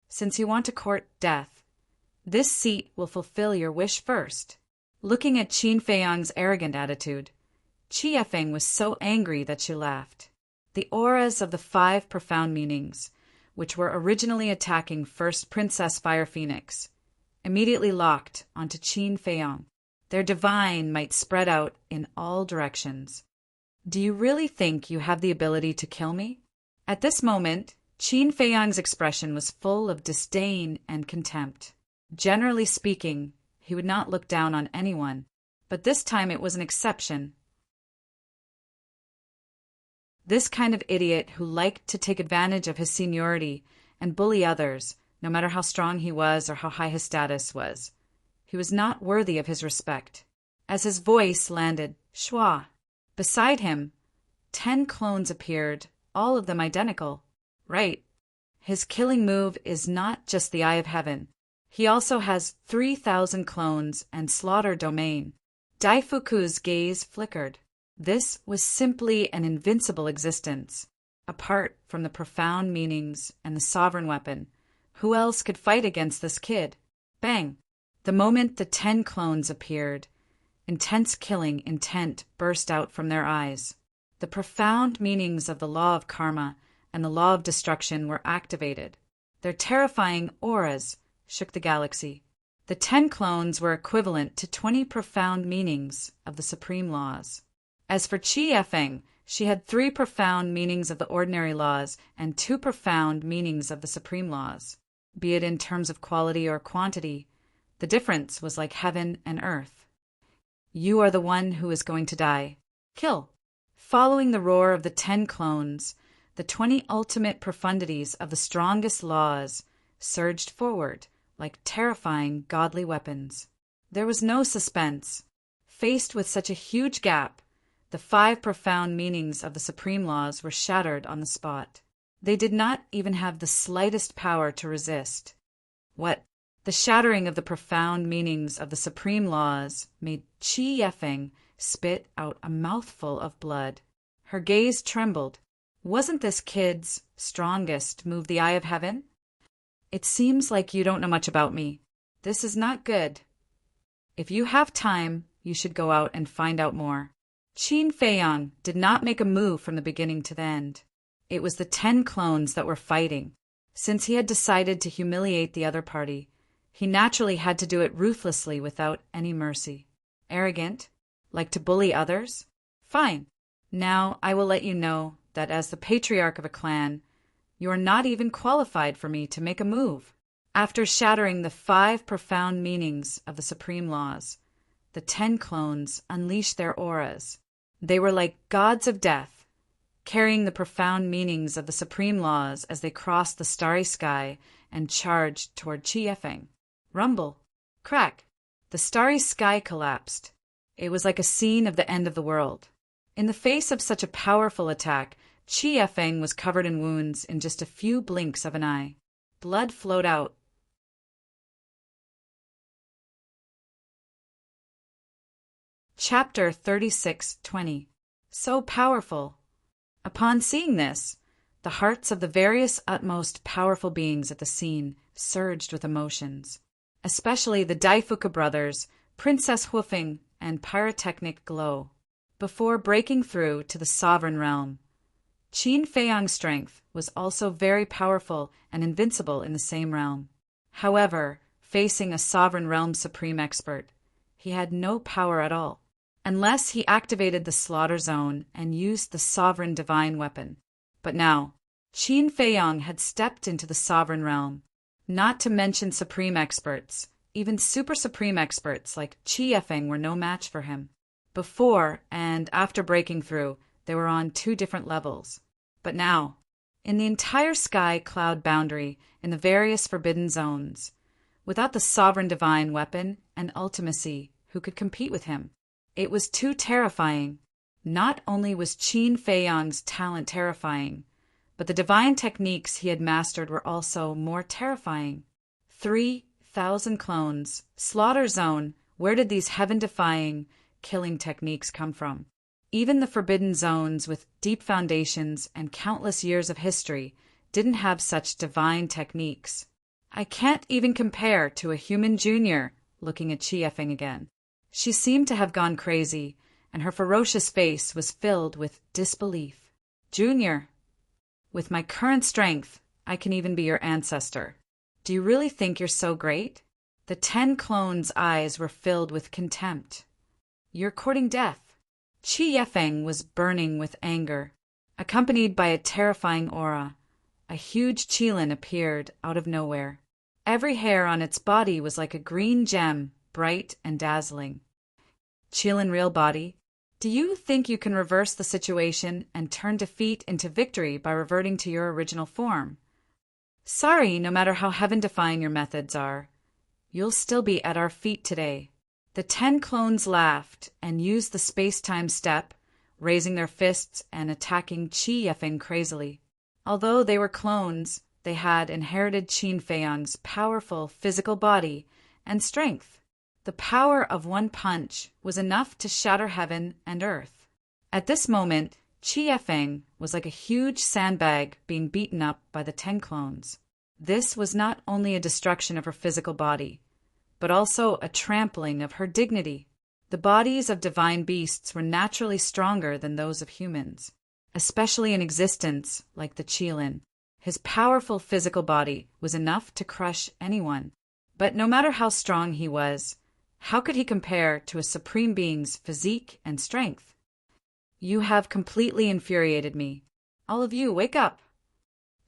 Speaker 1: Since you want to court death, this seat will fulfill your wish first. Looking at Qin Feiyong's arrogant attitude, Qi Yefeng was so angry that she laughed. The auras of the 5 profound meanings, which were originally attacking first Princess Fire Phoenix, immediately locked onto Qin Feiyong. Their divine might spread out in all directions. Do you really think you have the ability to kill me? At this moment, Qin Feiyong's expression was full of disdain and contempt. Generally speaking, he would not look down on anyone, but this time it was an exception. This kind of idiot who liked to take advantage of his seniority and bully others, no matter how strong he was or how high his status was. He was not worthy of his respect. As his voice landed, Shua. Beside him, 10 clones appeared, all of them identical. Right. His killing move is not just the Eye of Heaven. He also has 3,000 clones and Slaughter Domain. Daifuku's gaze flickered. This was simply an invincible existence. Apart from the profound meanings and the sovereign weapon, who else could fight against this kid? Bang! The moment the 10 clones appeared, intense killing intent burst out from their eyes. The profound meanings of the law of karma and the law of destruction were activated. Their terrifying auras shook the galaxy. The 10 clones were equivalent to 20 profound meanings of the supreme laws. As for Qi Yefeng, she had 3 profound meanings of the ordinary laws and 2 profound meanings of the supreme laws. Be it in terms of quality or quantity, the difference was like heaven and earth. You are the one who is going to die. Kill. Following the roar of the 10 clones, the 20 ultimate profundities of the strongest laws surged forward like terrifying godly weapons. There was no suspense. Faced with such a huge gap, the 5 profound meanings of the supreme laws were shattered on the spot. They did not even have the slightest power to resist. What? The shattering of the profound meanings of the supreme laws made Qi Yefeng spit out a mouthful of blood. Her gaze trembled. Wasn't this kid's strongest move the eye of heaven? It seems like you don't know much about me. This is not good. If you have time, you should go out and find out more. Qin Feiyang did not make a move from the beginning to the end. It was the 10 clones that were fighting. Since he had decided to humiliate the other party, he naturally had to do it ruthlessly without any mercy. Arrogant? Like to bully others? Fine. Now I will let you know that as the patriarch of a clan, you are not even qualified for me to make a move. After shattering the 5 profound meanings of the supreme laws, the 10 clones unleashed their auras. They were like gods of death, carrying the profound meanings of the supreme laws as they crossed the starry sky and charged toward Qi Yefeng. Rumble. Crack. The starry sky collapsed. It was like a scene of the end of the world. In the face of such a powerful attack, Qi Yefeng was covered in wounds in just a few blinks of an eye. Blood flowed out. Chapter 36:20. So powerful. Upon seeing this, the hearts of the various utmost powerful beings at the scene surged with emotions, especially the Daifuka brothers, Princess Hufeng, and Pyrotechnic Glow. Before breaking through to the sovereign realm, Qin Feiyang's strength was also very powerful and invincible in the same realm. However, facing a sovereign realm supreme expert, he had no power at all, unless he activated the slaughter zone and used the sovereign divine weapon. But now, Qin Feiyang had stepped into the sovereign realm, not to mention supreme experts. Even super supreme experts like Qi Yefeng were no match for him. Before and after breaking through, they were on 2 different levels. But now, in the entire sky cloud boundary, in the various forbidden zones, without the sovereign divine weapon and ultimacy who could compete with him, it was too terrifying. Not only was Qin Feiyang's talent terrifying, but the divine techniques he had mastered were also more terrifying. 3,000 clones. Slaughter zone. Where did these heaven-defying killing techniques come from? Even the forbidden zones with deep foundations and countless years of history didn't have such divine techniques. I can't even compare to a human junior, looking at Qi Yefeng again. She seemed to have gone crazy, and her ferocious face was filled with disbelief. Junior, with my current strength, I can even be your ancestor. Do you really think you're so great? The 10 clones' eyes were filled with contempt. You're courting death. Qi Yefeng was burning with anger. Accompanied by a terrifying aura, a huge qilin appeared out of nowhere. Every hair on its body was like a green gem, bright and dazzling. Qilin real body, do you think you can reverse the situation and turn defeat into victory by reverting to your original form? Sorry, no matter how heaven-defying your methods are, you'll still be at our feet today. The 10 clones laughed and used the space-time step, raising their fists and attacking Qi Yefeng crazily. Although they were clones, they had inherited Qin Feiyang's powerful physical body and strength. The power of one punch was enough to shatter heaven and earth. At this moment, Qi Yefeng was like a huge sandbag being beaten up by the 10 clones. This was not only a destruction of her physical body, but also a trampling of her dignity. The bodies of divine beasts were naturally stronger than those of humans, especially in existence like the Qilin. His powerful physical body was enough to crush anyone. But no matter how strong he was, how could he compare to a supreme being's physique and strength? You have completely infuriated me. All of you, wake up!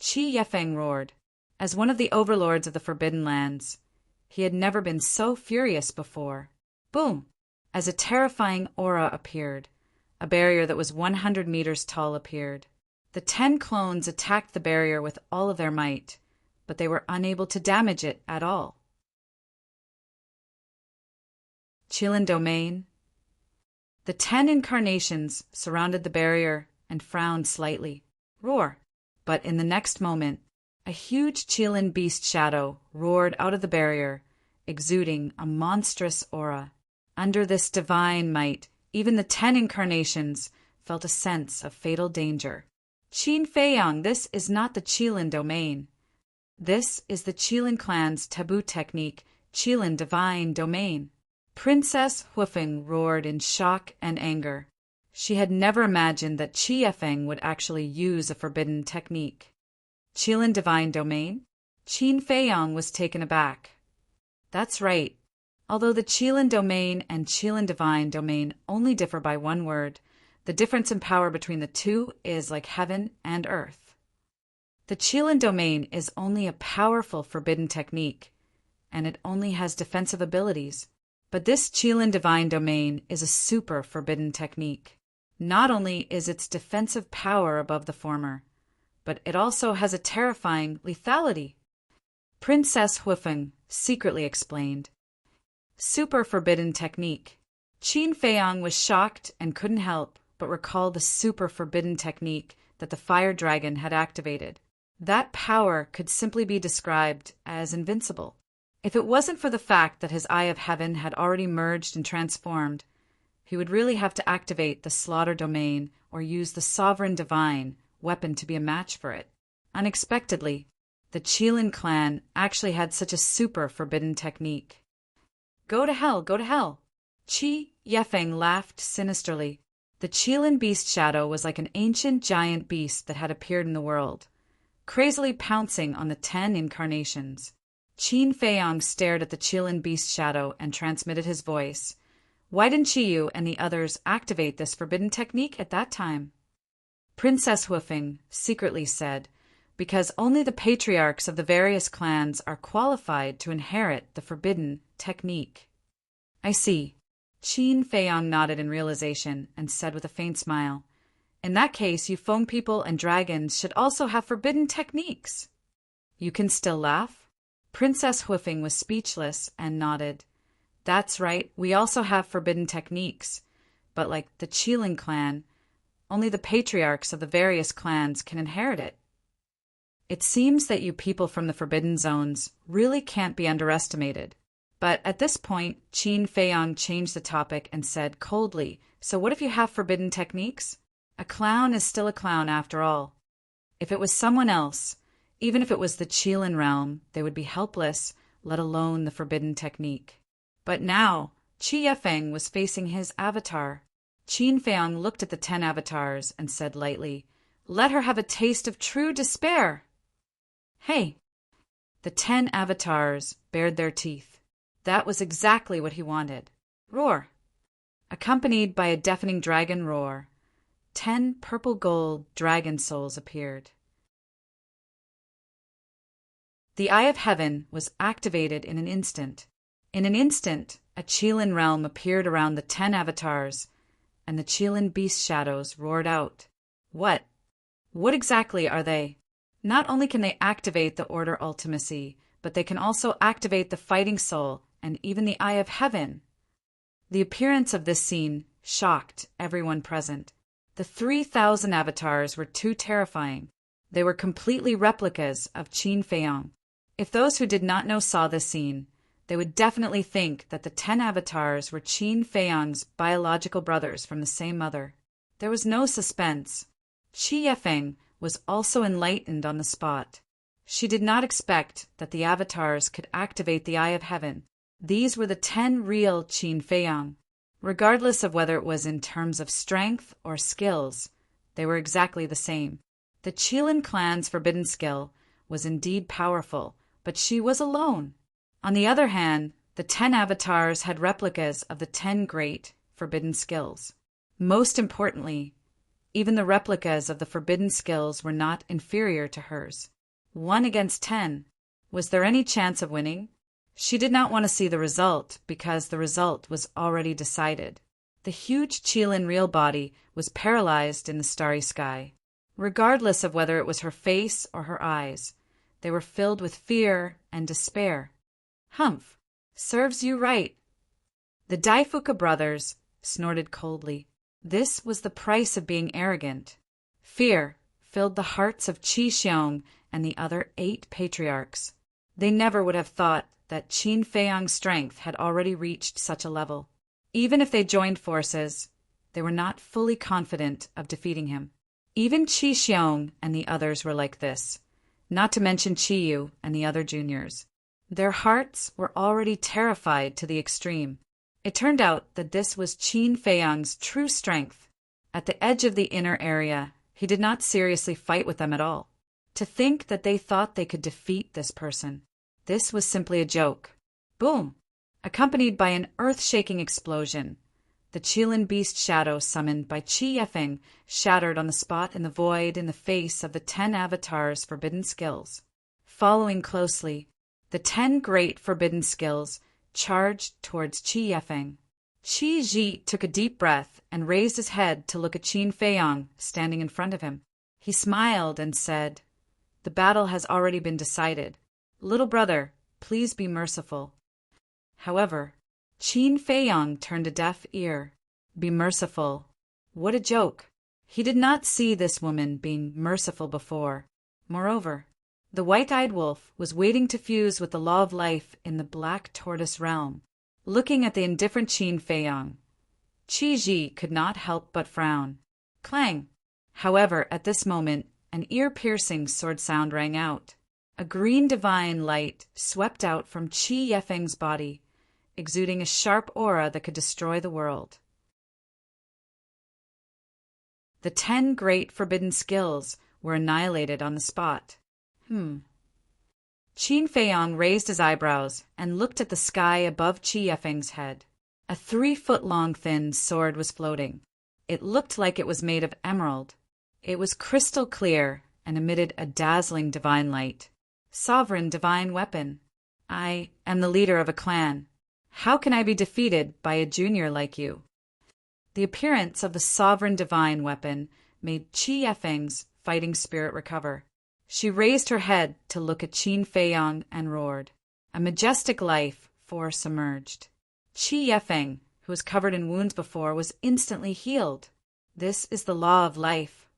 Speaker 1: Qi Yefeng roared. As one of the overlords of the Forbidden Lands, he had never been so furious before. Boom! As a terrifying aura appeared, a barrier that was 100 meters tall appeared. The 10 clones attacked the barrier with all of their might, but they were unable to damage it at all. Qilin Domain. The 10 incarnations surrounded the barrier and frowned slightly. Roar! But in the next moment, a huge Qilin beast shadow roared out of the barrier, exuding a monstrous aura. Under this divine might, even the 10 incarnations felt a sense of fatal danger. Qin Feiyang, this is not the Qilin Domain. This is the Qilin clan's taboo technique, Qilin Divine Domain. Princess Huifeng roared in shock and anger. She had never imagined that Qi Yifeng would actually use a forbidden technique. Qilin Divine Domain? Qin Feiyang was taken aback. That's right. Although the Qilin Domain and Qilin Divine Domain only differ by one word, the difference in power between the two is like heaven and earth. The Qilin Domain is only a powerful forbidden technique, and it only has defensive abilities. But this Qilin Divine Domain is a super forbidden technique. Not only is its defensive power above the former, but it also has a terrifying lethality. Princess Huifeng secretly explained. Super forbidden technique. Qin Feiyang was shocked and couldn't help but recall the super forbidden technique that the fire dragon had activated. That power could simply be described as invincible. If it wasn't for the fact that his Eye of Heaven had already merged and transformed, he would really have to activate the Slaughter Domain or use the Sovereign Divine weapon to be a match for it. Unexpectedly, the Qilin clan actually had such a super forbidden technique. Go to hell, go to hell. Qi Yifeng laughed sinisterly. The Qilin beast shadow was like an ancient giant beast that had appeared in the world, crazily pouncing on the 10 incarnations. Qin Feiyang stared at the Qilin beast shadow and transmitted his voice. Why didn't Qiyu and the others activate this forbidden technique at that time? Princess Huifeng secretly said, because only the patriarchs of the various clans are qualified to inherit the forbidden technique. I see. Qin Feiyang nodded in realization and said with a faint smile, in that case, you Feng people and dragons should also have forbidden techniques. You can still laugh? Princess Huifeng was speechless and nodded. That's right, we also have forbidden techniques, but like the Qilin clan, only the patriarchs of the various clans can inherit it. It seems that you people from the Forbidden Zones really can't be underestimated. But at this point, Qin Feiyang changed the topic and said coldly, so what if you have forbidden techniques? A clown is still a clown after all. If it was someone else, even if it was the Qilin realm, they would be helpless, let alone the forbidden technique. But now, Qi Yifeng was facing his avatar. Qin Feiyang looked at the 10 avatars and said lightly, let her have a taste of true despair. Hey! The 10 avatars bared their teeth. That was exactly what he wanted. Roar! Accompanied by a deafening dragon roar, 10 purple-gold dragon souls appeared. The Eye of Heaven was activated in an instant. In an instant, a Qilin realm appeared around the 10 avatars, and the Qilin beast shadows roared out. What? What exactly are they? Not only can they activate the Order Ultimacy, but they can also activate the Fighting Soul and even the Eye of Heaven. The appearance of this scene shocked everyone present. The 3,000 avatars were too terrifying. They were completely replicas of Qin Feiyang. If those who did not know saw this scene, they would definitely think that the 10 avatars were Qin Feiyang's biological brothers from the same mother. There was no suspense. Qi Yifeng was also enlightened on the spot. She did not expect that the avatars could activate the Eye of Heaven. These were the 10 real Qin Feiyang. Regardless of whether it was in terms of strength or skills, they were exactly the same. The Qilin clan's forbidden skill was indeed powerful, but she was alone. On the other hand, the 10 avatars had replicas of the 10 great forbidden skills. Most importantly, even the replicas of the forbidden skills were not inferior to hers. 1 against 10. Was there any chance of winning? She did not want to see the result because the result was already decided. The huge Qilin real body was paralyzed in the starry sky. regardless of whether it was her face or her eyes. They were filled with fear and despair. Humph! Serves you right. The Daifuka brothers snorted coldly. This was the price of being arrogant. Fear filled the hearts of Qi Xiong and the other 8 patriarchs. They never would have thought that Qin Feiyang's strength had already reached such a level. Even if they joined forces, they were not fully confident of defeating him. Even Qi Xiong and the others were like this, not to mention Qi Yu and the other juniors. Their hearts were already terrified to the extreme. It turned out that this was Qin Feiyang's true strength. At the edge of the inner area, he did not seriously fight with them at all. To think that they thought they could defeat this person. This was simply a joke. Boom! Accompanied by an earth-shaking explosion, the Qilin beast shadow summoned by Qi Yefeng shattered on the spot in the void in the face of the 10 avatars' forbidden skills. Following closely, the 10 great forbidden skills charged towards Qi Yefeng. Qi Ji took a deep breath and raised his head to look at Qin Feiyang standing in front of him. He smiled and said, "The battle has already been decided. Little brother, please be merciful." However, Qin Feiyang turned a deaf ear. Be merciful. What a joke. He did not see this woman being merciful before. Moreover, the white-eyed wolf was waiting to fuse with the law of life in the black tortoise realm. Looking at the indifferent Qin Feiyang, Qi Ji could not help but frown. Clang! However, at this moment, an ear-piercing sword sound rang out. A green divine light swept out from Qi Yefeng's body, exuding a sharp aura that could destroy the world. The 10 great forbidden skills were annihilated on the spot. Qin Feiyang raised his eyebrows and looked at the sky above Qi Yefeng's head. A 3-foot-long thin sword was floating. It looked like it was made of emerald. It was crystal clear and emitted a dazzling divine light. Sovereign divine weapon. I am the leader of a clan. How can I be defeated by a junior like you? The appearance of the sovereign divine weapon made Qi Yefeng's fighting spirit recover. She raised her head to look at Qin Feiyang and roared. A majestic life force emerged. Qi Yefeng, who was covered in wounds before, was instantly healed. This is the law of life.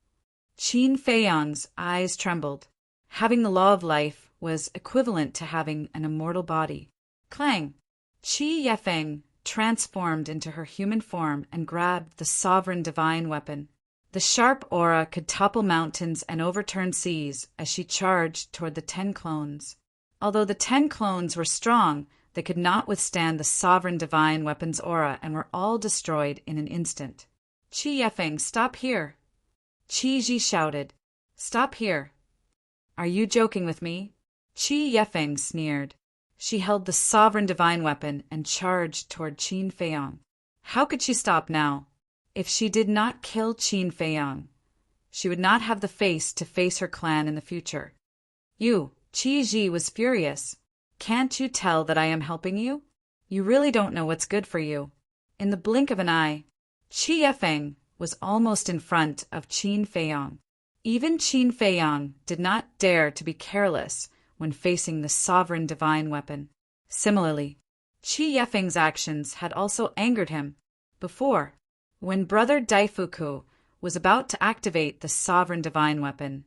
Speaker 1: Qin Feiyang's eyes trembled. Having the law of life was equivalent to having an immortal body. Clang! Qi Yefeng transformed into her human form and grabbed the sovereign divine weapon. The sharp aura could topple mountains and overturn seas as she charged toward the 10 clones. Although the 10 clones were strong, they could not withstand the sovereign divine weapon's aura and were all destroyed in an instant. Qi Yefeng, stop here! Qi Ji shouted. Stop here! Are you joking with me? Qi Yefeng sneered. She held the sovereign divine weapon and charged toward Qin Feiyang. How could she stop now? If she did not kill Qin Feiyang, she would not have the face to face her clan in the future. You, Qi Ji was furious. Can't you tell that I am helping you? You really don't know what's good for you. In the blink of an eye, Qi Yefeng was almost in front of Qin Feiyang. Even Qin Feiyang did not dare to be careless when facing the sovereign divine weapon. Similarly, Qi Yefeng's actions had also angered him. Before, when Brother Daifuku was about to activate the sovereign divine weapon,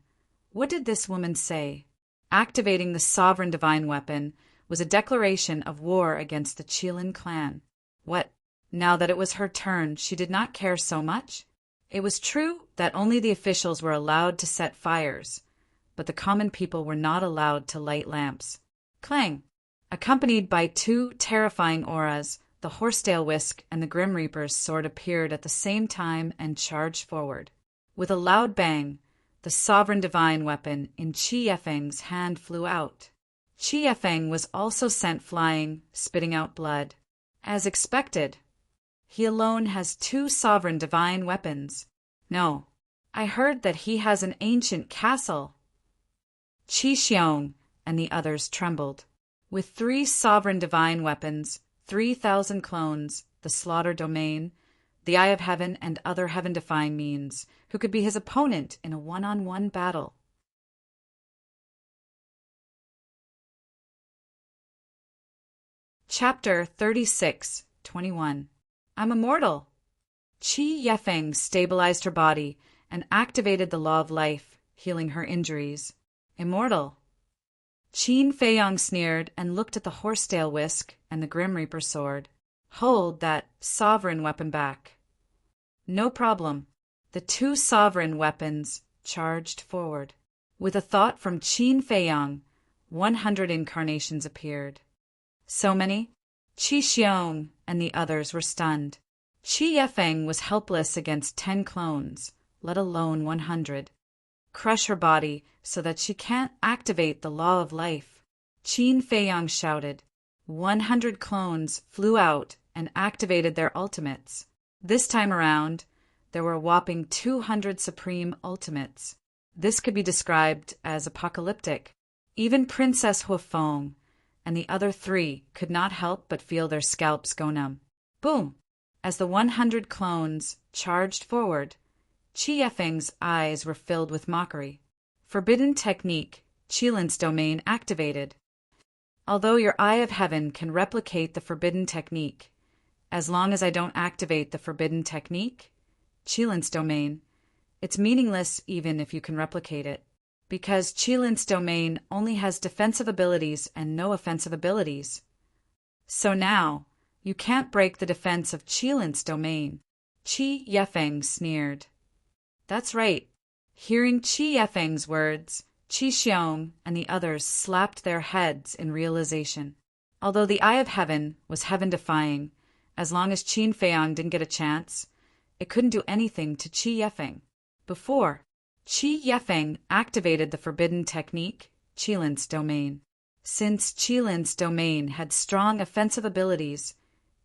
Speaker 1: what did this woman say? Activating the sovereign divine weapon was a declaration of war against the Qilin clan. What, now that it was her turn, she did not care so much? It was true that only the officials were allowed to set fires, but the common people were not allowed to light lamps. Clang! Accompanied by 2 terrifying auras, the Horsetail Whisk and the Grim Reaper's sword appeared at the same time and charged forward. With a loud bang, the sovereign divine weapon in Qi Yefeng's hand flew out. Qi Yefeng was also sent flying, spitting out blood. As expected, he alone has 2 sovereign divine weapons. No, I heard that he has an ancient castle. Qi Xiong and the others trembled. With 3 sovereign divine weapons, 3,000 clones, the slaughter domain, the Eye of Heaven and other heaven-defying means, who could be his opponent in a one-on-one battle. Chapter 36:21. I'm immortal. Qi Yefeng stabilized her body and activated the law of life, healing her injuries. Immortal. Qin Feiyong sneered and looked at the horsetail whisk and the Grim Reaper sword. Hold that sovereign weapon back. No problem. The two sovereign weapons charged forward. With a thought from Qin Feiyong, 100 incarnations appeared. So many? Qi Xiong and the others were stunned. Qi Yefeng was helpless against 10 clones, let alone 100. Crush her body so that she can't activate the law of life. Qin Feiyong shouted. 100 clones flew out and activated their ultimates. This time around, there were a whopping 200 supreme ultimates. This could be described as apocalyptic. Even Princess Huafeng and the other 3 could not help but feel their scalps go numb. Boom! As the 100 clones charged forward, Qi Yefeng's eyes were filled with mockery. Forbidden technique, Qilin's domain activated. Although your Eye of Heaven can replicate the forbidden technique, as long as I don't activate the forbidden technique, Qilin's domain, it's meaningless even if you can replicate it, because Qilin's domain only has defensive abilities and no offensive abilities. So now, you can't break the defense of Qilin's domain. Qi Yefeng sneered. That's right. Hearing Qi Yefeng's words, Qi Xiong and the others slapped their heads in realization. Although the Eye of Heaven was heaven-defying, as long as Qin Feiyong didn't get a chance, it couldn't do anything to Qi Yefeng. Before, Qi Yefeng activated the forbidden technique, Qilin's domain. Since Qilin's domain had strong offensive abilities,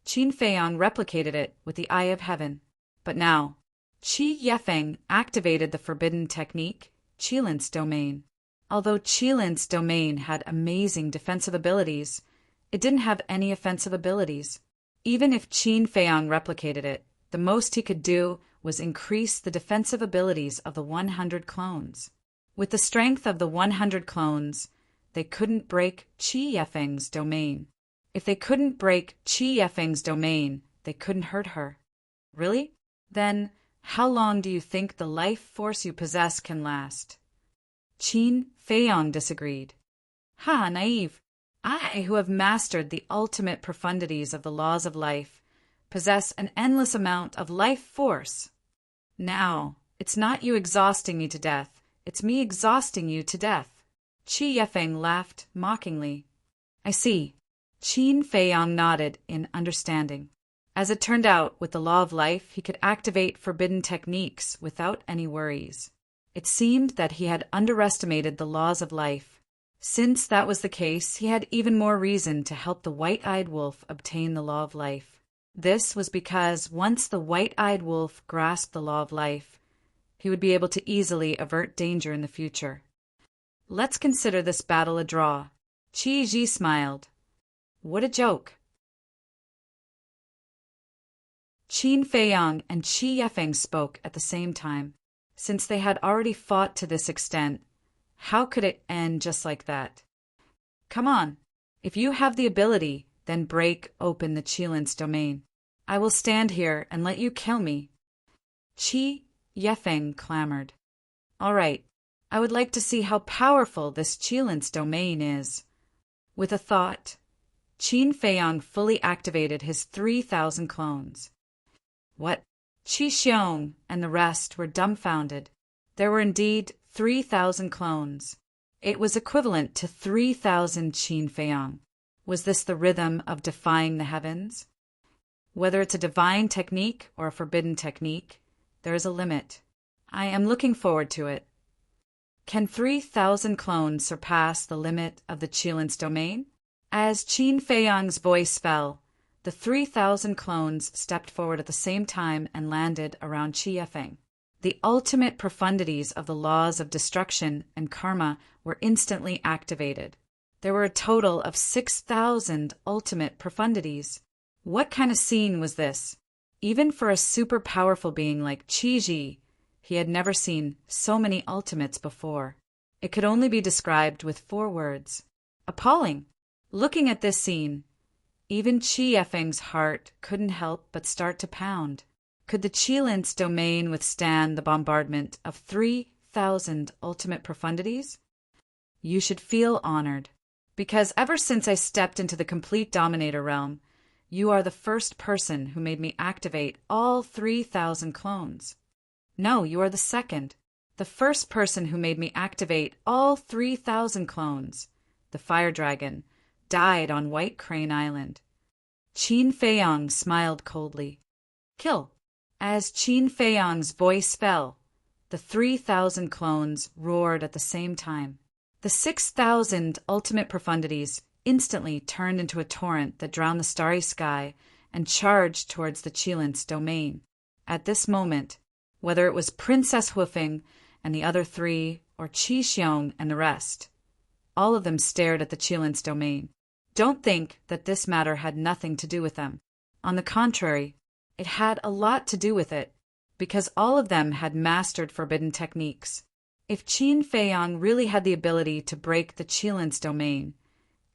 Speaker 1: Qin Feiyong replicated it with the Eye of Heaven. But now, Qi Yefeng activated the forbidden technique, Qilin's domain. Although Qilin's domain had amazing defensive abilities, it didn't have any offensive abilities. Even if Qin Feiyong replicated it, the most he could do was increase the defensive abilities of the 100 clones. With the strength of the 100 clones, they couldn't break Qi Yefeng's domain. If they couldn't break Qi Yefeng's domain, they couldn't hurt her. Really? Then, how long do you think the life force you possess can last? Qin Feiyong disagreed. Ha, naive. I, who have mastered the ultimate profundities of the laws of life, possess an endless amount of life force. Now, it's not you exhausting me to death, it's me exhausting you to death. Qi Yefeng laughed mockingly. I see. Qin Feiyong nodded in understanding. As it turned out, with the law of life, he could activate forbidden techniques without any worries. It seemed that he had underestimated the laws of life. Since that was the case, he had even more reason to help the white-eyed wolf obtain the law of life. This was because once the white-eyed wolf grasped the law of life, he would be able to easily avert danger in the future. Let's consider this battle a draw. Qi Ji smiled. What a joke. Qin Feiyong and Qi Yefeng spoke at the same time. Since they had already fought to this extent, how could it end just like that? Come on. If you have the ability, then break open the Qilin's domain. I will stand here and let you kill me. Qi Yefeng clamored. All right. I would like to see how powerful this Qilin's domain is. With a thought, Qin Feiyong fully activated his 3,000 clones. What? Qi Xiong and the rest were dumbfounded. There were indeed 3,000 clones. It was equivalent to 3,000 Qin Feiyong. Was this the rhythm of defying the heavens? Whether it's a divine technique or a forbidden technique, there is a limit. I am looking forward to it. Can 3,000 clones surpass the limit of the Qilin's domain? As Qin Feiyong's voice fell, the 3,000 clones stepped forward at the same time and landed around Qi Yefeng. The ultimate profundities of the laws of destruction and karma were instantly activated. There were a total of 6,000 ultimate profundities. What kind of scene was this? Even for a super powerful being like Qi Ji, he had never seen so many ultimates before. It could only be described with 4 words. Appalling. Looking at this scene, even Qi Yifeng's heart couldn't help but start to pound. Could the Qilin's domain withstand the bombardment of 3,000 ultimate profundities? You should feel honored, because ever since I stepped into the complete Dominator realm, you are the first person who made me activate all 3,000 clones. No, you are the second. The first person who made me activate all 3,000 clones, the Fire Dragon, died on White Crane Island. Qin Feiyang smiled coldly. Kill. As Qin Feiyang's voice fell, the 3,000 clones roared at the same time. The 6,000 ultimate profundities instantly turned into a torrent that drowned the starry sky and charged towards the Qilin's domain. At this moment, whether it was Princess Hoofing and the other 3, or Qi Xiong and the rest, all of them stared at the Qilin's domain. Don't think that this matter had nothing to do with them. On the contrary, it had a lot to do with it, because all of them had mastered forbidden techniques. If Qin Feiyang really had the ability to break the Qilin's domain,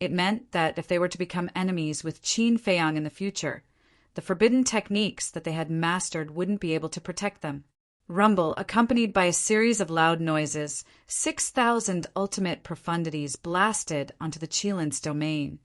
Speaker 1: it meant that if they were to become enemies with Qin Feiyang in the future, the forbidden techniques that they had mastered wouldn't be able to protect them. Rumble, accompanied by a series of loud noises, 6,000 ultimate profundities blasted onto the Qilin's domain,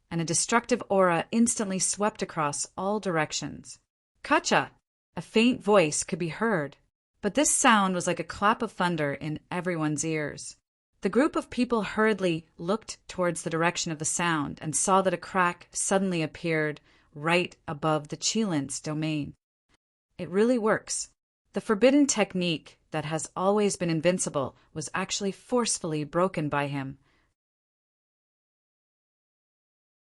Speaker 1: and a destructive aura instantly swept across all directions. Kacha! A faint voice could be heard, but this sound was like a clap of thunder in everyone's ears. The group of people hurriedly looked towards the direction of the sound and saw that a crack suddenly appeared right above the Qilin's domain. It really works. The forbidden technique that has always been invincible was actually forcefully broken by him.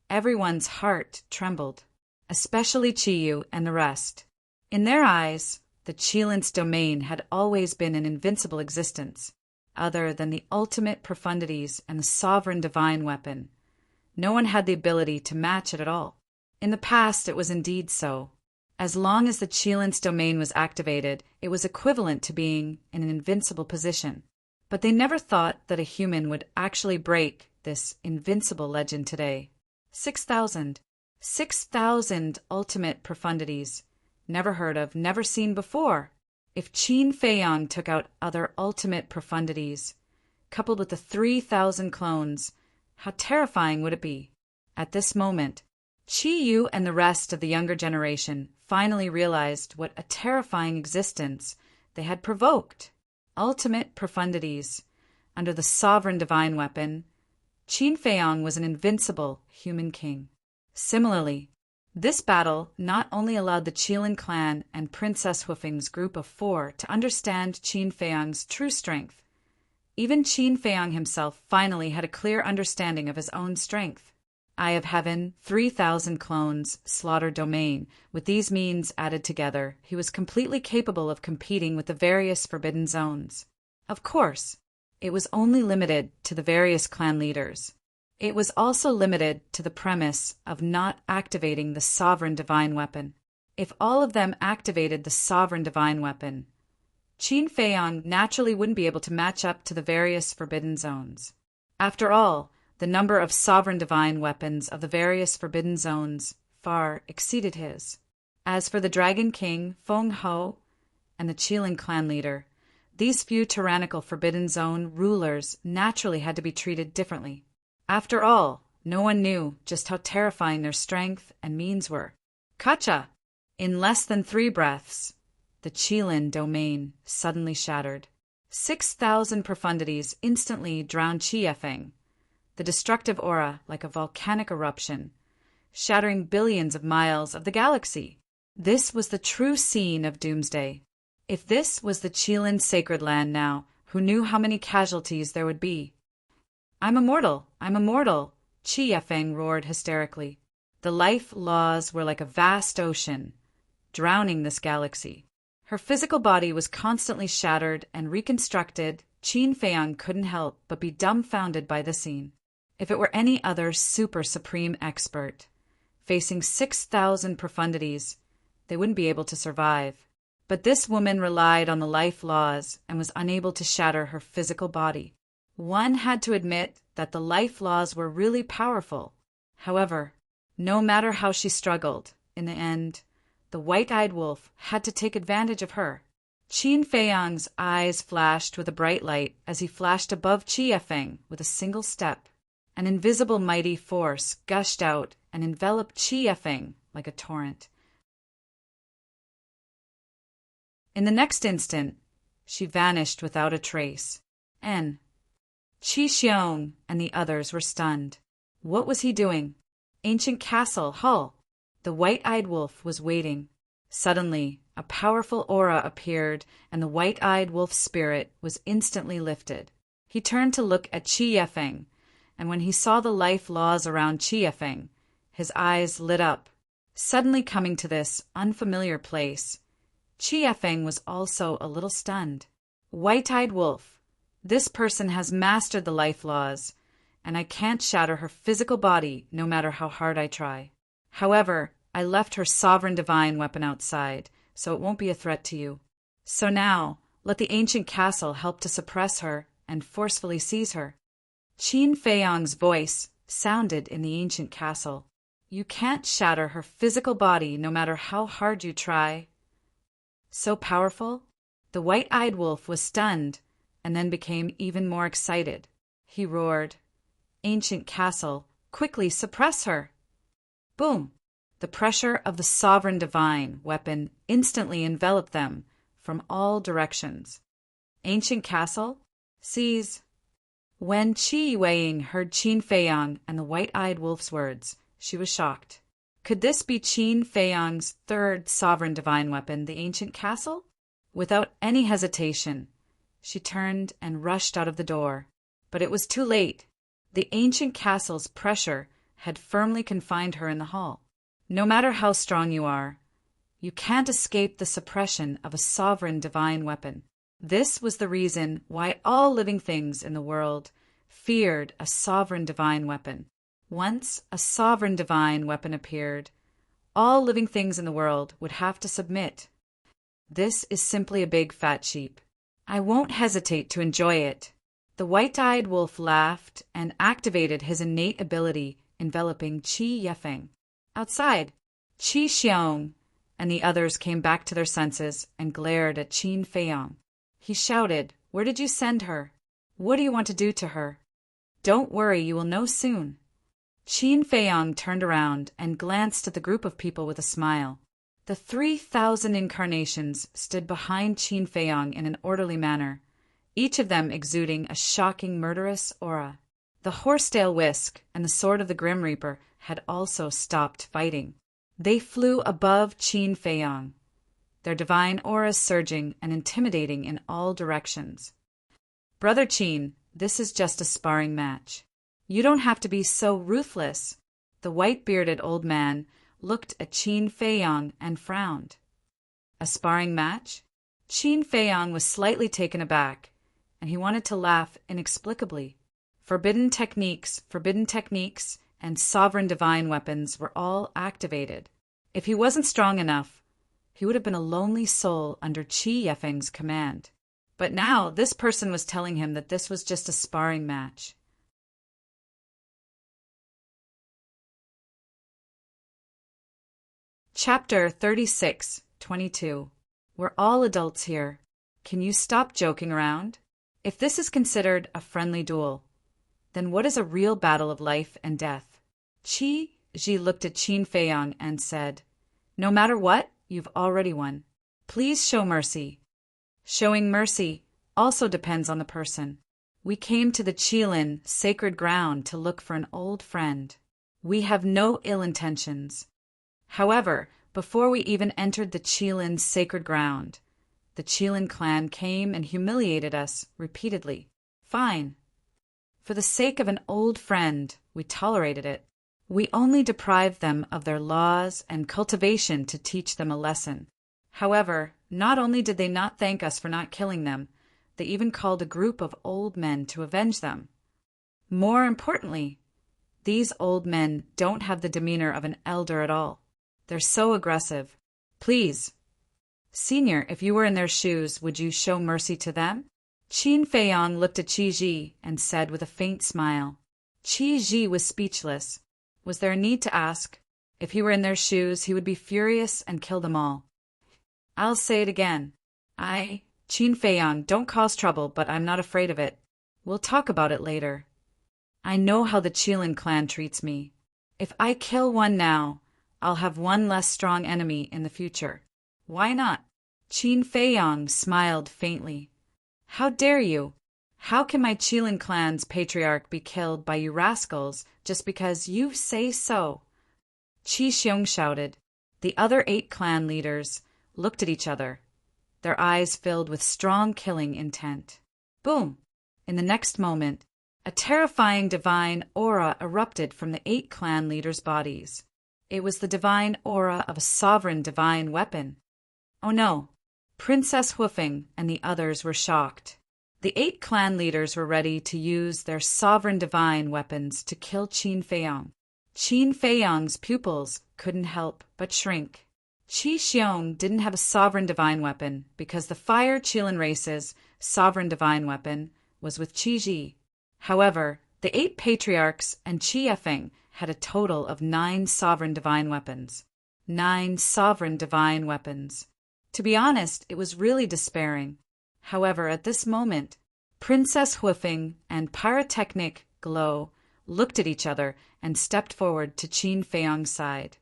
Speaker 1: Everyone's heart trembled, especially Chiyu and the rest. In their eyes, the Qilin's domain had always been an invincible existence, other than the ultimate profundities and the sovereign divine weapon. No one had the ability to match it at all. In the past, it was indeed so. As long as the Qilin's domain was activated, it was equivalent to being in an invincible position. But they never thought that a human would actually break this invincible legend today. 6,000. 6,000 ultimate profundities. Never heard of, never seen before. If Qin Feiyang took out other ultimate profundities, coupled with the 3,000 clones, how terrifying would it be? At this moment, Qi Yu and the rest of the younger generation finally realized what a terrifying existence they had provoked. Ultimate profundities. Under the sovereign divine weapon, Qin Feiyang was an invincible human king. Similarly, this battle not only allowed the Qilin clan and Princess Hoofing's group of 4 to understand Qin Feiyang's true strength. Even Qin Feiyang himself finally had a clear understanding of his own strength. Eye of Heaven, 3,000 clones, Slaughter Domain. With these means added together, he was completely capable of competing with the various forbidden zones. Of course, it was only limited to the various clan leaders. It was also limited to the premise of not activating the sovereign divine weapon. If all of them activated the sovereign divine weapon, Qin Feiyang naturally wouldn't be able to match up to the various forbidden zones. After all, the number of sovereign divine weapons of the various forbidden zones far exceeded his. As for the Dragon King, Feng Ho, and the Qilin clan leader, these few tyrannical forbidden zone rulers naturally had to be treated differently. After all, no one knew just how terrifying their strength and means were. Kacha! In less than 3 breaths, the Qilin domain suddenly shattered. 6,000 profundities instantly drowned Qi Yifeng, the destructive aura like a volcanic eruption, shattering billions of miles of the galaxy. This was the true scene of Doomsday. If this was the Qilin sacred land now, who knew how many casualties there would be? I'm immortal! I'm immortal! Qi Yifeng roared hysterically. The life laws were like a vast ocean, drowning this galaxy. Her physical body was constantly shattered and reconstructed. Qin Feiyang couldn't help but be dumbfounded by the scene. If it were any other super supreme expert, facing 6,000 profundities, they wouldn't be able to survive. But this woman relied on the life laws and was unable to shatter her physical body. One had to admit that the life laws were really powerful. However, no matter how she struggled, in the end, the white-eyed wolf had to take advantage of her. Qin Feiyang's eyes flashed with a bright light as he flashed above Qi Yifeng with a single step. An invisible mighty force gushed out and enveloped Qi Yifeng like a torrent. In the next instant, she vanished without a trace. Qi Xiong and the others were stunned. What was he doing? Ancient castle, Hull. The white-eyed wolf was waiting. Suddenly, a powerful aura appeared, and the white-eyed wolf's spirit was instantly lifted. He turned to look at Qi Yifeng, and when he saw the life laws around Qi Yifeng, his eyes lit up. Suddenly coming to this unfamiliar place, Qi Yifeng was also a little stunned. White-eyed wolf, this person has mastered the life laws, and I can't shatter her physical body no matter how hard I try. However, I left her sovereign divine weapon outside, so it won't be a threat to you. So now, let the ancient castle help to suppress her and forcefully seize her. Qin Feiyang's voice sounded in the ancient castle. You can't shatter her physical body no matter how hard you try. So powerful? The white-eyed wolf was stunned and then became even more excited. He roared, Ancient castle, quickly suppress her! Boom! The pressure of the sovereign divine weapon instantly enveloped them from all directions. Ancient castle, seize! When Qi Weiying heard Qin Feiyang and the white-eyed wolf's words, she was shocked. Could this be Qin Feiyang's third sovereign divine weapon, the ancient castle? Without any hesitation, she turned and rushed out of the door. But it was too late. The ancient castle's pressure had firmly confined her in the hall. No matter how strong you are, you can't escape the suppression of a sovereign divine weapon. This was the reason why all living things in the world feared a sovereign divine weapon. Once a sovereign divine weapon appeared, all living things in the world would have to submit. This is simply a big fat sheep. I won't hesitate to enjoy it. The white-eyed wolf laughed and activated his innate ability enveloping Qi Yifeng. Outside, Qi Xiong and the others came back to their senses and glared at Qin Feiyang. He shouted, Where did you send her? What do you want to do to her? Don't worry, you will know soon. Qin Feiyang turned around and glanced at the group of people with a smile. The 3,000 incarnations stood behind Qin Feiyang in an orderly manner, each of them exuding a shocking murderous aura. The horsetail whisk and the sword of the Grim Reaper had also stopped fighting. They flew above Qin Feiyang, their divine auras surging and intimidating in all directions. Brother Qin, this is just a sparring match. You don't have to be so ruthless. The white-bearded old man looked at Qin Feiyang and frowned. A sparring match? Qin Feiyang was slightly taken aback, and he wanted to laugh inexplicably. Forbidden techniques, and sovereign divine weapons were all activated. If he wasn't strong enough, he would have been a lonely soul under Qi Yifeng's command. But now this person was telling him that this was just a sparring match. Chapter 36:22. We're all adults here. Can you stop joking around? If this is considered a friendly duel, then what is a real battle of life and death? Qi Ji looked at Qin Feiyang and said, No matter what, you've already won. Please show mercy. Showing mercy also depends on the person. We came to the Qilin sacred ground to look for an old friend. We have no ill intentions. However, before we even entered the Qilin sacred ground, the Qilin clan came and humiliated us repeatedly. Fine. For the sake of an old friend, we tolerated it. We only deprived them of their laws and cultivation to teach them a lesson. However, not only did they not thank us for not killing them, they even called a group of old men to avenge them. More importantly, these old men don't have the demeanor of an elder at all. They're so aggressive. Please. Senior, if you were in their shoes, would you show mercy to them? Qin Feiyang looked at Qi Ji and said with a faint smile. Qi Ji was speechless. Was there a need to ask? If he were in their shoes, he would be furious and kill them all. I'll say it again. Qin Feiyang, don't cause trouble, but I'm not afraid of it. We'll talk about it later. I know how the Qilin clan treats me. If I kill one now, I'll have one less strong enemy in the future. Why not? Qin Feiyang smiled faintly. How dare you? How can my Qilin clan's patriarch be killed by you rascals just because you say so? Qi Xiong shouted. The other 8 clan leaders looked at each other, their eyes filled with strong killing intent. Boom! In the next moment, a terrifying divine aura erupted from the 8 clan leaders' bodies. It was the divine aura of a sovereign divine weapon. Oh no! Princess Huifeng and the others were shocked. The 8 clan leaders were ready to use their sovereign divine weapons to kill Qin Feiyang. Qin Feiyang's pupils couldn't help but shrink. Qi Xiong didn't have a sovereign divine weapon because the Fire Qilin race's sovereign divine weapon was with Qi Ji. However, the 8 patriarchs and Qi Efeng had a total of 9 sovereign divine weapons. 9 sovereign divine weapons. To be honest, it was really despairing. However, at this moment, Princess Huifeng and Pyrotechnic Glow looked at each other and stepped forward to Qin Feiyang's side.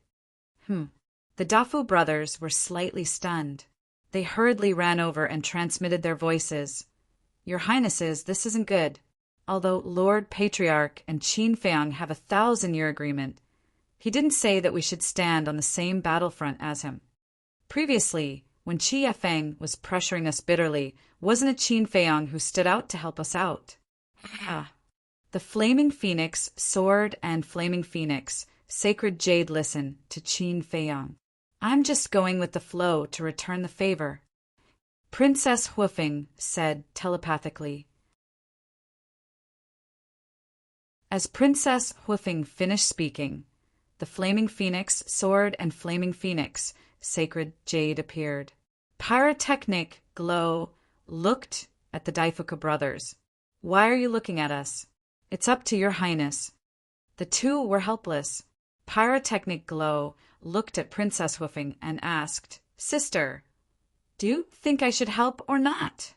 Speaker 1: The Dafu brothers were slightly stunned. They hurriedly ran over and transmitted their voices. Your Highnesses, this isn't good. Although Lord Patriarch and Qin Feiyang have a 1,000-year agreement, he didn't say that we should stand on the same battlefront as him. Previously, when Qi Efeng was pressuring us bitterly, wasn't it Qin Feiyang who stood out to help us out? The Flaming Phoenix, Sword and Flaming Phoenix, Sacred Jade listen to Qin Feiyang. I'm just going with the flow to return the favor. Princess Huifeng said telepathically. As Princess Huifeng finished speaking, the Flaming Phoenix, Sword and Flaming Phoenix, Sacred Jade appeared. Pyrotechnic Glow looked at the Daifuka brothers. Why are you looking at us? It's up to your Highness. The two were helpless. Pyrotechnic Glow looked at Princess Huifeng and asked, Sister, do you think I should help or not?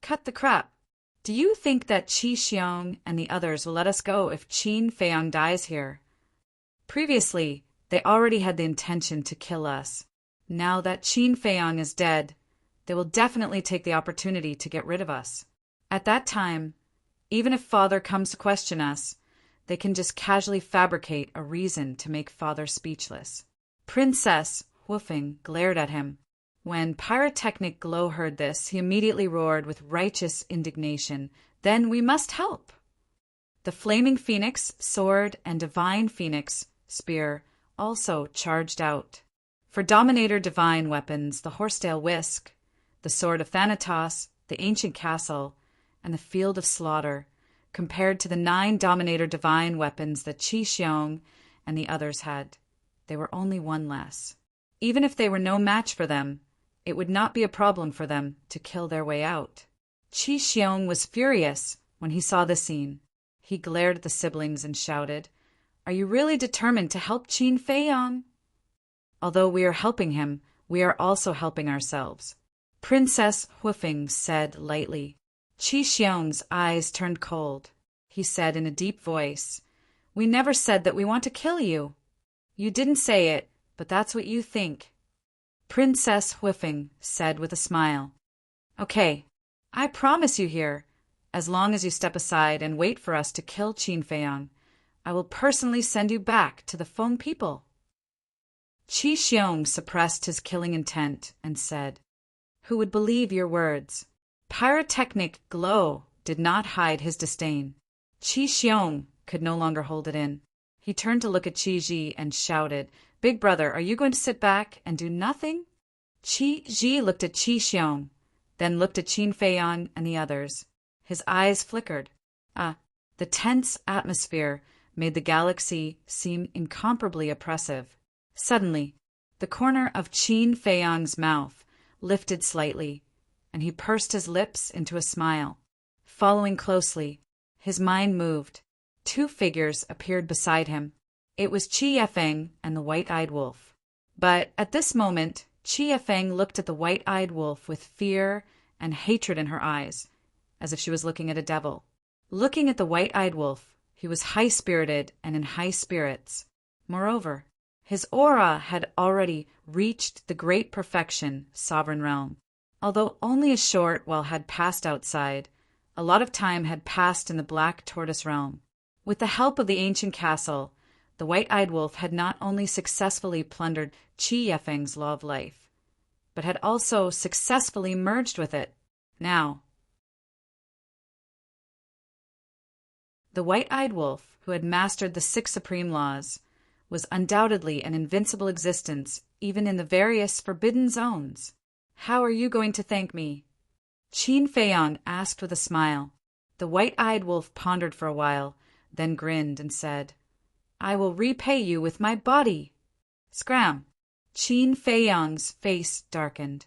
Speaker 1: Cut the crap. Do you think that Qi Xiong and the others will let us go if Qin Feiyang dies here? Previously, they already had the intention to kill us. Now that Qin Feiyang is dead, they will definitely take the opportunity to get rid of us. At that time, even if Father comes to question us, they can just casually fabricate a reason to make Father speechless. Princess Huifeng glared at him. When Pyrotechnic Glow heard this, he immediately roared with righteous indignation, Then we must help! The Flaming Phoenix, Sword, and Divine Phoenix, Spear, also charged out. For Dominator Divine weapons, the Horsetail Whisk, the Sword of Thanatos, the Ancient Castle, and the Field of Slaughter, compared to the 9 Dominator Divine weapons that Qi Xiong and the others had, they were only 1 less. Even if they were no match for them, it would not be a problem for them to kill their way out. Qi Xiong was furious when he saw the scene. He glared at the siblings and shouted, Are you really determined to help Qin Feiyang? Although we are helping him, we are also helping ourselves. Princess Huifeng said lightly. Qi Xiong's eyes turned cold. He said in a deep voice, We never said that we want to kill you. You didn't say it, but that's what you think. Princess Huifeng said with a smile, Okay, I promise you here, as long as you step aside and wait for us to kill Qin Feiyang, I will personally send you back to the Feng people. Qi Xiong suppressed his killing intent and said, Who would believe your words? Pyrotechnic Glow did not hide his disdain. Qi Xiong could no longer hold it in. He turned to look at Qi Ji and shouted, Big brother, are you going to sit back and do nothing? Qi Ji looked at Qi Xiong, then looked at Qin Feiyang and the others. His eyes flickered. The tense atmosphere made the galaxy seem incomparably oppressive. Suddenly, The corner of Qin Feiyang's mouth lifted slightly, and he pursed his lips into a smile. Following closely, his mind moved. Two figures appeared beside him. It was Qi Yefeng and the white-eyed wolf. But at this moment, Qi Yefeng looked at the white-eyed wolf with fear and hatred in her eyes, as if she was looking at a devil. Looking at the white-eyed wolf, he was high-spirited and in high spirits. Moreover, his aura had already reached the great perfection, sovereign realm. Although only a short while had passed outside, a lot of time had passed in the Black Tortoise realm. With the help of the ancient castle, the white-eyed wolf had not only successfully plundered Qi Yefeng's law of life, but had also successfully merged with it. Now, the white-eyed wolf, who had mastered the 6 supreme laws, was undoubtedly an invincible existence even in the various forbidden zones. How are you going to thank me? Qin Feiyang asked with a smile. The white-eyed wolf pondered for a while, then grinned and said, I will repay you with my body. Scram! Qin Feiyang's face darkened.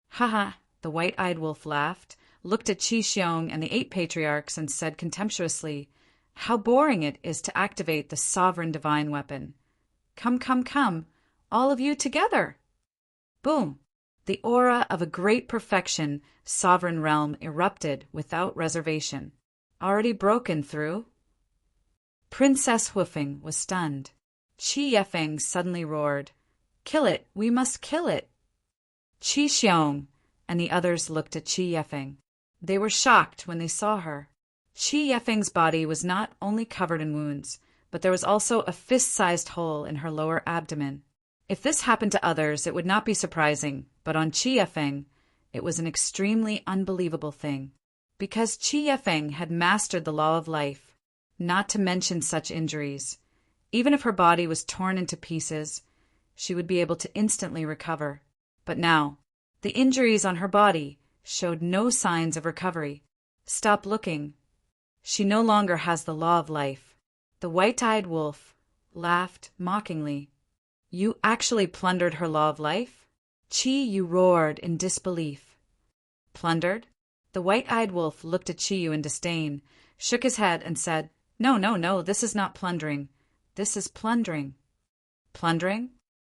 Speaker 1: Haha, the white-eyed wolf laughed, looked at Qi Xiong and the 8 patriarchs and said contemptuously, How boring it is to activate the sovereign divine weapon. Come, come, come, all of you together. Boom! The aura of a great perfection, sovereign realm erupted without reservation. Already broken through? Princess Huifeng was stunned. Qi Yefeng suddenly roared, Kill it! We must kill it! Qi Xiong and the others looked at Qi Yefeng. They were shocked when they saw her. Qi Yefeng's body was not only covered in wounds, but there was also a fist-sized hole in her lower abdomen. If this happened to others, it would not be surprising, but on Qi Yefeng, it was an extremely unbelievable thing. Because Qi Yefeng had mastered the law of life, not to mention such injuries, even if her body was torn into pieces, she would be able to instantly recover. But now, the injuries on her body showed no signs of recovery. Stop looking. She no longer has the law of life. The white-eyed wolf laughed mockingly. You actually plundered her law of life? Qi Yu roared in disbelief. Plundered? The white-eyed wolf looked at Qi Yu in disdain, shook his head, and said, No, no, no, this is not plundering. This is plundering. Plundering?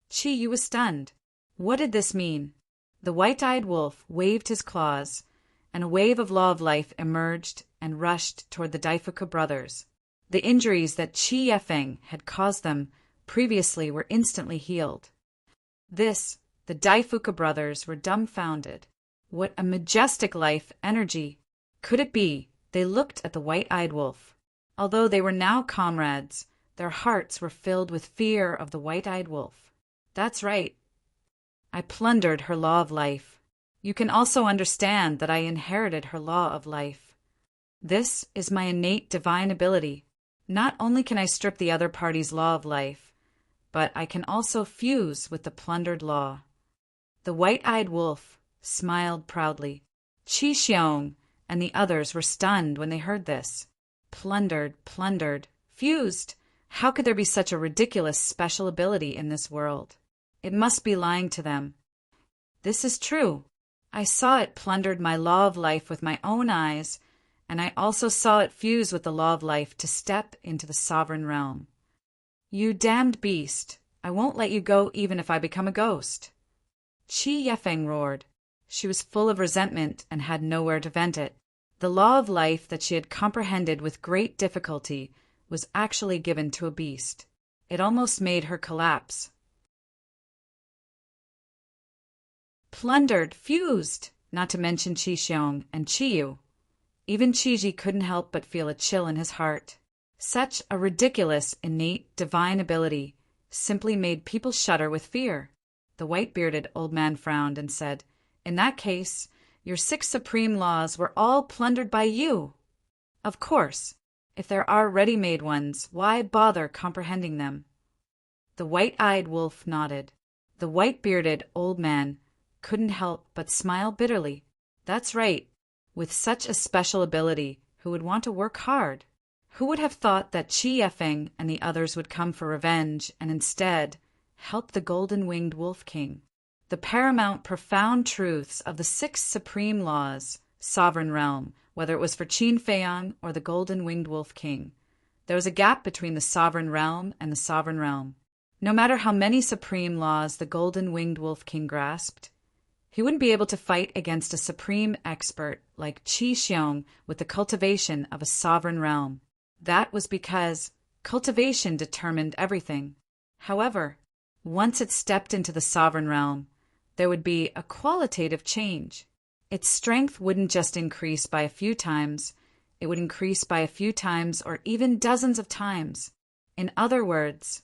Speaker 1: Qi Yu was stunned. What did this mean? The white-eyed wolf waved his claws, and a wave of law of life emerged and rushed toward the Daifuku brothers. The injuries that Qi Yefeng had caused them previously were instantly healed. The Daifuku brothers were dumbfounded. What a majestic life energy! Could it be? They looked at the white-eyed wolf. Although they were now comrades, their hearts were filled with fear of the white-eyed wolf. That's right. I plundered her law of life. You can also understand that I inherited her law of life. This is my innate divine ability. Not only can I strip the other party's law of life, but I can also fuse with the plundered law. The white-eyed wolf smiled proudly. Qi Xiong and the others were stunned when they heard this. Plundered, fused. How could there be such a ridiculous special ability in this world? It must be lying to them. This is true. I saw it plundered my law of life with my own eyes, and I also saw it fuse with the law of life to step into the sovereign realm. You damned beast! I won't let you go even if I become a ghost. Qi Yefeng roared. She was full of resentment and had nowhere to vent it. The law of life that she had comprehended with great difficulty was actually given to a beast. It almost made her collapse. Plundered, fused, not to mention Qi Xiong and Qi Yu. Even Qi Ji couldn't help but feel a chill in his heart. Such a ridiculous, innate, divine ability simply made people shudder with fear. The white-bearded old man frowned and said, In that case, your 6 supreme laws were all plundered by you. Of course, if there are ready-made ones, why bother comprehending them? The white-eyed wolf nodded. The white-bearded old man couldn't help but smile bitterly. That's right. With such a special ability, who would want to work hard? Who would have thought that Qi Yefeng and the others would come for revenge and instead help the golden-winged wolf king. The paramount profound truths of the 6 supreme laws, sovereign realm, whether it was for Qin Feiyang or the golden-winged wolf king. There was a gap between the sovereign realm and the sovereign realm. No matter how many supreme laws the golden-winged wolf king grasped, he wouldn't be able to fight against a supreme expert like Qi Xiong with the cultivation of a sovereign realm. That was because cultivation determined everything. However, once it stepped into the sovereign realm, there would be a qualitative change. Its strength wouldn't just increase by a few times, it would increase by a few times or even dozens of times. In other words,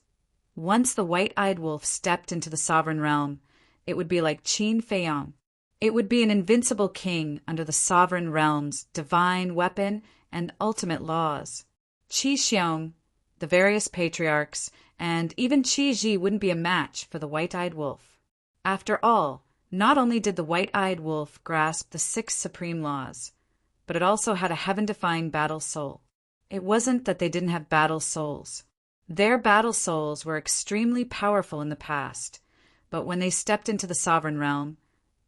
Speaker 1: once the white-eyed wolf stepped into the sovereign realm, it would be like Qin Feiyang. It would be an invincible king under the sovereign realm's divine weapon and ultimate laws. Qi Xiong, the various patriarchs, and even Qi Ji wouldn't be a match for the white-eyed wolf. After all, not only did the white-eyed wolf grasp the 6 supreme laws, but it also had a heaven-defying battle soul. It wasn't that they didn't have battle souls. Their battle souls were extremely powerful in the past, but when they stepped into the sovereign realm,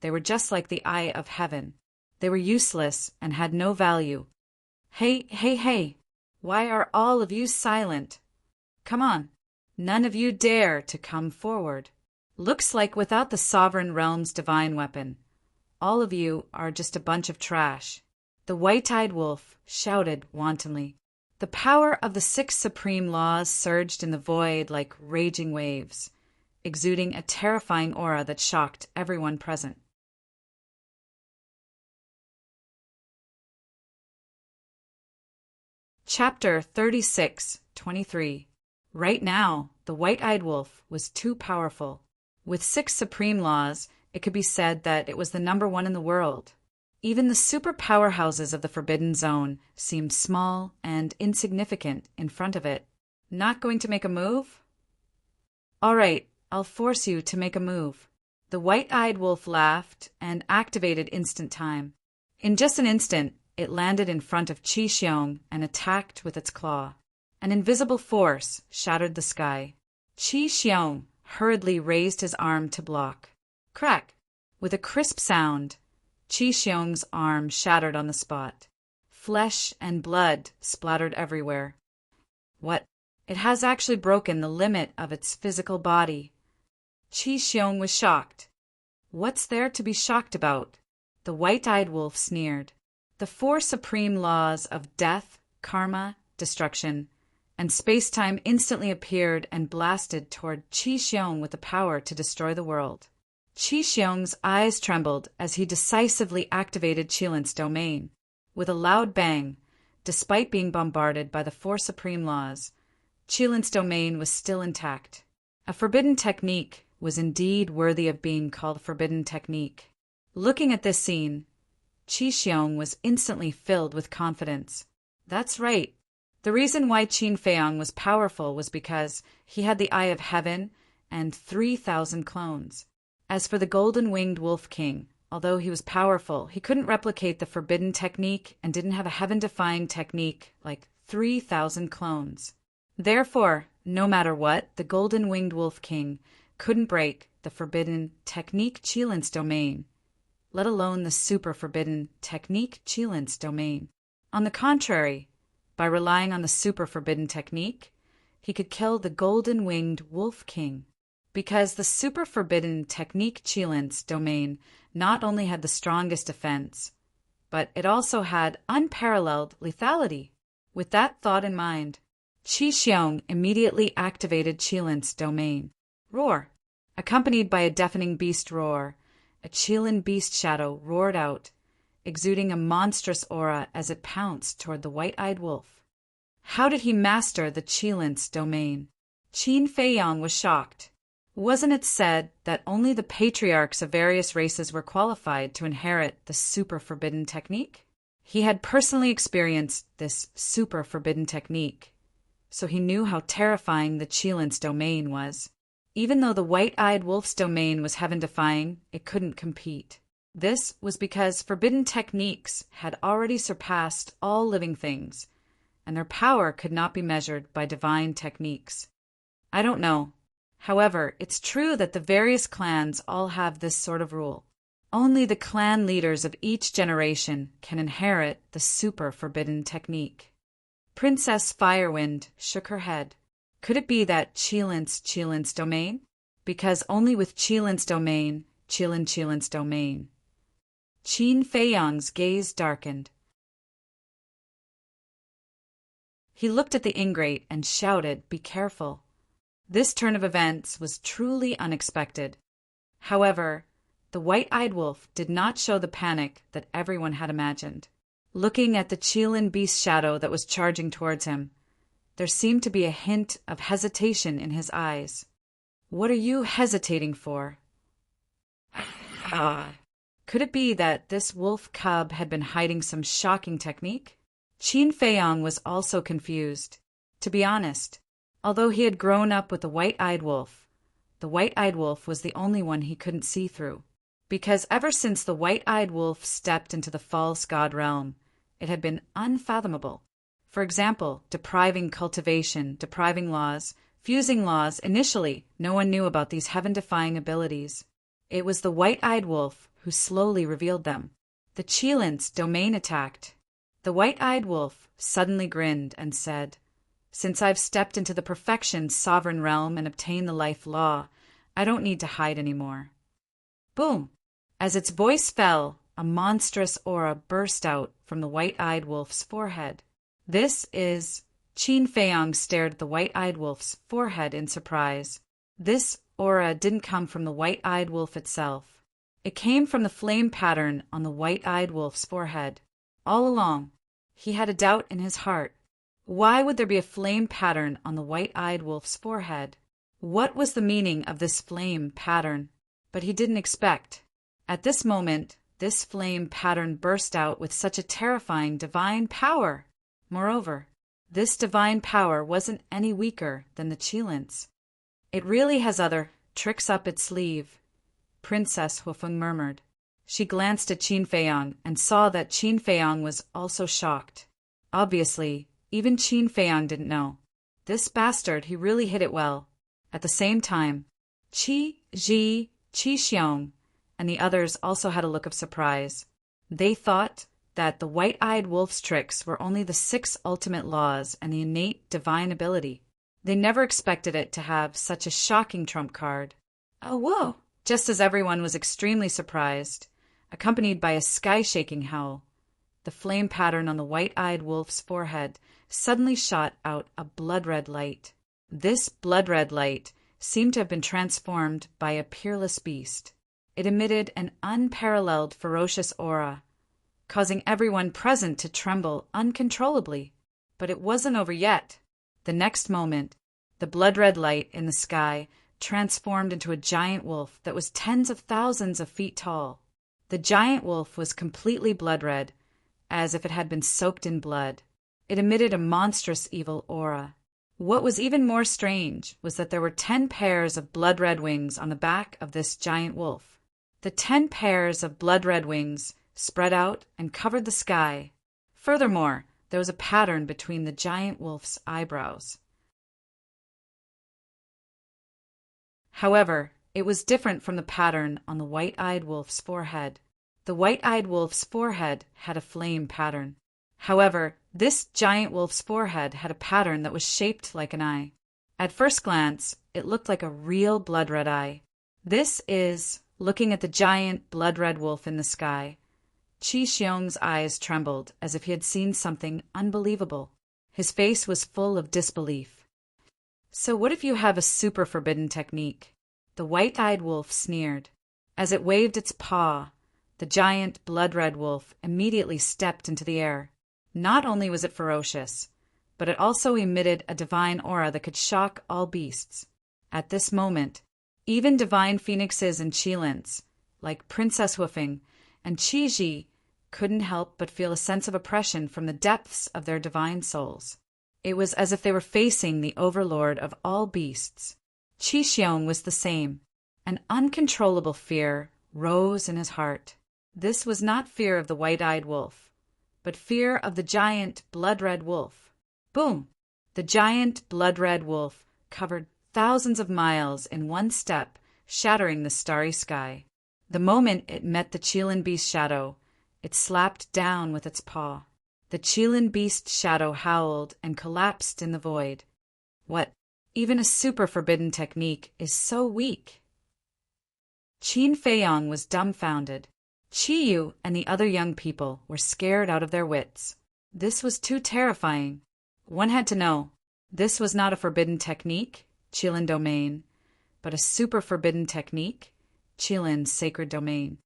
Speaker 1: they were just like the eye of heaven. They were useless and had no value. Hey, why are all of you silent? Come on, none of you dare to come forward. Looks like without the sovereign realm's divine weapon, all of you are just a bunch of trash. The white-eyed wolf shouted wantonly. The power of the 6 supreme laws surged in the void like raging waves, exuding a terrifying aura that shocked everyone present. Chapter 36:23. Right now, the white-eyed wolf was too powerful. With 6 supreme laws, it could be said that it was the #1 in the world. Even the super powerhouses of the Forbidden Zone seemed small and insignificant in front of it. Not going to make a move? All right, I'll force you to make a move. The white-eyed wolf laughed and activated instant time. In just an instant, it landed in front of Qi Xiong and attacked with its claw. An invisible force shattered the sky. Qi Xiong hurriedly raised his arm to block. Crack! With a crisp sound, Qi Xiong's arm shattered on the spot. Flesh and blood splattered everywhere. What? It has actually broken the limit of its physical body. Qi Xiong was shocked. What's there to be shocked about? The white-eyed wolf sneered. The 4 supreme laws of death, karma, destruction, and space-time instantly appeared and blasted toward Qi Xiong with the power to destroy the world. Qi Xiong's eyes trembled as he decisively activated Qilin's domain. With a loud bang, despite being bombarded by the 4 supreme laws, Qilin's domain was still intact. A forbidden technique was indeed worthy of being called forbidden technique. Looking at this scene, Qi Xiong was instantly filled with confidence. That's right. The reason why Qin Feiyang was powerful was because he had the Eye of Heaven and 3,000 clones. As for the golden-winged wolf king, although he was powerful, he couldn't replicate the forbidden technique and didn't have a heaven-defying technique like 3,000 clones. Therefore, no matter what, the golden-winged wolf king couldn't break the forbidden technique Qilin's domain, let alone the super forbidden technique Qilin's domain. On the contrary, by relying on the super forbidden technique, he could kill the golden-winged wolf king. Because the super forbidden technique Qilin's domain not only had the strongest defense, but it also had unparalleled lethality. With that thought in mind, Qi Xiong immediately activated Qilin's domain. Roar! Accompanied by a deafening beast roar, a Qilin beast shadow roared out, exuding a monstrous aura as it pounced toward the white-eyed wolf. How did he master the Qilin's domain? Qin Feiyang was shocked. Wasn't it said that only the patriarchs of various races were qualified to inherit the super forbidden technique? He had personally experienced this super forbidden technique, so he knew how terrifying the Qilin's domain was. Even though the white-eyed wolf's domain was heaven-defying, it couldn't compete. This was because forbidden techniques had already surpassed all living things, and their power could not be measured by divine techniques. I don't know. However, it's true that the various clans all have this sort of rule. Only the clan leaders of each generation can inherit the super forbidden technique. Princess Firewind shook her head. Could it be that Qilin's domain? Because only with Qilin's domain, Qilin's domain. Qin Feiyang's gaze darkened. He looked at the ingrate and shouted, "Be careful." This turn of events was truly unexpected. However, the white-eyed wolf did not show the panic that everyone had imagined. Looking at the Qilin beast shadow that was charging towards him, there seemed to be a hint of hesitation in his eyes. "What are you hesitating for?" Could it be that this wolf cub had been hiding some shocking technique? Qin Feiyang was also confused. To be honest, although he had grown up with the white-eyed wolf was the only one he couldn't see through. Because ever since the white-eyed wolf stepped into the false god realm, it had been unfathomable. For example, depriving cultivation, depriving laws, fusing laws. Initially, no one knew about these heaven-defying abilities. It was the white-eyed wolf who slowly revealed them. The Qilin's domain attacked. The white-eyed wolf suddenly grinned and said, "Since I've stepped into the perfection sovereign realm and obtained the life law, I don't need to hide anymore." Boom! As its voice fell, a monstrous aura burst out from the white-eyed wolf's forehead. This is... Qin Feiyang stared at the white-eyed wolf's forehead in surprise. This aura didn't come from the white-eyed wolf itself. It came from the flame pattern on the white-eyed wolf's forehead. All along, he had a doubt in his heart. Why would there be a flame pattern on the white-eyed wolf's forehead? What was the meaning of this flame pattern? But he didn't expect. At this moment, this flame pattern burst out with such a terrifying divine power. Moreover, this divine power wasn't any weaker than the Qilin's. "It really has other tricks up its sleeve," Princess Hufeng murmured. She glanced at Qin Feiyang and saw that Qin Feiyang was also shocked. Obviously, even Qin Feiyang didn't know. This bastard, he really hid it well. At the same time, Qi Xiong, and the others also had a look of surprise. They thought that the white-eyed wolf's tricks were only the 6 ultimate laws and the innate divine ability. They never expected it to have such a shocking trump card. "Oh, whoa!" Just as everyone was extremely surprised, accompanied by a sky-shaking howl, the flame pattern on the white-eyed wolf's forehead suddenly shot out a blood-red light. This blood-red light seemed to have been transformed by a peerless beast. It emitted an unparalleled ferocious aura, causing everyone present to tremble uncontrollably. But it wasn't over yet. The next moment, the blood-red light in the sky transformed into a giant wolf that was tens of thousands of feet tall. The giant wolf was completely blood-red, as if it had been soaked in blood. It emitted a monstrous evil aura. What was even more strange was that there were 10 pairs of blood-red wings on the back of this giant wolf. The 10 pairs of blood-red wings spread out and covered the sky. Furthermore, there was a pattern between the giant wolf's eyebrows. However, it was different from the pattern on the white-eyed wolf's forehead. The white-eyed wolf's forehead had a flame pattern. However, this giant wolf's forehead had a pattern that was shaped like an eye. At first glance, it looked like a real blood-red eye. This is... Looking at the giant blood-red wolf in the sky, Qi Xiong's eyes trembled as if he had seen something unbelievable. His face was full of disbelief. "So what if you have a super forbidden technique?" The white-eyed wolf sneered. As it waved its paw, the giant blood-red wolf immediately stepped into the air. Not only was it ferocious, but it also emitted a divine aura that could shock all beasts. At this moment, even divine phoenixes and Qilins, like Princess Hufeng and Qi, couldn't help but feel a sense of oppression from the depths of their divine souls. It was as if they were facing the overlord of all beasts. Qi Xiong was the same. An uncontrollable fear rose in his heart. This was not fear of the white-eyed wolf, but fear of the giant blood-red wolf. Boom! The giant blood-red wolf covered thousands of miles in one step, shattering the starry sky. The moment it met the Qilin beast's shadow, it slapped down with its paw. The Qilin beast's shadow howled and collapsed in the void. What? Even a super forbidden technique is so weak. Qin Feiyong was dumbfounded. Qiyu and the other young people were scared out of their wits. This was too terrifying. One had to know, this was not a forbidden technique, Qilin domain, but a super forbidden technique, Qilin's sacred domain.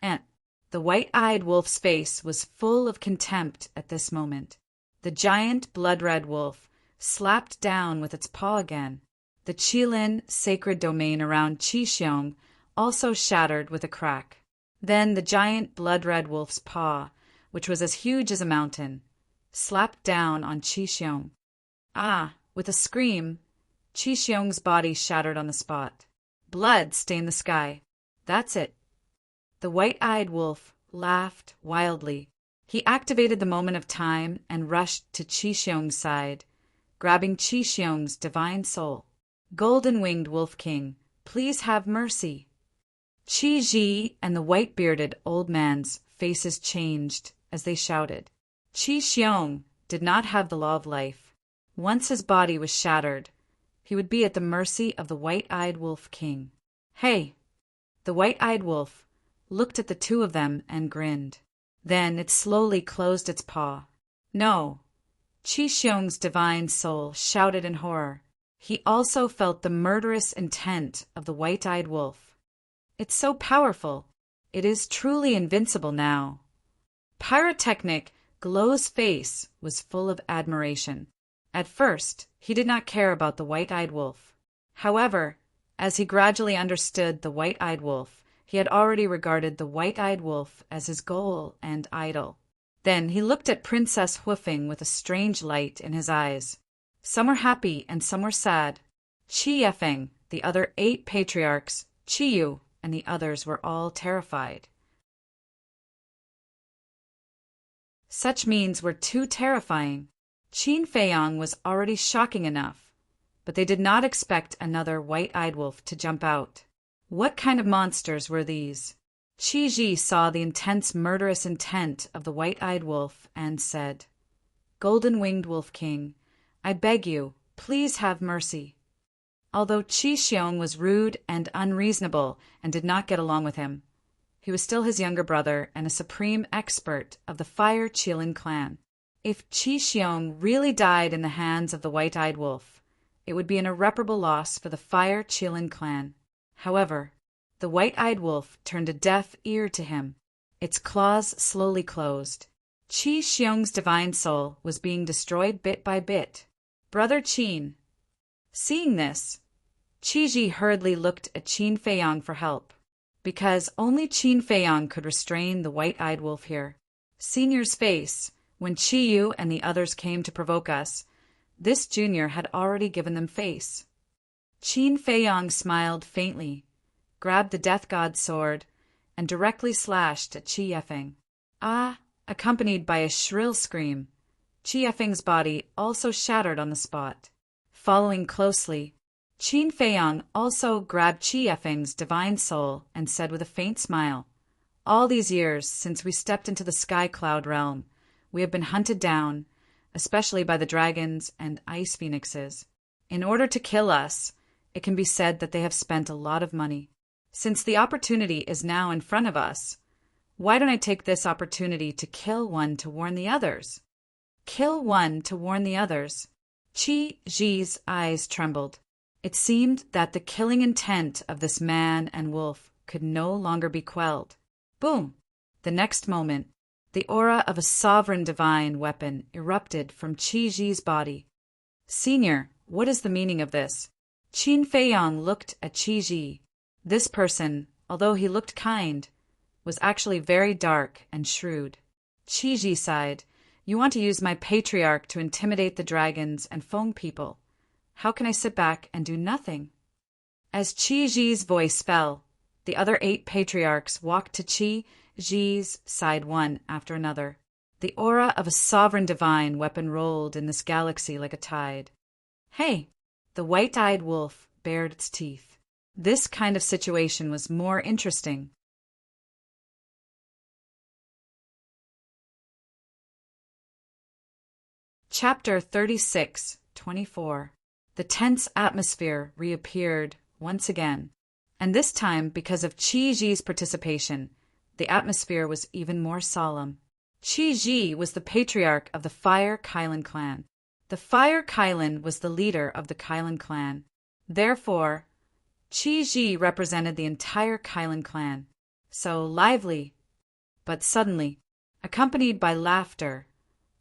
Speaker 1: And the white-eyed wolf's face was full of contempt at this moment. The giant blood-red wolf slapped down with its paw again. The Qilin sacred domain around Qixiong also shattered with a crack. Then the giant blood-red wolf's paw, which was as huge as a mountain, slapped down on Qixiong. Ah! With a scream, Qixiong's body shattered on the spot. Blood stained the sky. That's it. The white-eyed wolf laughed wildly. He activated the moment of time and rushed to Qixiong's side, grabbing Qixiong's divine soul. Golden-winged Wolf King, please have mercy. Qi Ji and the white-bearded old man's faces changed as they shouted. Qixiong did not have the law of life. Once his body was shattered, he would be at the mercy of the white-eyed Wolf King. Hey! The white-eyed wolf looked at the two of them and grinned. Then it slowly closed its paw. No! Qixiong's divine soul shouted in horror. He also felt the murderous intent of the white-eyed wolf. It's so powerful. It is truly invincible now. Pyrotechnic Glow's face was full of admiration. At first, he did not care about the white-eyed wolf. However, as he gradually understood the white-eyed wolf, he had already regarded the white-eyed wolf as his goal and idol. Then he looked at Princess Huifeng with a strange light in his eyes. Some were happy and some were sad. Qi Yefeng, the other 8 patriarchs, Qiyu, and the others were all terrified. Such means were too terrifying. Qin Feiyong was already shocking enough, but they did not expect another white-eyed wolf to jump out. What kind of monsters were these? Qi Ji saw the intense murderous intent of the white-eyed wolf and said, Golden-winged Wolf King, I beg you, please have mercy. Although Qixiong was rude and unreasonable and did not get along with him, he was still his younger brother and a supreme expert of the Fire Qilin clan. If Qixiong really died in the hands of the white-eyed wolf, it would be an irreparable loss for the Fire Qilin clan. However, the white-eyed wolf turned a deaf ear to him. Its claws slowly closed. Qixiong's divine soul was being destroyed bit by bit. Brother Qin. Seeing this, Qi Ji hurriedly looked at Qin Feiyong for help, because only Qin Feiyong could restrain the white-eyed wolf here. Senior's face, when Qiyu and the others came to provoke us, this junior had already given them face. Qin Feiyong smiled faintly, grabbed the death god's sword, and directly slashed at Qi Yefeng. Ah! Accompanied by a shrill scream, Qi Yefeng's body also shattered on the spot. Following closely, Qin Feiyong also grabbed Qi Yefeng's divine soul and said with a faint smile, All these years since we stepped into the sky cloud realm, we have been hunted down, especially by the dragons and ice phoenixes. In order to kill us, it can be said that they have spent a lot of money. Since the opportunity is now in front of us, why don't I take this opportunity to kill one to warn the others? Kill one to warn the others. Qi Ji's eyes trembled. It seemed that the killing intent of this man and wolf could no longer be quelled. Boom! The next moment, the aura of a sovereign divine weapon erupted from Qi Ji's body. Senior, what is the meaning of this? Qin Feiyong looked at Qi Ji. This person, although he looked kind, was actually very dark and shrewd. Qi Ji sighed. You want to use my patriarch to intimidate the dragons and Feng people. How can I sit back and do nothing? As Qi Ji's voice fell, the other 8 patriarchs walked to Qi Ji's side one after another. The aura of a sovereign divine weapon rolled in this galaxy like a tide. Hey, The white-eyed wolf bared its teeth. This kind of situation was more interesting. Chapter 36:24. The tense atmosphere reappeared once again, and this time, because of Qi Ji's participation, the atmosphere was even more solemn. Qi Ji was the patriarch of the Fire Kylan clan. The Fire Kylan was the leader of the Kylan clan. Therefore, Qi Ji represented the entire Kylan clan. So lively, but suddenly, accompanied by laughter,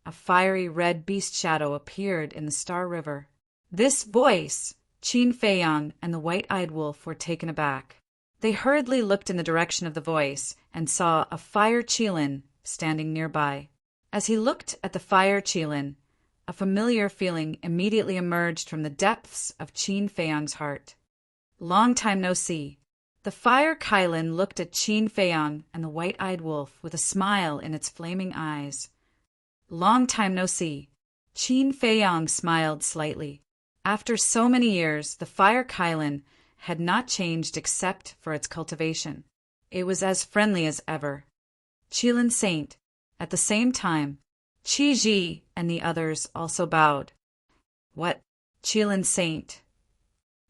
Speaker 1: a fiery red beast shadow appeared in the Star River. This voice, Qin Feiyang and the white-eyed wolf were taken aback. They hurriedly looked in the direction of the voice and saw a fire Qilin standing nearby. As he looked at the fire Qilin, a familiar feeling immediately emerged from the depths of Qin Feiyang's heart. Long time no see. The fire Kylan looked at Qin Feiyang and the white-eyed wolf with a smile in its flaming eyes. Long time no see. Qin Feiyang smiled slightly. After so many years, the Fire Kylan had not changed except for its cultivation. It was as friendly as ever. Qilin Saint. At the same time, Qi Ji and the others also bowed. What? Qilin Saint?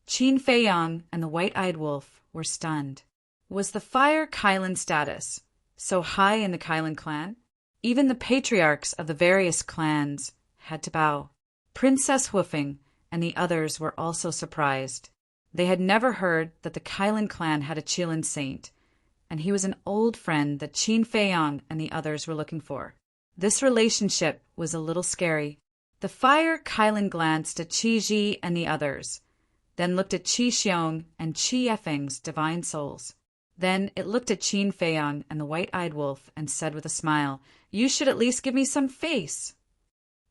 Speaker 1: Qin Feiyang and the white-eyed wolf were stunned. Was the Fire Kylan status so high in the Kylan clan? Even the patriarchs of the various clans had to bow. Princess Hoofing and the others were also surprised. They had never heard that the Kylan clan had a Qilin Saint, and he was an old friend that Qin Feiyang and the others were looking for. This relationship was a little scary. The Fire Kylan glanced at Qi Ji and the others, then looked at Qi Xiong and Qi Yefeng's divine souls. Then it looked at Qin Feiyang and the white-eyed wolf and said with a smile, "You should at least give me some face."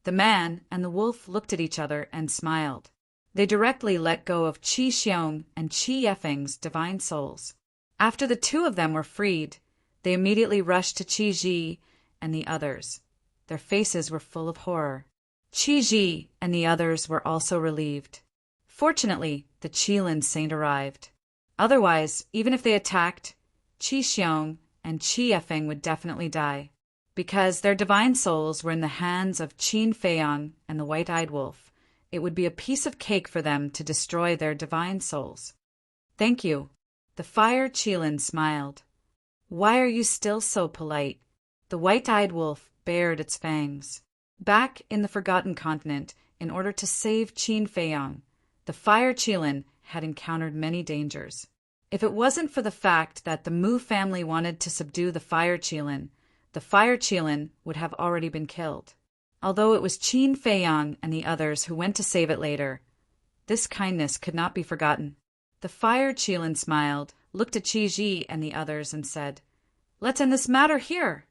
Speaker 1: The man and the wolf looked at each other and smiled. They directly let go of Qi Xiong and Qi Yefeng's divine souls. After the two of them were freed, they immediately rushed to Qi Ji and the others. Their faces were full of horror. Qi Ji and the others were also relieved. Fortunately, the Qilin Saint arrived. Otherwise, even if they attacked, Qi Xiong and Qi Yefeng would definitely die. Because their divine souls were in the hands of Qin Feiyang and the white-eyed wolf, it would be a piece of cake for them to destroy their divine souls. Thank you. The Fire Qilin smiled. Why are you still so polite? The white-eyed wolf bared its fangs. Back in the Forgotten Continent, in order to save Qin Feiyang, the Fire Qilin had encountered many dangers. If it wasn't for the fact that the Mu family wanted to subdue the Fire Qilin, the Fire Qilin would have already been killed. Although it was Qin Feiyang and the others who went to save it later, this kindness could not be forgotten. The Fire Qilin smiled, looked at Qi Ji and the others and said, "Let's end this matter here.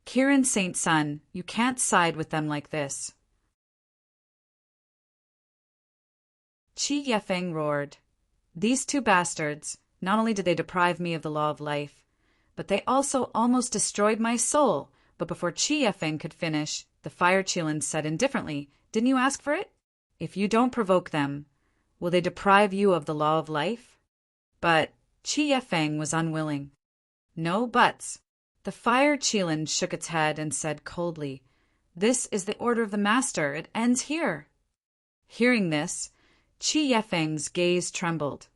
Speaker 1: Kirin Saint's son, you can't side with them like this." Qi Yefeng roared. These two bastards, not only did they deprive me of the law of life, but they also almost destroyed my soul. But before Qi Yefeng could finish, the Fire Qilin said indifferently, "Didn't you ask for it? If you don't provoke them, will they deprive you of the law of life?" But Qi Yefeng was unwilling. No buts. The Fire Qilin shook its head and said coldly, "This is the order of the master. It ends here." Hearing this, Qi Yefeng's gaze trembled,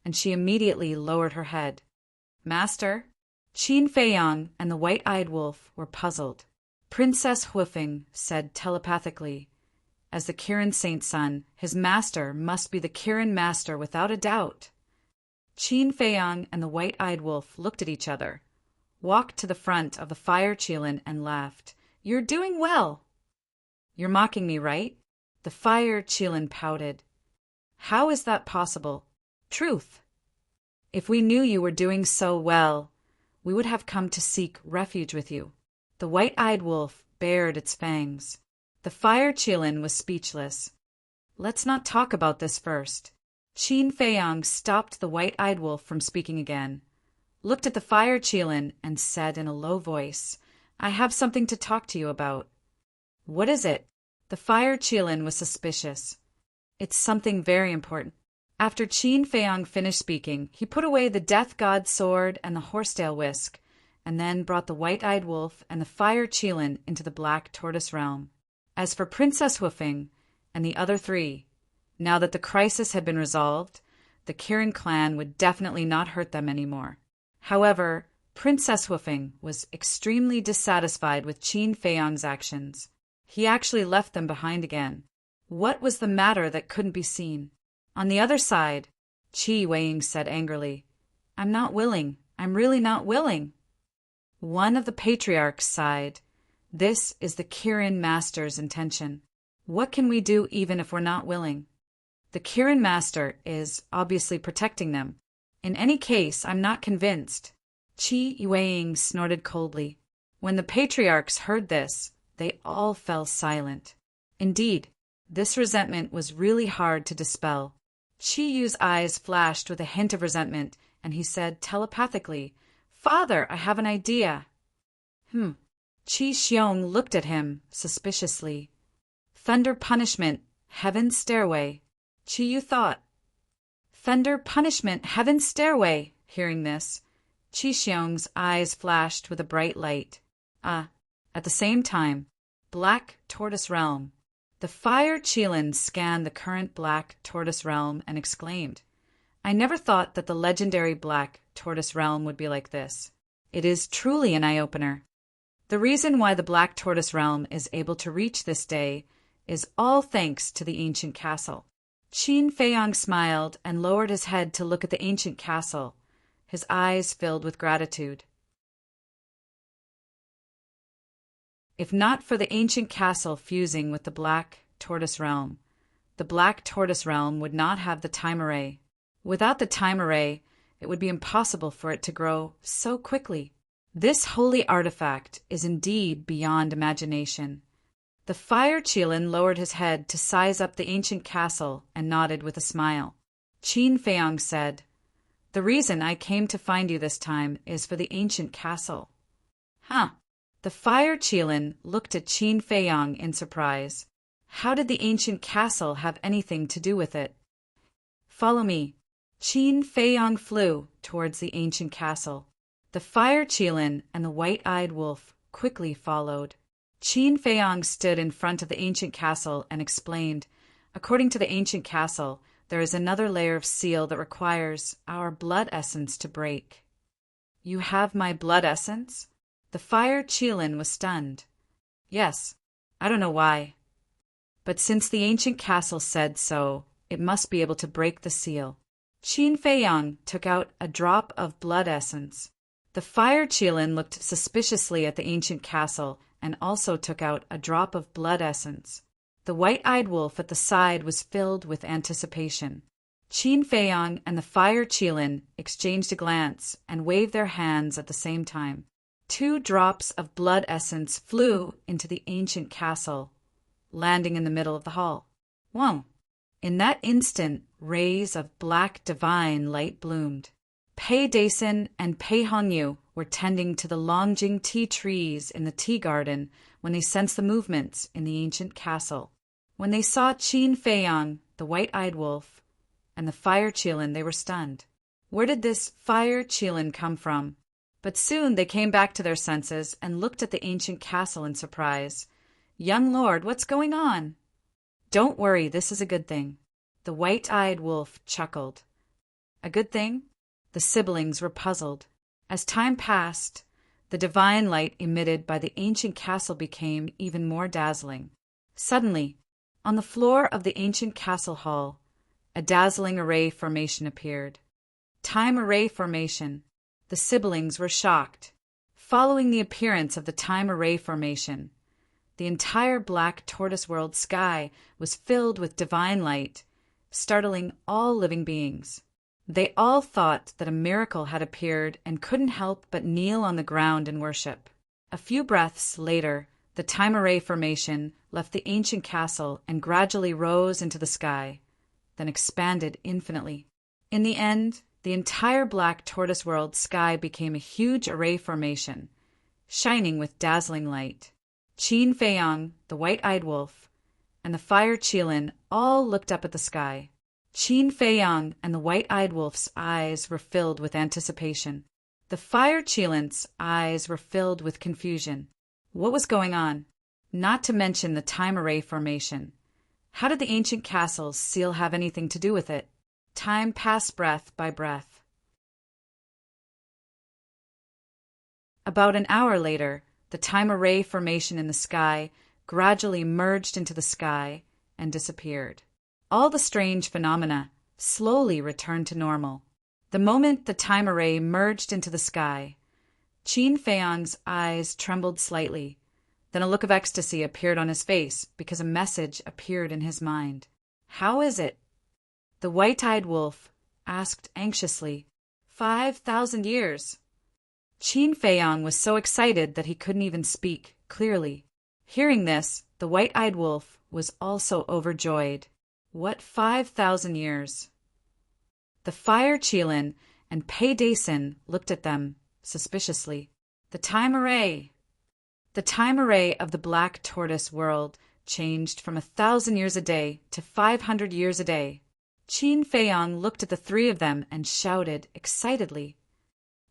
Speaker 1: and she immediately lowered her head. "Master?" Qin Feiyang and the white-eyed wolf were puzzled. Princess Hoofing said telepathically, "As the Kirin Saint's son, his master must be the Kirin master without a doubt." Qin Feiyang and the white-eyed wolf looked at each other, walked to the front of the Fire Qilin and laughed. "You're doing well." "You're mocking me, right?" The Fire Qilin pouted. "How is that possible?" "Truth. If we knew you were doing so well, we would have come to seek refuge with you." The white-eyed wolf bared its fangs. The Fire Qilin was speechless. "Let's not talk about this first." Qin Feiyang stopped the white-eyed wolf from speaking again, looked at the Fire Qilin and said in a low voice, "I have something to talk to you about." "What is it?" The Fire Qilin was suspicious. It's something very important. After Qin Feiyang finished speaking, he put away the death god's sword and the horsetail whisk, and then brought the white-eyed wolf and the fire Qilin into the black tortoise realm. As for Princess Hoofing and the other three, now that the crisis had been resolved, the Kirin clan would definitely not hurt them anymore. However, Princess Hoofing was extremely dissatisfied with Qin Feiyang's actions. He actually left them behind again. What was the matter that couldn't be seen? On the other side, Qi Weiying said angrily, "I'm not willing. I'm really not willing." One of the patriarchs sighed. "This is the Kirin Master's intention. What can we do even if we're not willing? The Kirin Master is obviously protecting them. In any case, I'm not convinced." Qi Weiying snorted coldly. When the patriarchs heard this, they all fell silent. Indeed, this resentment was really hard to dispel. Qi Yu's eyes flashed with a hint of resentment, and he said telepathically, "Father, I have an idea." Qi Xiong looked at him suspiciously. Thunder punishment, heaven's stairway. Qi Yu thought. Thunder punishment, heaven's stairway. Hearing this, Qi Xiong's eyes flashed with a bright light. At the same time, Black Tortoise Realm. The fire Qilin scanned the current Black Tortoise Realm and exclaimed, "I never thought that the legendary Black Tortoise Realm would be like this. It is truly an eye-opener. The reason why the Black Tortoise Realm is able to reach this day is all thanks to the ancient castle." Qin Feiyang smiled and lowered his head to look at the ancient castle, his eyes filled with gratitude. If not for the ancient castle fusing with the Black Tortoise Realm, the Black Tortoise Realm would not have the time array. Without the time array, it would be impossible for it to grow so quickly. This holy artifact is indeed beyond imagination. The fire Qilin lowered his head to size up the ancient castle and nodded with a smile. Qin Feiyang said, "The reason I came to find you this time is for the ancient castle." The fire Qilin looked at Qin Feiyang in surprise. How did the ancient castle have anything to do with it? "Follow me." Qin Feiyang flew towards the ancient castle. The fire Qilin and the white-eyed wolf quickly followed. Qin Feiyang stood in front of the ancient castle and explained, "According to the ancient castle, there is another layer of seal that requires our blood essence to break." "You have my blood essence?" The fire Qilin was stunned. "Yes, I don't know why. But since the ancient castle said so, it must be able to break the seal." Qin Feiyang took out a drop of blood essence. The fire Qilin looked suspiciously at the ancient castle and also took out a drop of blood essence. The white-eyed wolf at the side was filled with anticipation. Qin Feiyang and the fire Qilin exchanged a glance and waved their hands at the same time. 2 drops of blood essence flew into the ancient castle, landing in the middle of the hall. Whoa! In that instant, rays of black divine light bloomed. Pei Dason and Pei Hongyu were tending to the Longjing tea trees in the tea garden when they sensed the movements in the ancient castle. When they saw Qin Feiyang, the white-eyed wolf, and the fire Qilin, they were stunned. Where did this fire Qilin come from? But soon they came back to their senses and looked at the ancient castle in surprise. "Young lord, what's going on?" "Don't worry, this is a good thing." The white-eyed wolf chuckled. "A good thing?" The siblings were puzzled. As time passed, the divine light emitted by the ancient castle became even more dazzling. Suddenly, on the floor of the ancient castle hall, a dazzling array formation appeared. Time array formation. The siblings were shocked. Following the appearance of the time array formation, the entire Black Tortoise World sky was filled with divine light, startling all living beings. They all thought that a miracle had appeared and couldn't help but kneel on the ground in worship. A few breaths later, the time array formation left the ancient castle and gradually rose into the sky, then expanded infinitely. In the end, the entire Black Tortoise World sky became a huge array formation, shining with dazzling light. Qin Feiyang, the white-eyed wolf, and the fire Qilin all looked up at the sky. Qin Feiyang and the white-eyed wolf's eyes were filled with anticipation. The fire Qilin's eyes were filled with confusion. What was going on? Not to mention the time array formation. How did the ancient castle's seal have anything to do with it? Time passed breath by breath. About an hour later, the time array formation in the sky gradually merged into the sky and disappeared. All the strange phenomena slowly returned to normal. The moment the time array merged into the sky, Qin Feiyang's eyes trembled slightly. Then a look of ecstasy appeared on his face because a message appeared in his mind. How is it? The white-eyed wolf asked anxiously. 5,000 years. Qin Feiyang was so excited that he couldn't even speak clearly. Hearing this, the white-eyed wolf was also overjoyed. What 5,000 years? The fire Qilin and Pei Dason looked at them suspiciously. The time array. The time array of the black tortoise world changed from 1,000 years a day to 500 years a day. Qin Feiyang looked at the three of them and shouted excitedly.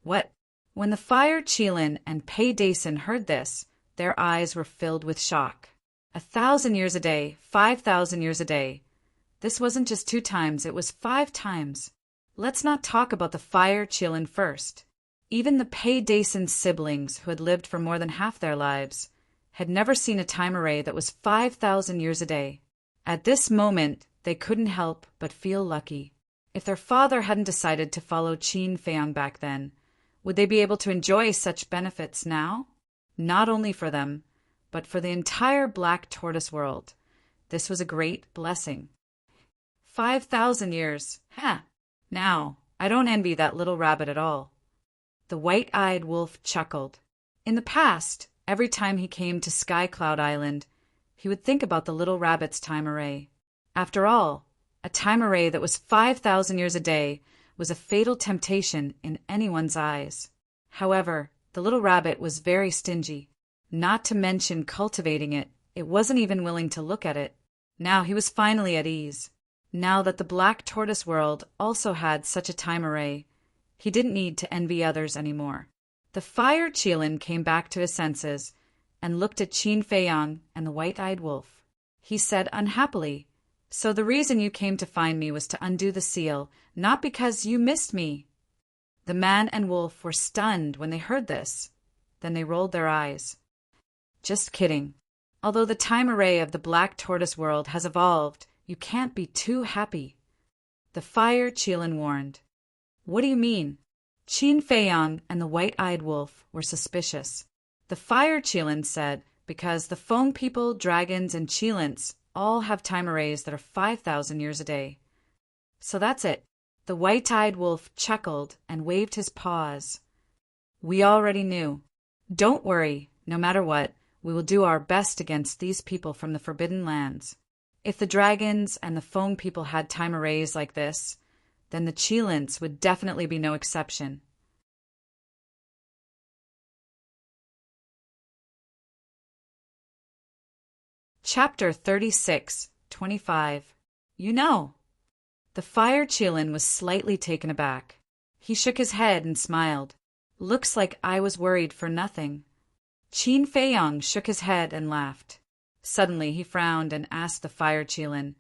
Speaker 1: What? When the fire Qilin and Pei Dason heard this, their eyes were filled with shock. 1,000 years a day, 5,000 years a day. This wasn't just 2 times, it was 5 times. Let's not talk about the fire Qilin first. Even the Pei Dason siblings, who had lived for more than half their lives, had never seen a time array that was 5,000 years a day. At this moment, they couldn't help but feel lucky. If their father hadn't decided to follow Qin Feiyang back then, would they be able to enjoy such benefits now? Not only for them, but for the entire black tortoise world. This was a great blessing. 5,000 years. Ha! Now, I don't envy that little rabbit at all. The white-eyed wolf chuckled. In the past, every time he came to Sky Cloud Island, he would think about the little rabbit's time array. After all, a time array that was 5,000 years a day was a fatal temptation in anyone's eyes. However, the little rabbit was very stingy. Not to mention cultivating it, it wasn't even willing to look at it. Now he was finally at ease. Now that the black tortoise world also had such a time array, he didn't need to envy others anymore. The fire Qilin came back to his senses and looked at Qin Feiyang and the white-eyed wolf. He said unhappily, "So the reason you came to find me was to undo the seal, not because you missed me." The man and wolf were stunned when they heard this. Then they rolled their eyes. Just kidding. Although the time array of the black tortoise world has evolved, you can't be too happy. The fire Qilin warned. What do you mean? Qin Feiyang and the white-eyed wolf were suspicious. The fire Qilin said, because the foam people, dragons, and Qilins all have time arrays that are 5,000 years a day. So that's it. The white-eyed wolf chuckled and waved his paws. We already knew. Don't worry, no matter what, we will do our best against these people from the Forbidden Lands. If the dragons and the foam people had time arrays like this, then the Qilins would definitely be no exception. Chapter 36:25. You know. The fire Qilin was slightly taken aback. He shook his head and smiled. Looks like I was worried for nothing. Qin Feiyang shook his head and laughed. Suddenly he frowned and asked the fire Qilin,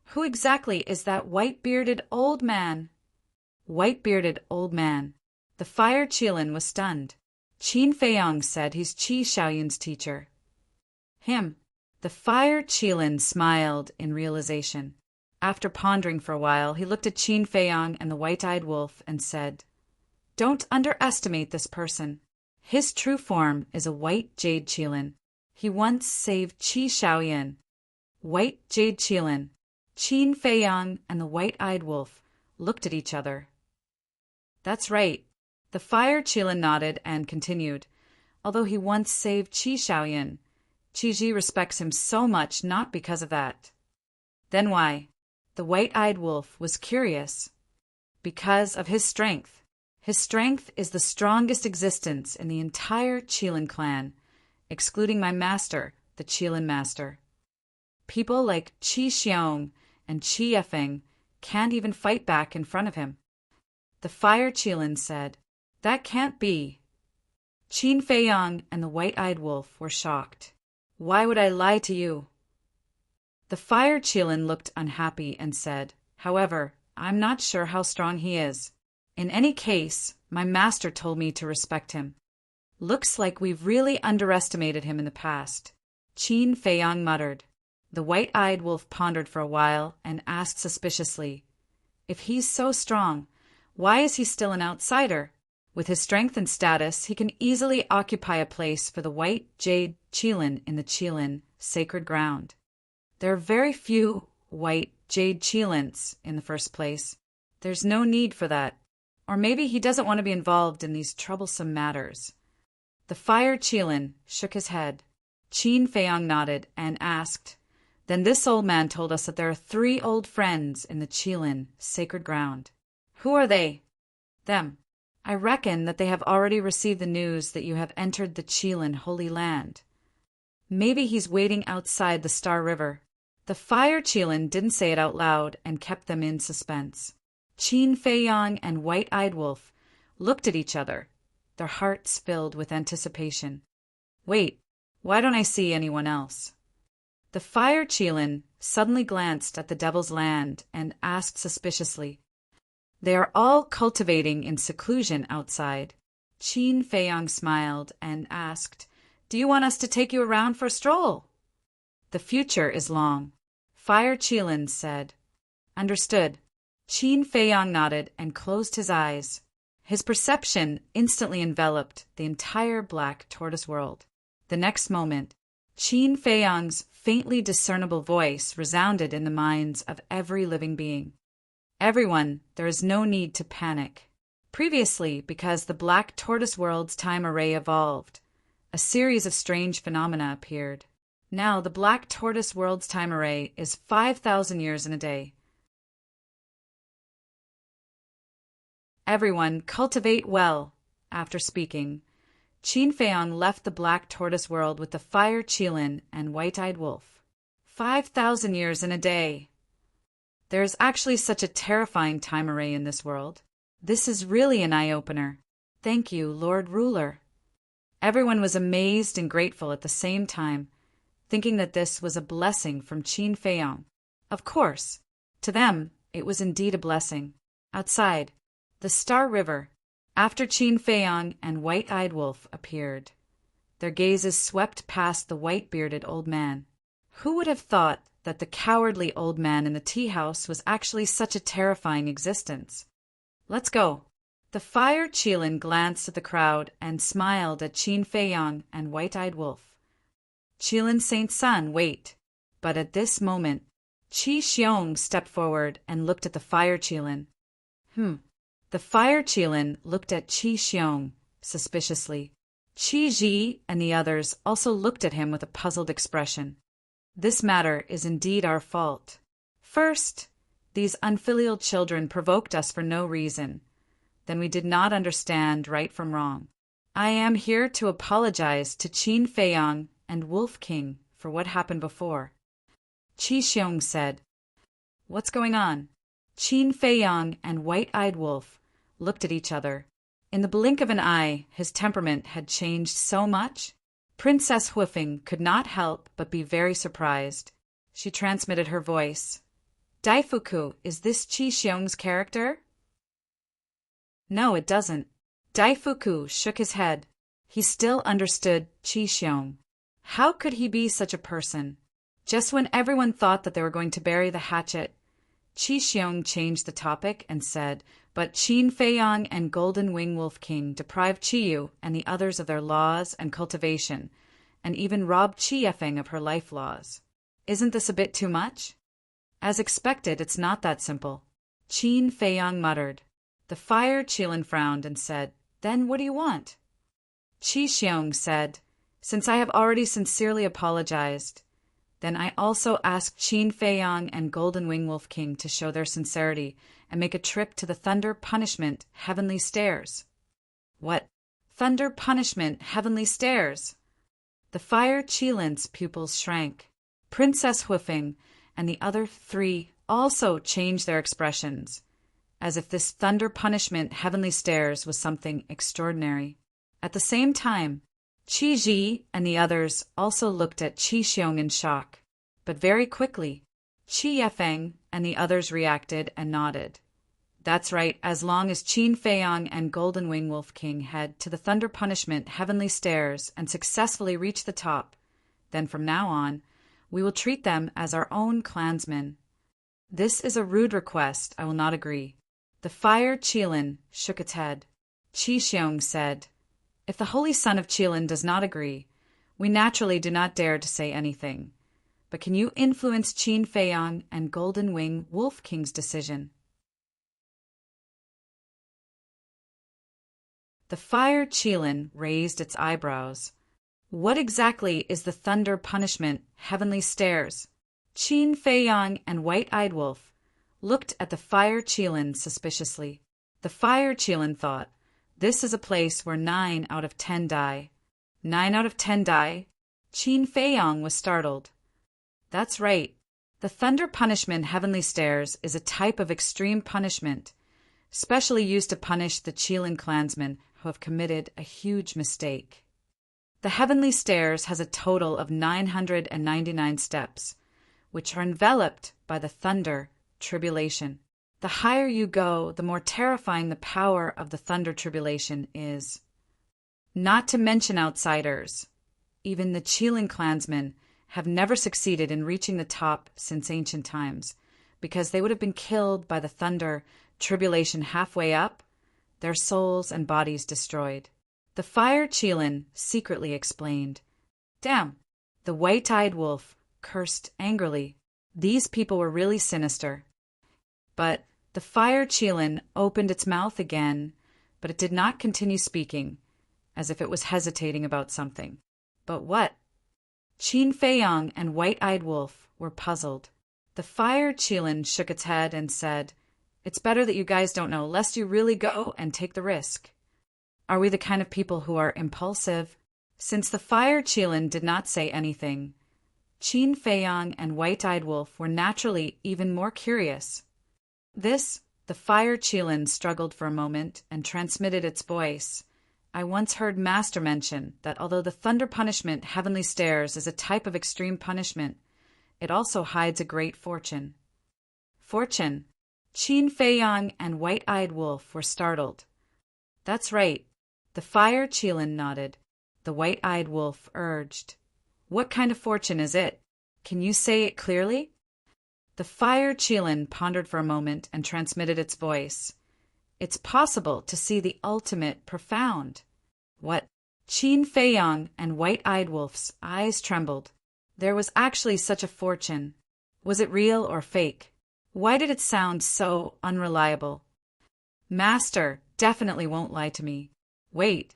Speaker 1: "Who exactly is that white-bearded old man?" White-bearded old man. The fire Qilin was stunned. Qin Feiyang said he's Qi Xiaoyun's teacher. Him. The fire Qilin smiled in realization. After pondering for a while, he looked at Qin Feiyang and the white-eyed wolf and said, "Don't underestimate this person. His true form is a white jade Qilin. He once saved Qi Xiaoyun." White jade Qilin. Qin Feiyang and the white-eyed wolf looked at each other. That's right. The fire Qilin nodded and continued. Although he once saved Qi Xiaoyun, Qi Ji respects him so much not because of that. Then why? The white-eyed wolf was curious. Because of his strength. His strength is the strongest existence in the entire Qilin clan, excluding my master, the Qilin master. People like Qi Xiong and Qi Yefeng can't even fight back in front of him. The Fire Qilin said, "That can't be." Qin Feiyang and the White-Eyed Wolf were shocked. "Why would I lie to you?" The Fire Qilin looked unhappy and said, "However, I'm not sure how strong he is. In any case, my master told me to respect him. Looks like we've really underestimated him in the past." Qin Feiyang muttered. The White-Eyed Wolf pondered for a while and asked suspiciously, "If he's so strong, why is he still an outsider? With his strength and status, he can easily occupy a place for the White Jade Qilin in the Qilin sacred ground. There are very few White Jade Qilins in the first place. There's no need for that. Or maybe he doesn't want to be involved in these troublesome matters." The Fire Qilin shook his head. Qin Feiyang nodded and asked, "Then this old man told us that there are 3 old friends in the Qilin sacred ground. Who are they?" "Them. I reckon that they have already received the news that you have entered the Qilin Holy Land. Maybe he's waiting outside the Star River." The Fire Qilin didn't say it out loud and kept them in suspense. Qin Feiyang and White-Eyed Wolf looked at each other, their hearts filled with anticipation. "Wait, why don't I see anyone else?" The Fire Qilin suddenly glanced at the Devil's Land and asked suspiciously, "They are all cultivating in seclusion outside." Qin Feiyang smiled and asked, "Do you want us to take you around for a stroll?" "The future is long," Fire Qilin said. "Understood." Qin Feiyang nodded and closed his eyes. His perception instantly enveloped the entire Black Tortoise world. The next moment, Qin Feiyang's faintly discernible voice resounded in the minds of every living being. "Everyone, there is no need to panic." Previously, because the Black Tortoise world's time array evolved, a series of strange phenomena appeared. Now the Black Tortoise world's time array is 5,000 years in a day. "Everyone, cultivate well." After speaking, Qin Feiyang left the Black Tortoise world with the Fire Qilin and White-Eyed Wolf. 5,000 years in a day. There is actually such a terrifying time array in this world. This is really an eye-opener. Thank you, Lord Ruler. Everyone was amazed and grateful at the same time, thinking that this was a blessing from Qin Feiyang. Of course, to them, it was indeed a blessing. Outside, the Star River, after Qin Feiyang and White-Eyed Wolf appeared, their gazes swept past the white-bearded old man. Who would have thought that the cowardly old man in the tea house was actually such a terrifying existence? "Let's go." The Fire Qilin glanced at the crowd and smiled at Qin Feiyang and White-Eyed Wolf. "Qilin Saint's son, wait." But at this moment, Qi Xiong stepped forward and looked at the Fire Qilin. The Fire Qilin looked at Qi Xiong suspiciously. Qi Ji and the others also looked at him with a puzzled expression. This matter is indeed our fault. First, these unfilial children provoked us for no reason. Then we did not understand right from wrong. I am here to apologize to Qin Feiyang and Wolf King for what happened before. Qi Xiong said, "What's going on?" Qin Feiyang and White-Eyed Wolf looked at each other. In the blink of an eye, his temperament had changed so much. Princess Huifeng could not help but be very surprised. She transmitted her voice. "Daifuku, is this Qi Xiong's character?" "No, it doesn't." Daifuku shook his head. He still understood Qi Xiong. How could he be such a person? Just when everyone thought that they were going to bury the hatchet, Qi Xiong changed the topic and said, "But Qin Feiyang and Golden Wing Wolf King deprived Qiyu and the others of their laws and cultivation, and even robbed Qi Yefeng of her life laws. Isn't this a bit too much?" "As expected, it's not that simple," Qin Feiyang muttered. The Fire Qilin frowned and said, "Then what do you want?" Qi Xiong said, "Since I have already sincerely apologized, then I also ask Qin Feiyang and Golden Wing Wolf King to show their sincerity and make a trip to the Thunder Punishment Heavenly Stairs." "What? Thunder Punishment Heavenly Stairs?" The Fire Qilin's pupils shrank. Princess Huifeng and the other three also changed their expressions, as if this thunder punishment heavenly stairs was something extraordinary. At the same time, Qi Ji and the others also looked at Qi Xiong in shock, but very quickly, Qi Yefeng and the others reacted and nodded. That's right, as long as Qin Feiyang and Golden Wing Wolf King head to the thunder punishment heavenly stairs and successfully reach the top, then from now on, we will treat them as our own clansmen. This is a rude request, I will not agree. The Fire Qilin shook its head. Qi Xiong said, if the Holy Son of Qilin does not agree, we naturally do not dare to say anything. But can you influence Qin Feiyang and Golden Wing Wolf King's decision? The Fire Qilin raised its eyebrows. What exactly is the thunder punishment heavenly stairs? Qin Feiyang and White-Eyed Wolf looked at the Fire Qilin suspiciously. The Fire Qilin thought, this is a place where 9 out of 10 die. 9 out of 10 die? Qin Feiyang was startled. That's right. The thunder punishment heavenly stairs is a type of extreme punishment, specially used to punish the Qilin clansmen who have committed a huge mistake. The heavenly stairs has a total of 999 steps, which are enveloped by the thunder tribulation. The higher you go, the more terrifying the power of the thunder tribulation is. Not to mention outsiders. Even the Qilin clansmen have never succeeded in reaching the top since ancient times, because they would have been killed by the thunder tribulation halfway up, their souls and bodies destroyed. The Fire Qilin secretly explained. Damn! The White-Eyed Wolf cursed angrily. These people were really sinister. But the Fire Qilin opened its mouth again, but it did not continue speaking, as if it was hesitating about something. But what? Qin Feiyang and White-Eyed Wolf were puzzled. The Fire Qilin shook its head and said, it's better that you guys don't know, lest you really go and take the risk. Are we the kind of people who are impulsive? Since the Fire Qilin did not say anything, Qin Feiyang and White-Eyed Wolf were naturally even more curious. The Fire Qilin struggled for a moment and transmitted its voice. I once heard Master mention that although the thunder punishment heavenly stairs is a type of extreme punishment, it also hides a great fortune. Fortune? Qin Feiyang and White-Eyed Wolf were startled. That's right. The Fire Qilin nodded. The White-Eyed Wolf urged. What kind of fortune is it? Can you say it clearly? The Fire Qilin pondered for a moment and transmitted its voice. It's possible to see the ultimate profound. What? Qin Feiyang and White-Eyed Wolf's eyes trembled. There was actually such a fortune. Was it real or fake? Why did it sound so unreliable? Master definitely won't lie to me. Wait.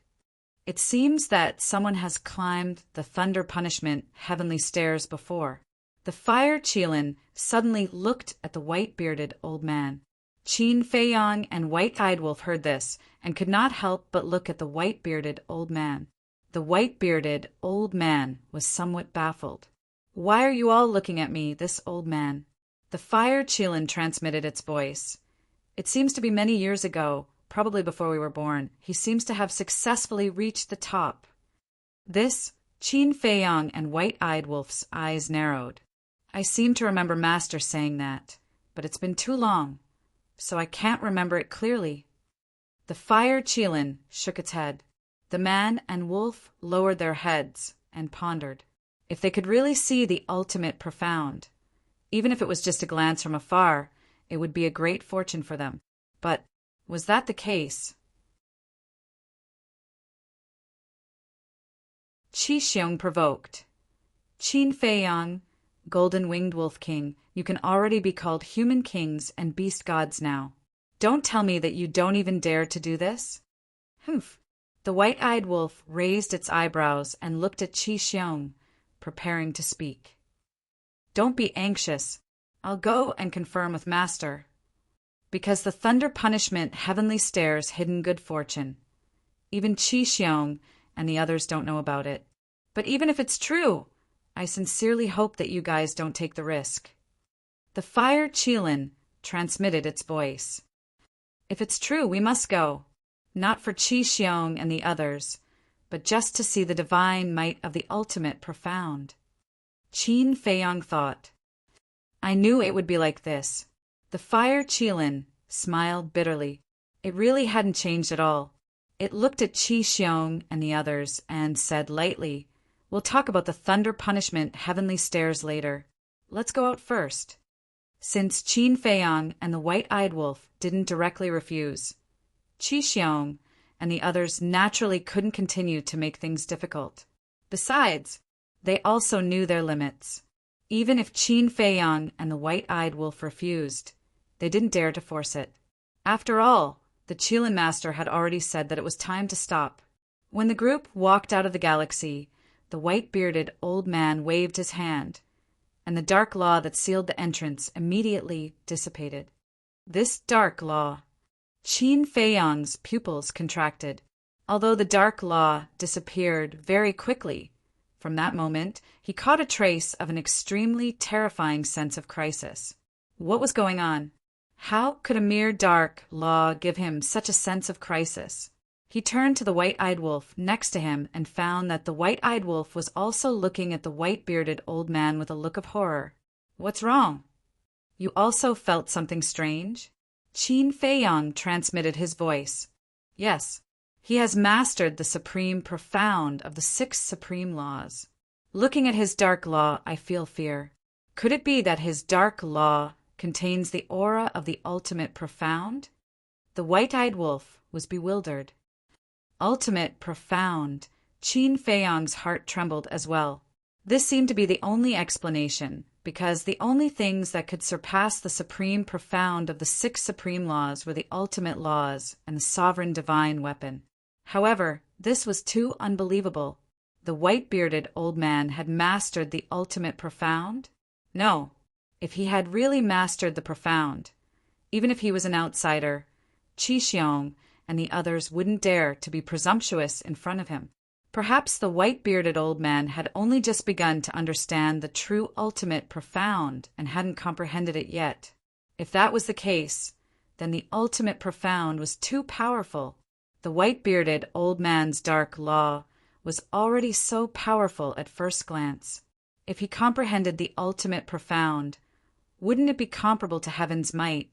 Speaker 1: It seems that someone has climbed the thunder punishment heavenly stairs before. The Fire Qilin suddenly looked at the white-bearded old man. Qin Feiyang and White-Eyed Wolf heard this and could not help but look at the white-bearded old man. The white-bearded old man was somewhat baffled. Why are you all looking at me, this old man? The Fire Qilin transmitted its voice. It seems to be many years ago, probably before we were born, he seems to have successfully reached the top. Qin Feiyang and White-Eyed Wolf's eyes narrowed. I seem to remember Master saying that, but it's been too long, so I can't remember it clearly. The Fire Qilin shook its head. The man and wolf lowered their heads and pondered. If they could really see the ultimate profound, even if it was just a glance from afar, it would be a great fortune for them. But was that the case? Qi Xiong provoked. Qin Feiyang, Golden-Winged Wolf King, you can already be called human kings and beast gods now. Don't tell me that you don't even dare to do this? Humph. The White-Eyed Wolf raised its eyebrows and looked at Qi Xiong, preparing to speak. Don't be anxious. I'll go and confirm with Master. Because the thunder punishment heavenly stairs hidden good fortune. Even Qi Xiong and the others don't know about it. But even if it's true, I sincerely hope that you guys don't take the risk. The fire Qilin transmitted its voice. If it's true, we must go. Not for Qi Xiong and the others, but just to see the divine might of the ultimate profound. Qin Feiyang thought. I knew it would be like this. The fire Qilin smiled bitterly. It really hadn't changed at all. It looked at Qi Xiong and the others and said lightly, We'll talk about the thunder punishment heavenly stairs later. Let's go out first. Since Qin Feiyang and the white-eyed wolf didn't directly refuse, Qi Xiong and the others naturally couldn't continue to make things difficult. Besides, they also knew their limits. Even if Qin Feiyang and the white-eyed wolf refused, they didn't dare to force it. After all, the Qilin master had already said that it was time to stop. When the group walked out of the galaxy, the white-bearded old man waved his hand, and the dark law that sealed the entrance immediately dissipated. This dark law. Qin Feiyang's pupils contracted. Although the dark law disappeared very quickly, from that moment he caught a trace of an extremely terrifying sense of crisis. What was going on? How could a mere dark law give him such a sense of crisis? He turned to the white-eyed wolf next to him and found that the white-eyed wolf was also looking at the white-bearded old man with a look of horror. What's wrong? You also felt something strange? Qin Feiyang transmitted his voice. Yes, he has mastered the supreme profound of the 6 supreme laws. Looking at his dark law, I feel fear. Could it be that his dark law contains the aura of the ultimate profound? The white-eyed wolf was bewildered. Ultimate profound. Qin Feiyang's heart trembled as well. This seemed to be the only explanation, because the only things that could surpass the supreme profound of the 6 supreme laws were the ultimate laws and the sovereign divine weapon. However, this was too unbelievable. The white-bearded old man had mastered the ultimate profound? No. If he had really mastered the profound, even if he was an outsider, Qi Xiong and the others wouldn't dare to be presumptuous in front of him. Perhaps the white-bearded old man had only just begun to understand the true ultimate profound and hadn't comprehended it yet. If that was the case, then the ultimate profound was too powerful. The white-bearded old man's dark law was already so powerful at first glance. If he comprehended the ultimate profound, wouldn't it be comparable to heaven's might?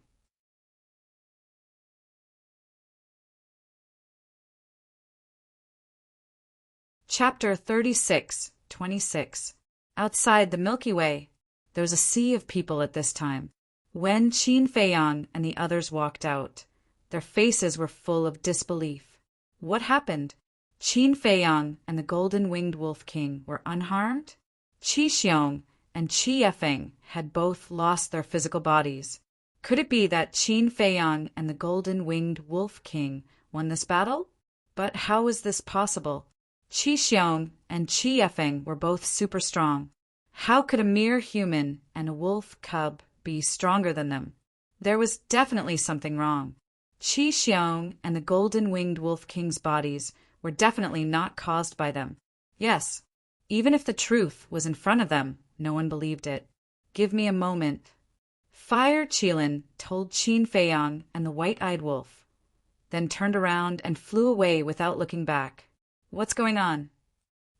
Speaker 1: Chapter 36:26. Outside the Milky Way, there was a sea of people at this time. When Qin Feiyang and the others walked out, their faces were full of disbelief. What happened? Qin Feiyang and the golden-winged wolf king were unharmed? Qi Xiong and Qi Yefeng had both lost their physical bodies. Could it be that Qin Feiyang and the golden-winged wolf king won this battle? But how was this possible? Qi Xiong and Qi Yefeng were both super strong. How could a mere human and a wolf cub be stronger than them? There was definitely something wrong. Qi Xiong and the golden-winged wolf king's bodies were definitely not caused by them. Yes, even if the truth was in front of them, no one believed it. Give me a moment. Fire Qilin told Qin Feiyang and the white-eyed wolf, then turned around and flew away without looking back. What's going on?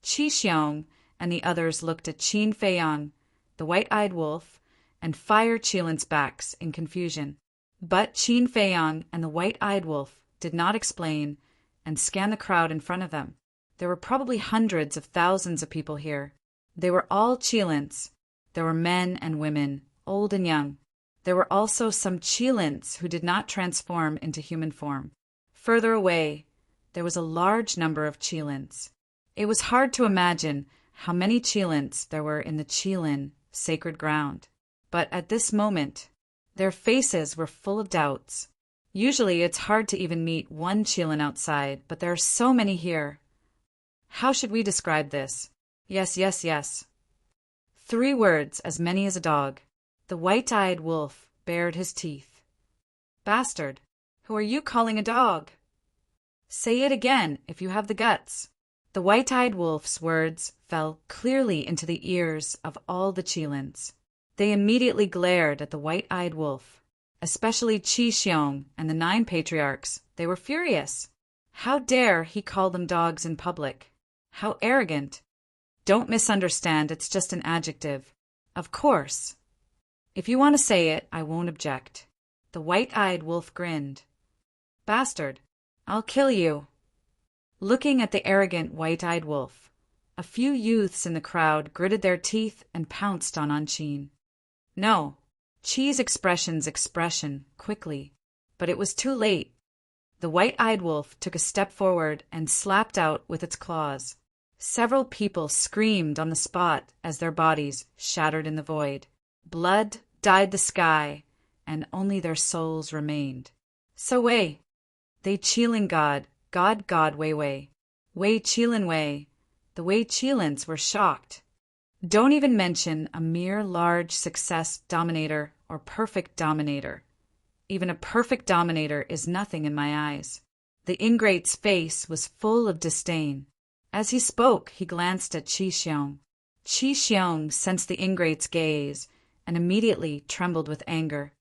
Speaker 1: Qi Xiong and the others looked at Qin Feiyang, the white-eyed wolf, and Fire Qilin's backs in confusion. But Qin Feiyang and the white-eyed wolf did not explain and scanned the crowd in front of them. There were probably hundreds of thousands of people here. They were all Qilins. There were men and women, old and young. There were also some Qilins who did not transform into human form. Further away, there was a large number of Qilins. It was hard to imagine how many Qilins there were in the Qilin sacred ground. But at this moment, their faces were full of doubts. Usually it's hard to even meet one Qilin outside, but there are so many here. How should we describe this? Yes. 3 words, as many as a dog. The white-eyed wolf bared his teeth. Bastard, who are you calling a dog? Say it again if you have the guts. The white-eyed wolf's words fell clearly into the ears of all the Qilins. They immediately glared at the white-eyed wolf, especially Qi Xiong and the 9 patriarchs. They were furious. How dare he call them dogs in public? How arrogant! Don't misunderstand, it's just an adjective. Of course. If you want to say it, I won't object. The white-eyed wolf grinned. Bastard, I'll kill you. Looking at the arrogant white-eyed wolf, a few youths in the crowd gritted their teeth and pounced on Qin. No, Qi's expression quickly, but it was too late. The white-eyed wolf took a step forward and slapped out with its claws. Several people screamed on the spot as their bodies shattered in the void. Blood dyed the sky, and only their souls remained. So Wei, they Qilin God Wei Qilin Wei. The Wei Qilins were shocked. Don't even mention a mere large success dominator or perfect dominator. Even a perfect dominator is nothing in my eyes. The ingrate's face was full of disdain. As he spoke, he glanced at Qi Xiong. Qi Xiong sensed the ingrate's gaze and immediately trembled with anger.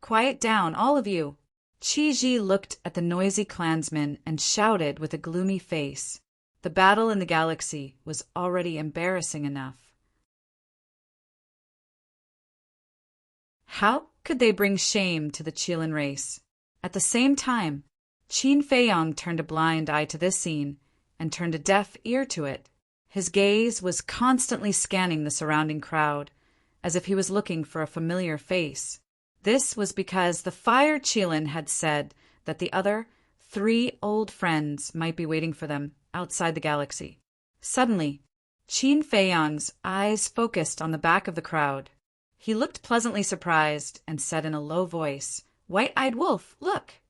Speaker 1: Quiet down, all of you! Qi Ji looked at the noisy clansmen and shouted with a gloomy face. The battle in the galaxy was already embarrassing enough. How could they bring shame to the Qilin race? At the same time, Qin Feiyong turned a blind eye to this scene and turned a deaf ear to it. His gaze was constantly scanning the surrounding crowd, as if he was looking for a familiar face. This was because the Fire Qilin had said that the other 3 old friends might be waiting for them outside the galaxy. Suddenly, Qin Feiyong's eyes focused on the back of the crowd. He looked pleasantly surprised and said in a low voice, "White-eyed wolf, look!"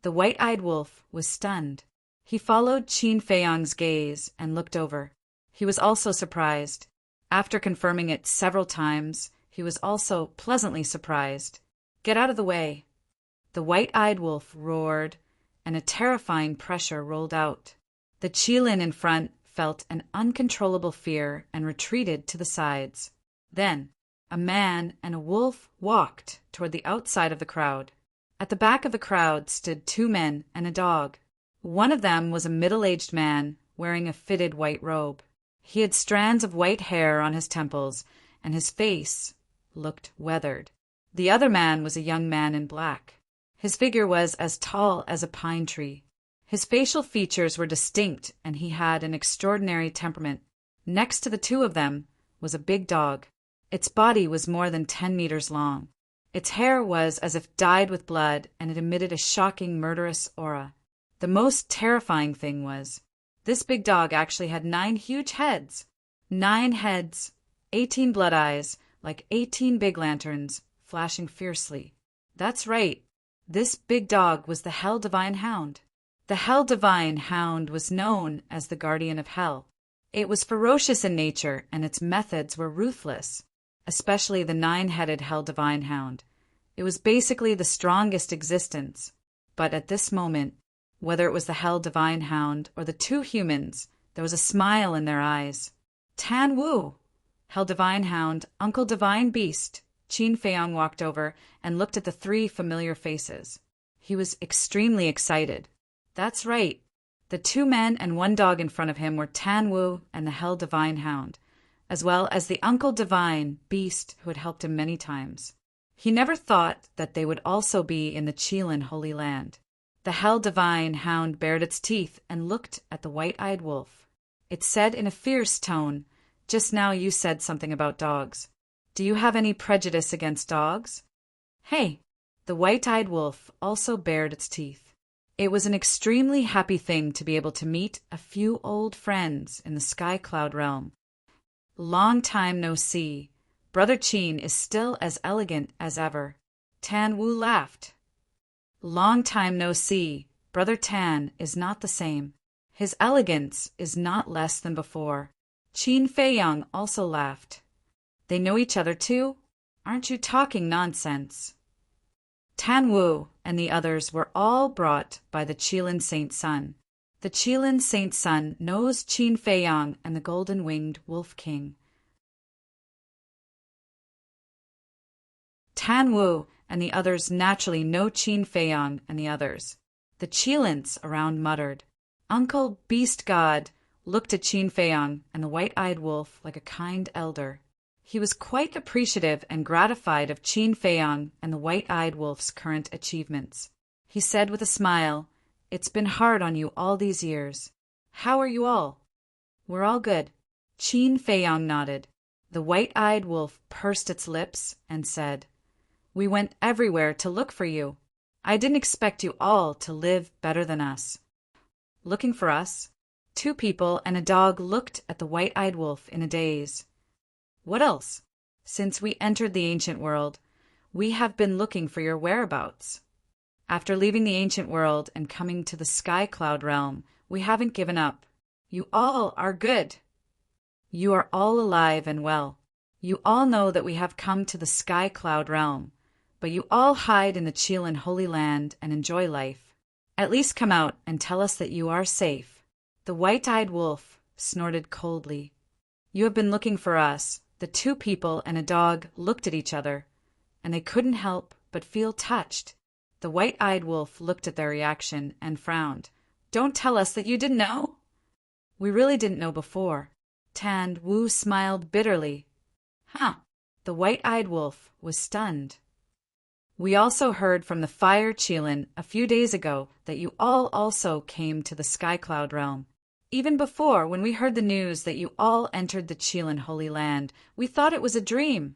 Speaker 1: The white-eyed wolf was stunned. He followed Qin Feiyong's gaze and looked over. He was also surprised. After confirming it several times, he was also pleasantly surprised. "Get out of the way!" The white-eyed wolf roared, and a terrifying pressure rolled out. The Qilin in front felt an uncontrollable fear and retreated to the sides. Then, a man and a wolf walked toward the outside of the crowd. At the back of the crowd stood 2 men and a dog. One of them was a middle-aged man wearing a fitted white robe. He had strands of white hair on his temples, and his face looked weathered. The other man was a young man in black. His figure was as tall as a pine tree. His facial features were distinct, and he had an extraordinary temperament. Next to the 2 of them was a big dog. Its body was more than 10 meters long. Its hair was as if dyed with blood, and it emitted a shocking, murderous aura. The most terrifying thing was, this big dog actually had 9 huge heads. 9 heads, 18 blood eyes, like 18 big lanterns, flashing fiercely. That's right, this big dog was the Hell Divine Hound. The Hell Divine Hound was known as the Guardian of Hell. It was ferocious in nature, and its methods were ruthless, especially the 9-headed Hell Divine Hound. It was basically the strongest existence. But at this moment, whether it was the Hell Divine Hound or the 2 humans, there was a smile in their eyes. Tan Wu! Hell Divine Hound, Uncle Divine Beast. Qin Feiyong walked over and looked at the 3 familiar faces. He was extremely excited. That's right. The 2 men and 1 dog in front of him were Tan Wu and the Hell Divine Hound, as well as the Uncle Divine Beast who had helped him many times. He never thought that they would also be in the Qilin Holy Land. The Hell Divine Hound bared its teeth and looked at the white-eyed wolf. It said in a fierce tone, "Just now you said something about dogs. Do you have any prejudice against dogs?" Hey! The white-eyed wolf also bared its teeth. It was an extremely happy thing to be able to meet a few old friends in the Sky Cloud realm. Long time no see. Brother Qin is still as elegant as ever. Tan Wu laughed. Long time no see. Brother Tan is not the same. His elegance is not less than before. Qin Feiyong also laughed. They know each other too? Aren't you talking nonsense? Tan Wu and the others were all brought by the Qilin Saint Sun. The Qilin Saint Sun knows Qin Feiyang and the golden-winged Wolf King. Tan Wu and the others naturally know Qin Feiyang and the others. The Qilins around muttered. Uncle Beast God looked at Qin Feiyang and the white-eyed wolf like a kind elder. He was quite appreciative and gratified of Qin Feiyang and the white-eyed wolf's current achievements. He said with a smile, "It's been hard on you all these years. How are you all?" "We're all good." Qin Feiyang nodded. The white-eyed wolf pursed its lips and said, "We went everywhere to look for you. I didn't expect you all to live better than us." Looking for us? 2 people and a dog looked at the white-eyed wolf in a daze. "What else? Since we entered the ancient world, we have been looking for your whereabouts. After leaving the ancient world and coming to the Sky Cloud realm, we haven't given up. You all are good. You are all alive and well. You all know that we have come to the Sky Cloud realm, but you all hide in the Qilin Holy Land and enjoy life. At least come out and tell us that you are safe." The white-eyed wolf snorted coldly. "You have been looking for us." The 2 people and a dog looked at each other, and they couldn't help but feel touched. The white-eyed wolf looked at their reaction and frowned. "Don't tell us that you didn't know." "We really didn't know before." Tan Wu smiled bitterly. "Huh." The white-eyed wolf was stunned. "We also heard from the Fire Qilin a few days ago that you all also came to the Sky Cloud realm. Even before, when we heard the news that you all entered the Qilin Holy Land, we thought it was a dream."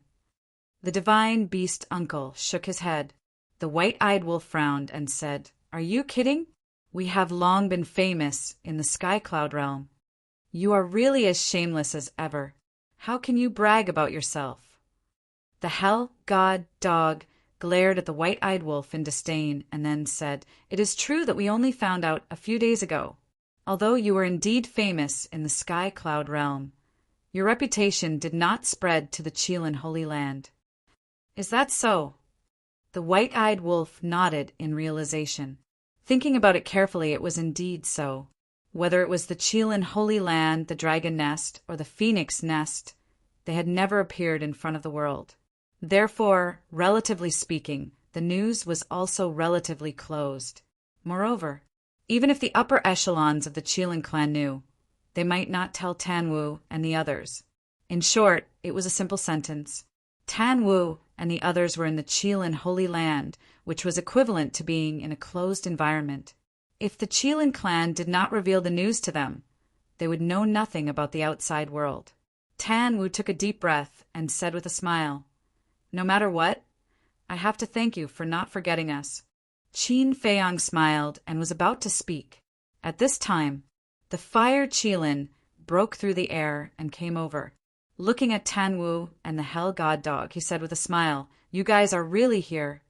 Speaker 1: The divine beast uncle shook his head. The white-eyed wolf frowned and said, "Are you kidding? We have long been famous in the Sky Cloud realm. You are really as shameless as ever. How can you brag about yourself?" The Hell God Dog glared at the white-eyed wolf in disdain and then said, "It is true that we only found out a few days ago. Although you were indeed famous in the Sky Cloud realm, your reputation did not spread to the Qilin Holy Land." "Is that so?" The white-eyed wolf nodded in realization. Thinking about it carefully, it was indeed so. Whether it was the Qilin Holy Land, the Dragon Nest, or the Phoenix Nest, they had never appeared in front of the world. Therefore, relatively speaking, the news was also relatively closed. Moreover, even if the upper echelons of the Qilin clan knew, they might not tell Tan Wu and the others. In short, it was a simple sentence. Tan Wu and the others were in the Qilin Holy Land, which was equivalent to being in a closed environment. If the Qilin clan did not reveal the news to them, they would know nothing about the outside world. Tan Wu took a deep breath and said with a smile, "No matter what, I have to thank you for not forgetting us." Qin Feiyang smiled and was about to speak. At this time, the Fire Qilin broke through the air and came over. Looking at Tan Wu and the Hell God Dog, he said with a smile, "You guys are really here.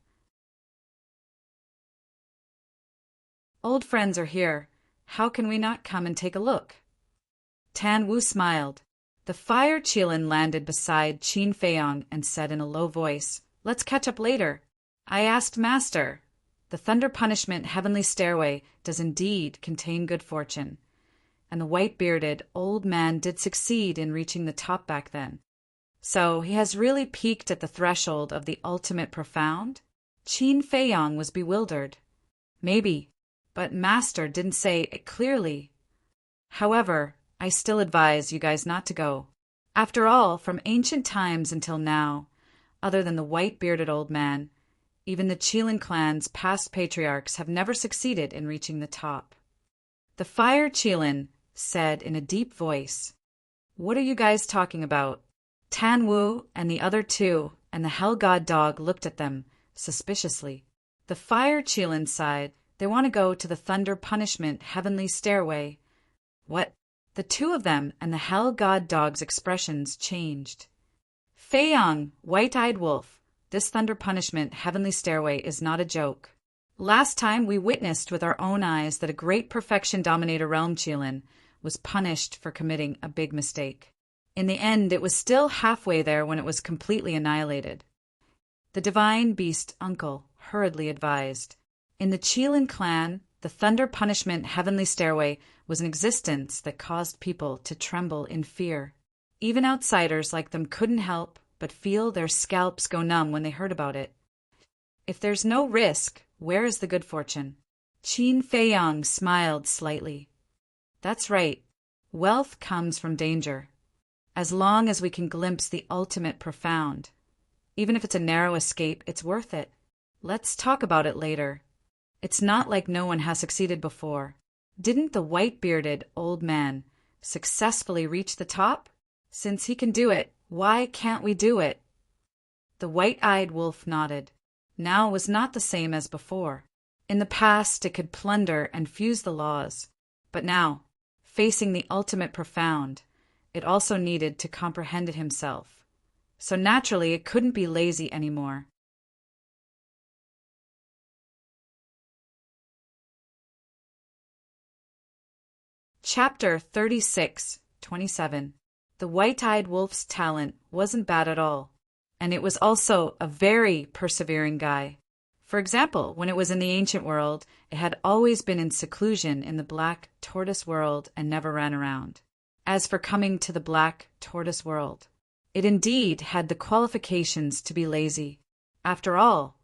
Speaker 1: Old friends are here. How can we not come and take a look?" Tan Wu smiled. The Fire Qilin landed beside Qin Feiyang and said in a low voice, "Let's catch up later." "I asked Master. The Thunder Punishment Heavenly Stairway does indeed contain good fortune. And the white-bearded old man did succeed in reaching the top back then. So he has really peaked at the threshold of the ultimate profound?" Qin Feiyang was bewildered. "Maybe, but Master didn't say it clearly. However, I still advise you guys not to go. After all, from ancient times until now, other than the white-bearded old man, even the Qilin clan's past patriarchs have never succeeded in reaching the top." The Fire Qilin said in a deep voice, "What are you guys talking about?" Tan Wu and the other 2 and the Hell God Dog looked at them suspiciously. The Fire Qilin sighed. "They want to go to the Thunder Punishment Heavenly Stairway." "What?" The 2 of them and the Hell God Dog's expressions changed. "Feiyang, White-Eyed Wolf, this Thunder Punishment Heavenly Stairway is not a joke. Last time we witnessed with our own eyes that a great Perfection Dominator Realm Qilin was punished for committing a big mistake. In the end, it was still halfway there when it was completely annihilated." The divine beast uncle hurriedly advised, "In the Qilin clan, The thunder punishment heavenly stairway was an existence that caused people to tremble in fear. Even outsiders like them couldn't help but feel their scalps go numb when they heard about it. If there's no risk, where is the good fortune? Qin Feiyang smiled slightly. That's right. Wealth comes from danger. As long as we can glimpse the ultimate profound. Even if it's a narrow escape, it's worth it. Let's talk about it later. It's not like no one has succeeded before. Didn't the white-bearded old man successfully reach the top? Since he can do it, why can't we do it? The white-eyed wolf nodded. Now was not the same as before. In the past, it could plunder and fuse the laws. But now, facing the ultimate profound, it also needed to comprehend it himself. So naturally, it couldn't be lazy anymore. Chapter 36:27. The white-eyed wolf's talent wasn't bad at all, and it was also a very persevering guy. For example, when it was in the ancient world, it had always been in seclusion in the black tortoise world and never ran around. As for coming to the black tortoise world, it indeed had the qualifications to be lazy. After all,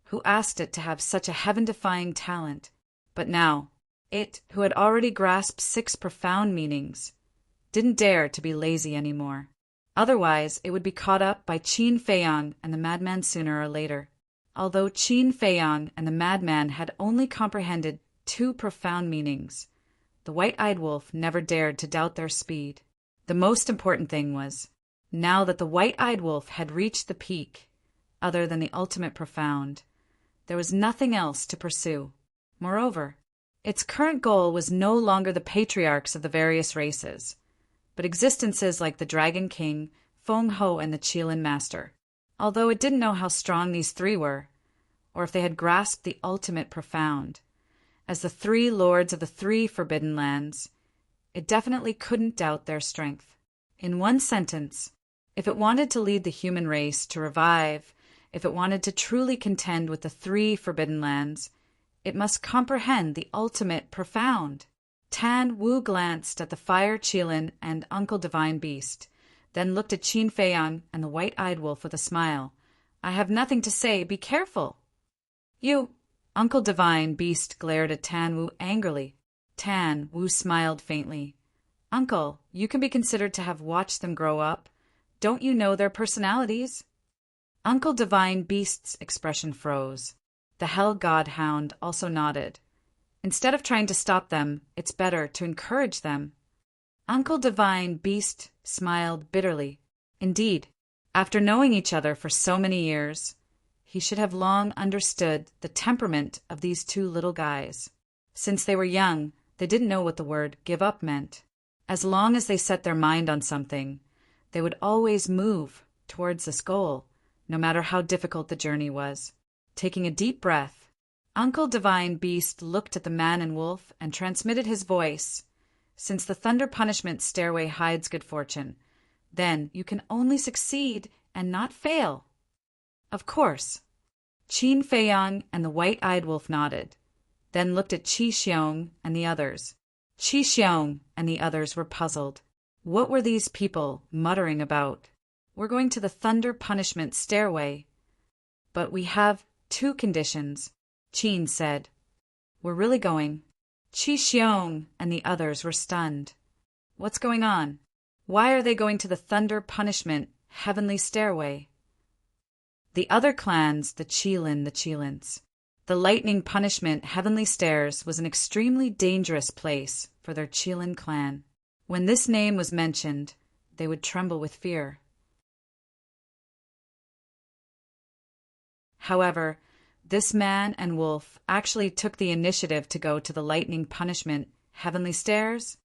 Speaker 1: who asked it to have such a heaven-defying talent? But now, it, who had already grasped 6 profound meanings, didn't dare to be lazy anymore. Otherwise, it would be caught up by Qin Feiyang and the madman sooner or later. Although Qin Feiyang and the madman had only comprehended 2 profound meanings, the white-eyed wolf never dared to doubt their speed. The most important thing was, now that the white-eyed wolf had reached the peak, other than the ultimate profound, there was nothing else to pursue. Moreover, its current goal was no longer the patriarchs of the various races, but existences like the Dragon King, Feng Ho, and the Qilin Master. Although it didn't know how strong these 3 were, or if they had grasped the ultimate profound, as the 3 lords of the 3 forbidden lands, it definitely couldn't doubt their strength. In one sentence, if it wanted to lead the human race to revive, if it wanted to truly contend with the 3 forbidden lands, it must comprehend the ultimate profound. Tan Wu glanced at the Fire Qilin and Uncle Divine Beast, then looked at Qin Feiyang and the white-eyed wolf with a smile. I have nothing to say, be careful. You, Uncle Divine Beast glared at Tan Wu angrily. Tan Wu smiled faintly. Uncle, you can be considered to have watched them grow up. Don't you know their personalities? Uncle Divine Beast's expression froze. The Hell God Hound also nodded. Instead of trying to stop them, it's better to encourage them. Uncle Divine Beast smiled bitterly. Indeed, after knowing each other for so many years, he should have long understood the temperament of these 2 little guys. Since they were young, they didn't know what the word give up meant. As long as they set their mind on something, they would always move towards this goal, no matter how difficult the journey was. Taking a deep breath, Uncle Divine Beast looked at the man and wolf and transmitted his voice. Since the thunder punishment stairway hides good fortune, then you can only succeed and not fail. Of course. Qin Feiyang and the white-eyed wolf nodded, then looked at Qi Xiong and the others. Qi Xiong and the others were puzzled. What were these people muttering about? We're going to the thunder punishment stairway. But we have 2 conditions, Qin said. We're really going. Qi Xiong and the others were stunned. What's going on? Why are they going to the thunder punishment heavenly stairway? The other clans, the Qilins. The lightning punishment heavenly stairs was an extremely dangerous place for their Qilin clan. When this name was mentioned, they would tremble with fear. However, this man and wolf actually took the initiative to go to the lightning punishment heavenly stairs.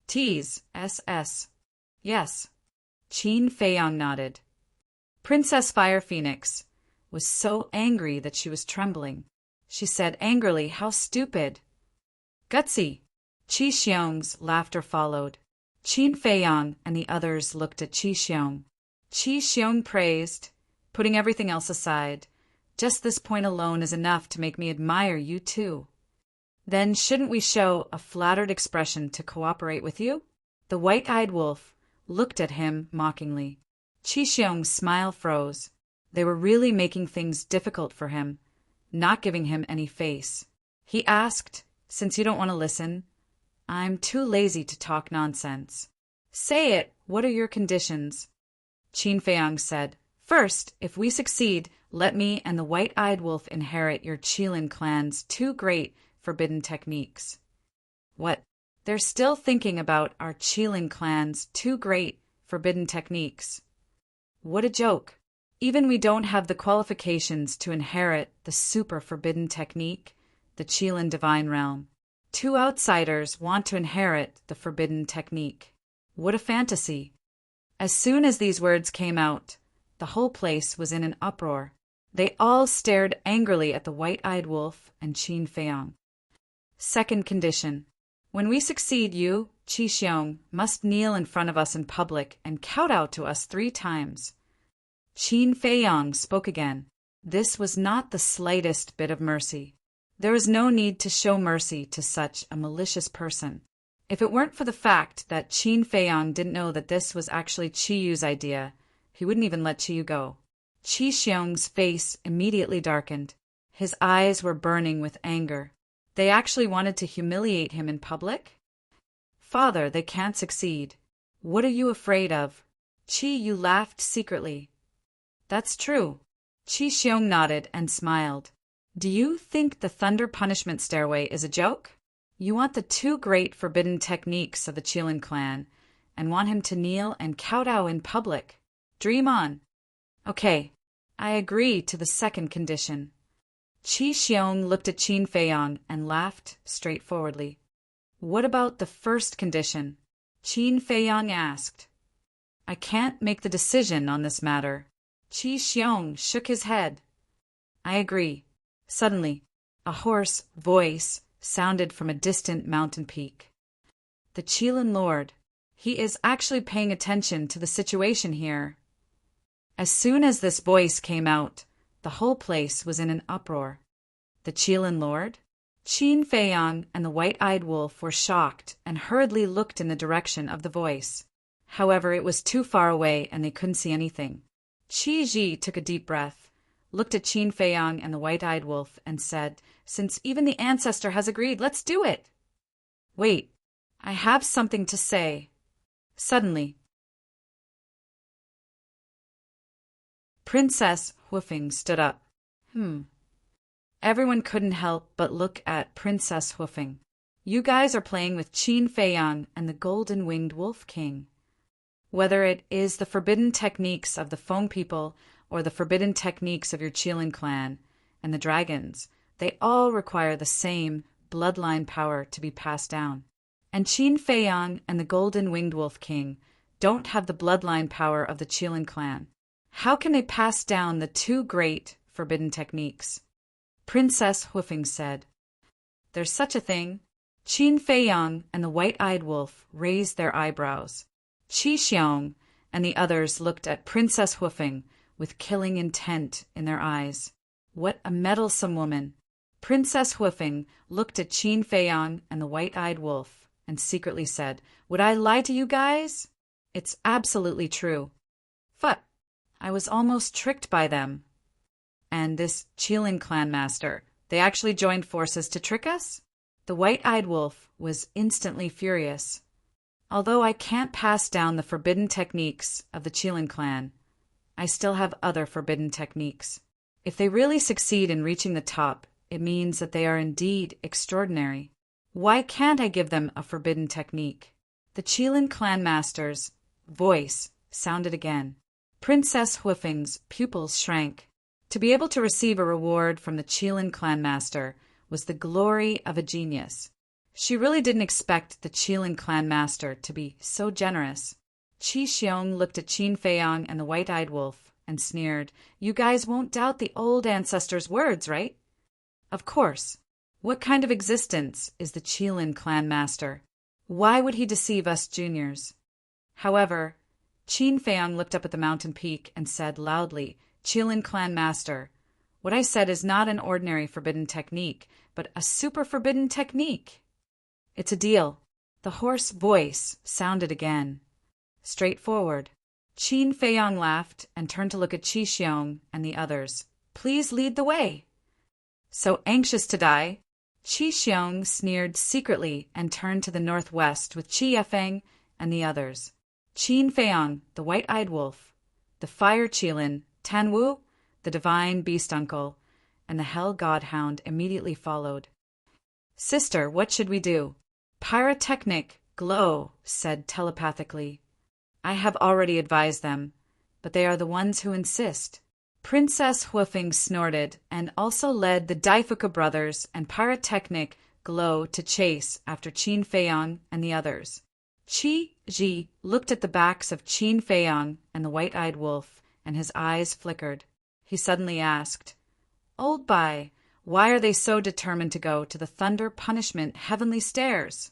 Speaker 1: T's, SS. Yes. Qin Feiyang nodded. Princess Fire Phoenix was so angry that she was trembling. She said angrily, how stupid. Gutsy. Qi Xiong's laughter followed. Qin Feiyang and the others looked at Qi Xiong. Qi Xiong praised, putting everything else aside. Just this point alone is enough to make me admire you too. Then shouldn't we show a flattered expression to cooperate with you? The white-eyed wolf looked at him mockingly. Qi Xiong's smile froze. They were really making things difficult for him, not giving him any face. He asked, "Since you don't want to listen, I'm too lazy to talk nonsense." "Say it, what are your conditions?" Qin Feiyang said, "First, if we succeed, let me and the white-eyed wolf inherit your Qilin clan's 2 great forbidden techniques." What? They're still thinking about our Qilin clan's 2 great forbidden techniques. What a joke. Even we don't have the qualifications to inherit the super forbidden technique, the Qilin divine realm. 2 outsiders want to inherit the forbidden technique. What a fantasy. As soon as these words came out, the whole place was in an uproar. They all stared angrily at the white-eyed wolf and Qin Feiyang. Second condition. When we succeed, you, Qi Xiong, must kneel in front of us in public and kowtow to us 3 times. Qin Feiyang spoke again. This was not the slightest bit of mercy. There was no need to show mercy to such a malicious person. If it weren't for the fact that Qin Feiyang didn't know that this was actually Qi Yu's idea, he wouldn't even let Qi Yu go. Qi Xiong's face immediately darkened. His eyes were burning with anger. They actually wanted to humiliate him in public? "Father, they can't succeed. What are you afraid of?" Qi Yu laughed secretly. "That's true." Qi Xiong nodded and smiled. "Do you think the thunder punishment stairway is a joke? You want the 2 great forbidden techniques of the Qilin clan, and want him to kneel and kowtow in public. Dream on." "Okay, I agree to the second condition." Qi Xiong looked at Qin Feiyang and laughed straightforwardly. "What about the first condition?" Qin Feiyang asked. "I can't make the decision on this matter." Qi Xiong shook his head. "I agree." Suddenly, a hoarse voice sounded from a distant mountain peak. "The Qilin Lord. He is actually paying attention to the situation here." As soon as this voice came out, the whole place was in an uproar. The Qilin Lord? Qin Feiyang and the white-eyed wolf were shocked and hurriedly looked in the direction of the voice. However, it was too far away and they couldn't see anything. Qi Ji took a deep breath, looked at Qin Feiyang and the white-eyed wolf, and said, "Since even the ancestor has agreed, let's do it." "Wait, I have something to say." Suddenly, Princess Hoofing stood up. Everyone couldn't help but look at Princess Hoofing. "You guys are playing with Qin Feiyang and the golden-winged wolf king. Whether it is the forbidden techniques of the Feng people or the forbidden techniques of your Qilin clan and the dragons, they all require the same bloodline power to be passed down. And Qin Feiyang and the golden-winged wolf king don't have the bloodline power of the Qilin clan. How can they pass down the 2 great forbidden techniques?" Princess Hoofing said. "There's such a thing." Qin Feiyang and the white-eyed wolf raised their eyebrows. Qi Xiong and the others looked at Princess Hoofing with killing intent in their eyes. What a meddlesome woman. Princess Hoofing looked at Qin Feiyang and the white-eyed wolf and secretly said, "Would I lie to you guys? It's absolutely true. But I was almost tricked by them. And this Qilin clan master, they actually joined forces to trick us?" The white-eyed wolf was instantly furious. "Although I can't pass down the forbidden techniques of the Qilin clan, I still have other forbidden techniques. If they really succeed in reaching the top, it means that they are indeed extraordinary. Why can't I give them a forbidden technique?" The Qilin clan master's voice sounded again. Princess Hoofing's pupils shrank. To be able to receive a reward from the Qilin clan master was the glory of a genius. She really didn't expect the Qilin clan master to be so generous. Qi Xiong looked at Qin Feiyang and the white-eyed wolf and sneered, "You guys won't doubt the old ancestor's words, right?" "Of course. What kind of existence is the Qilin clan master? Why would he deceive us juniors?" However, Qin Feiyang looked up at the mountain peak and said loudly, "Qilin clan master, what What I said is not an ordinary forbidden technique, but a super forbidden technique. It's a deal. The hoarse voice sounded again. Straightforward. Qin Feiyang laughed and turned to look at Qi Xiong and the others. Please lead the way. So anxious to die? Qi Xiong sneered secretly and turned to the northwest with Qi Yefeng and the others. Qin Feiyang, the white-eyed wolf, the fire Qilin, Tan Wu, the divine beast uncle, and the hell godhound immediately followed. Sister, what should we do? Pyrotechnic, glow, said telepathically. I have already advised them, but they are the ones who insist. Princess Huifeng snorted and also led the Daifuka brothers and pyrotechnic glow to chase after Qin Feiyang and the others. Qi Ji looked at the backs of Qin Feiyang and the white-eyed wolf, and his eyes flickered. He suddenly asked, Old Bai, why are they so determined to go to the thunder punishment heavenly stairs?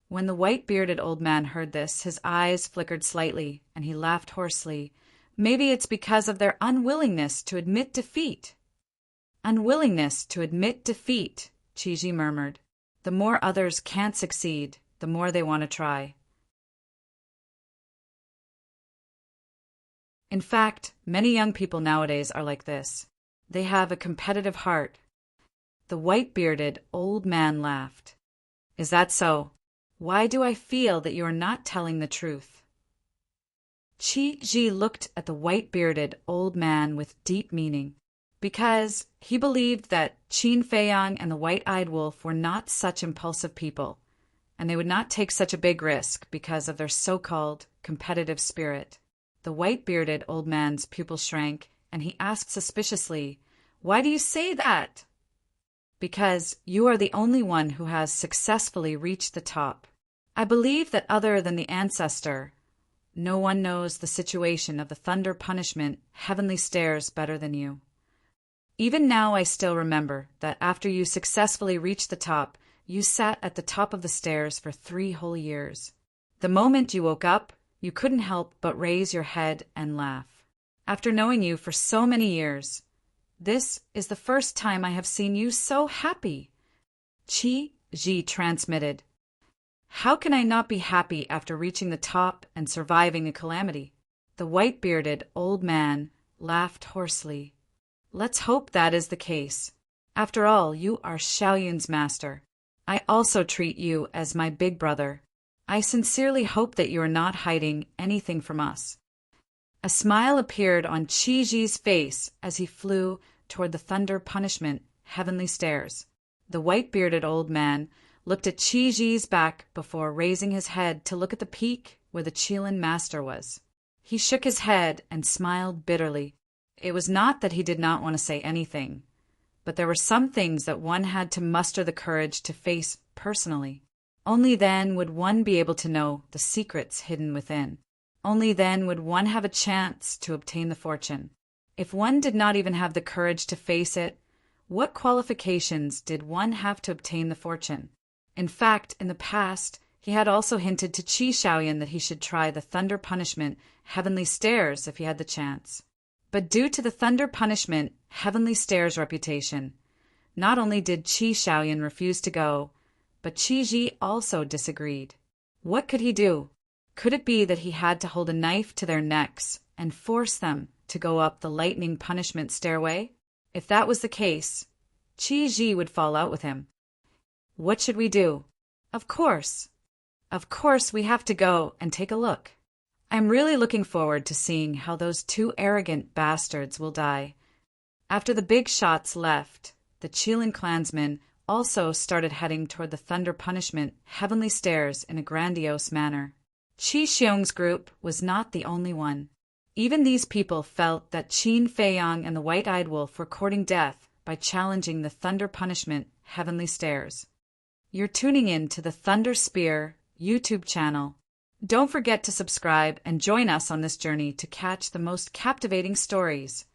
Speaker 1: When the white-bearded old man heard this, his eyes flickered slightly, and he laughed hoarsely. Maybe it's because of their unwillingness to admit defeat. Unwillingness to admit defeat, Qiji murmured. The more others can't succeed, the more they want to try. In fact, many young people nowadays are like this. They have a competitive heart. The white-bearded old man laughed. Is that so? Why do I feel that you are not telling the truth? Qi Ji looked at the white-bearded old man with deep meaning. Because he believed that Qin Feiyang and the white-eyed wolf were not such impulsive people, and they would not take such a big risk because of their so-called competitive spirit. The white-bearded old man's pupil shrank, and he asked suspiciously, Why do you say that? Because you are the only one who has successfully reached the top. I believe that other than the ancestor, no one knows the situation of the thunder punishment heavenly stairs better than you. Even now I still remember that after you successfully reached the top, you sat at the top of the stairs for 3 whole years. The moment you woke up, you couldn't help but raise your head and laugh. After knowing you for so many years, this is the first time I have seen you so happy. Qi Ji transmitted. How can I not be happy after reaching the top and surviving a calamity? The white-bearded old man laughed hoarsely. Let's hope that is the case. After all, you are Xiaoyun's master. I also treat you as my big brother. I sincerely hope that you are not hiding anything from us. A smile appeared on Qi Ji's face as he flew toward the thunder punishment heavenly stairs. The white-bearded old man looked at Qi Ji's back before raising his head to look at the peak where the Qilin master was. He shook his head and smiled bitterly. It was not that he did not want to say anything, but there were some things that one had to muster the courage to face personally. Only then would one be able to know the secrets hidden within. Only then would one have a chance to obtain the fortune. If one did not even have the courage to face it, what qualifications did one have to obtain the fortune? In fact, in the past, he had also hinted to Qi Xiaoyan that he should try the thunder punishment heavenly stairs if he had the chance. But due to the thunder punishment heavenly stairs reputation, not only did Qi Xiaoyan refuse to go, but Qi Ji also disagreed. What could he do? Could it be that he had to hold a knife to their necks and force them to go up the lightning punishment stairway? If that was the case, Qi Ji would fall out with him. What should we do? Of course we have to go and take a look. I'm really looking forward to seeing how those 2 arrogant bastards will die. After the big shots left, the Qilin clansmen also started heading toward the thunder punishment heavenly stairs in a grandiose manner. Qi Xiong's group was not the only one. Even these people felt that Qin Feiyang and the white-eyed wolf were courting death by challenging the thunder punishment heavenly stairs. You're tuning in to the Thunder Spear YouTube channel. Don't forget to subscribe and join us on this journey to catch the most captivating stories.